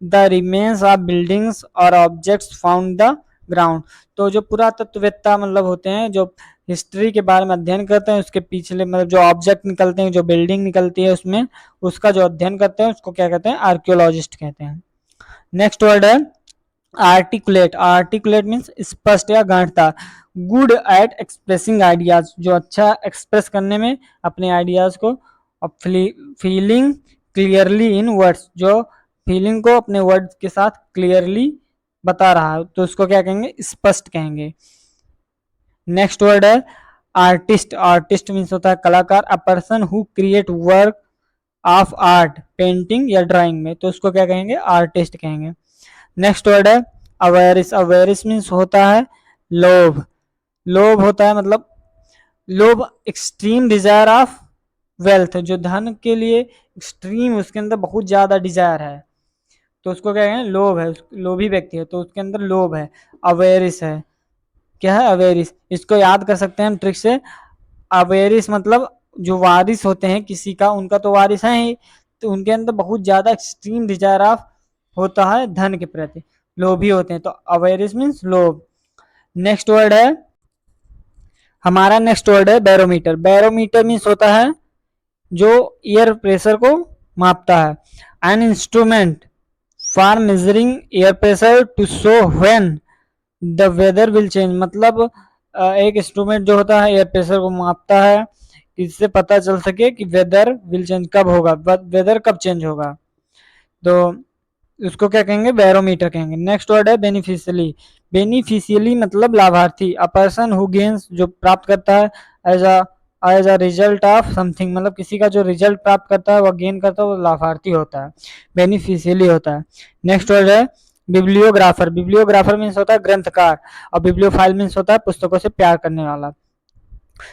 the remains of buildings और ऑब्जेक्ट्स फाउंड द ग्राउंड, तो जो पुरातत्ववेत्ता मतलब होते हैं, जो हिस्ट्री के बारे में अध्ययन करते हैं, उसके पिछले मतलब जो ऑब्जेक्ट निकलते हैं, जो बिल्डिंग निकलती है उसमें, उसका जो अध्ययन करते हैं उसको क्या कहते हैं, आर्कियोलॉजिस्ट कहते हैं। नेक्स्ट वर्ड है आर्टिकुलेट, आर्टिकुलेट मीन्स स्पष्ट या गांठदार, गुड एट एक्सप्रेसिंग आइडियाज, जो अच्छा एक्सप्रेस करने में अपने आइडियाज को, फीलिंग क्लियरली इन वर्ड्स, जो फीलिंग को अपने वर्ड्स के साथ क्लियरली बता रहा है, तो उसको क्या कहेंगे, स्पष्ट कहेंगे। नेक्स्ट वर्ड है आर्टिस्ट, आर्टिस्ट मीन्स होता है कलाकार, अ person who create work of art painting या ड्राइंग में, तो उसको क्या कहेंगे, आर्टिस्ट कहेंगे। नेक्स्ट वर्ड है अवेरिस, अवेरिस मीन्स होता है लोभ, लोभ होता है मतलब लोभ एक्सट्रीम डिजायर ऑफ वेल्थ, जो धन के लिए एक्सट्रीम उसके अंदर बहुत ज्यादा डिजायर है, तो उसको क्या कहेंगे, लोभ है, लोभी व्यक्ति है तो उसके अंदर लोभ है, अवेरिस है, क्या है, अवेरिस। इसको याद कर सकते हैं हम ट्रिक से, अवेरिस मतलब जो वारिस होते हैं किसी का, उनका तो वारिस है ही, तो उनके अंदर बहुत ज्यादा एक्सट्रीम डिजायर ऑफ होता है धन के प्रति, लोभी होते हैं, तो अवेरिस मीन्स लोभ। नेक्स्ट वर्ड है हमारा, नेक्स्ट वर्ड है बैरोमीटर, बैरोमीटर मीन्स होता है जो एयर प्रेशर को मापता है, an instrument for measuring air pressure to show when the weather will change, मतलब एक इंस्ट्रूमेंट जो होता है एयर प्रेशर को मापता है, इससे पता चल सके कि वेदर विल चेंज कब होगा, वेदर कब चेंज होगा, तो उसको क्या कहेंगे, बैरोमीटर कहेंगे। नेक्स्ट वर्ड है बेनिफिशियली, बेनिफिशियली मतलब लाभार्थी, अ पर्सन हु गेन्स, जो प्राप्त करता है, as a result of something, मतलब किसी का जो रिजल्ट प्राप्त करता है वह गेन करता है, वो लाभार्थी होता है, बेनिफिशियली होता है। नेक्स्ट वर्ड है बिब्लियोग्राफर, बिब्लियोग्राफर मीन्स होता है ग्रंथकार, और बिब्लियोफाइल मीन्स होता है पुस्तकों से प्यार करने वाला।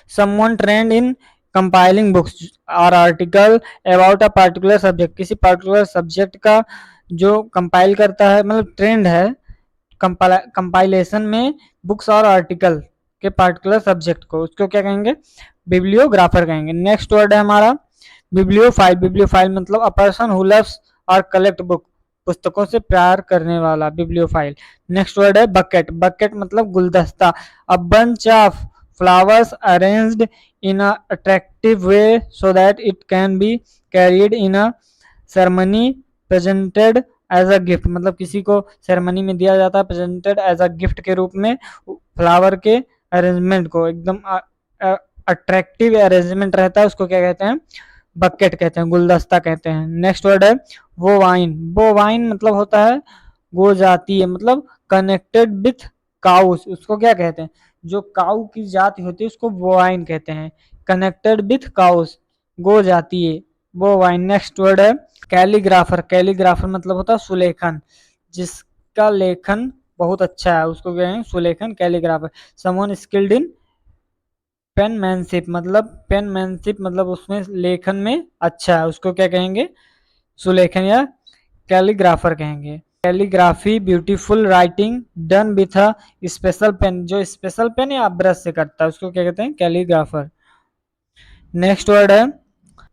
someone trained in compiling books or article about a particular subject, किसी particular subject का जो कंपाइल करता है, मतलब ट्रेंड है कंपाइलेशन में बुक्स और आर्टिकल के पार्टिकुलर सब्जेक्ट को, उसको क्या कहेंगे, बिब्लियोग्राफर कहेंगे। नेक्स्ट वर्ड है हमारा बिब्लियोफाइल, बिब्लियोफाइल मतलब अ पर्सन हु लव्स और कलेक्ट बुक, पुस्तकों से प्यार करने वाला, बिब्लियोफाइल। नेक्स्ट वर्ड है बकेट, बकेट मतलब गुलदस्ता, a bunch of flowers arranged in a attractive way so that it can be carried in a ceremony presented as a gift, मतलब किसी को सेरेमनी में दिया जाता है प्रेजेंटेड एज अ गिफ्ट के रूप में, फ्लावर के अरेंजमेंट को, एकदम अट्रैक्टिव अरेंजमेंट रहता है, उसको क्या कहते हैं, बकेट कहते हैं, गुलदस्ता कहते हैं। नेक्स्ट वर्ड है बोवाइन। बोवाइन मतलब होता है गो जाती है, मतलब कनेक्टेड विथ काउस, उसको क्या कहते हैं, जो काउ की जाति होती है उसको बोवाइन कहते हैं। कनेक्टेड विथ काउस, गो जाती है, बोवाइन। नेक्स्ट वर्ड है कैलीग्राफर। कैलीग्राफर मतलब होता है सुलेखन, जिसका लेखन बहुत अच्छा है उसको क्या है, सुलेखन, कैलीग्राफर। समवन स्किल्ड इन पेनमैनशिप, मतलब पेनमैनशिप मतलब उसमें लेखन में अच्छा है, उसको क्या कहेंगे, सुलेखन या कैलीग्राफर कहेंगे। Calligraphy beautiful writing done with a special pen, जो स्पेशल पेन या ब्रश से करता है उसको क्या कहते हैं, कैलीग्राफर। नेक्स्ट वर्ड है,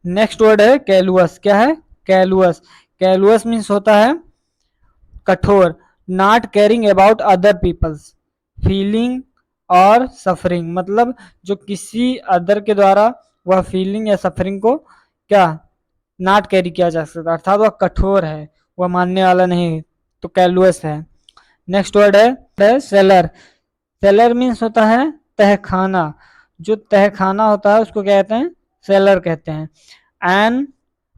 नेक्स्ट वर्ड है कैलुअस। क्या है, कैलुअस। कैलुअस मीन्स होता है कठोर, not caring about other peoples feeling or suffering, मतलब जो किसी अदर के द्वारा वह फीलिंग या सफरिंग को क्या नॉट कैरी किया जा सकता, अर्थात वह कठोर है, वह मानने वाला नहीं, तो कैलुअस है। नेक्स्ट वर्ड है सेलर। सेलर मीन्स होता है तहखाना, जो तहखाना होता है उसको क्या कहते हैं, सेलर कहते हैं। An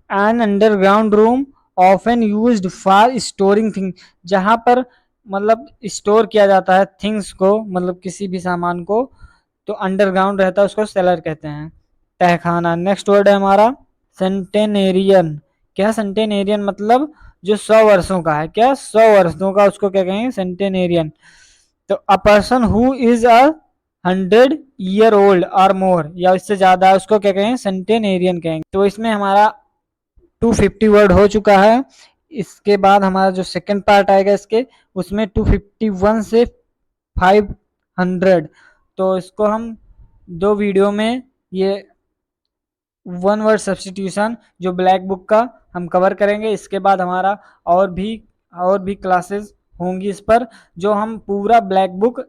an underground room often used for storing thing, जहां पर मतलब स्टोर किया जाता है थिंग्स को, मतलब किसी भी सामान को, तो अंडरग्राउंड रहता है उसको सेलर कहते हैं, तहखाना। नेक्स्ट वर्ड है हमारा सेंटेनेरियन। क्या सेंटेनेरियन मतलब जो 100 वर्षों का है, क्या 100 वर्षों का, उसको क्या कहेंगे, सेंटेनेरियन। तो a person who is 100 year old और मोर, या इससे ज्यादा है, उसको क्या कहेंगे, सेंटेनेरियन कहेंगे। तो इसमें हमारा 250 वर्ड हो चुका है। इसके बाद हमारा जो सेकंड पार्ट आएगा इसके, उसमें 251 से 500, तो इसको हम 2 वीडियो में ये 1 वर्ड सब्सटीट्यूशन जो ब्लैक बुक का हम कवर करेंगे। इसके बाद हमारा और भी क्लासेस होंगी इस पर, जो हम पूरा ब्लैक बुक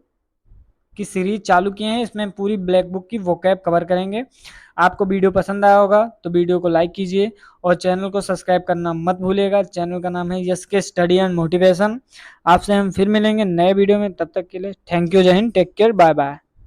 की सीरीज चालू किए हैं, इसमें पूरी ब्लैक बुक की वोकैब कवर करेंगे। आपको वीडियो पसंद आया होगा तो वीडियो को लाइक कीजिए और चैनल को सब्सक्राइब करना मत भूलिएगा। चैनल का नाम है यस के स्टडी एंड मोटिवेशन। आपसे हम फिर मिलेंगे नए वीडियो में, तब तक के लिए थैंक यू, जय हिंद, टेक केयर, बाय बाय।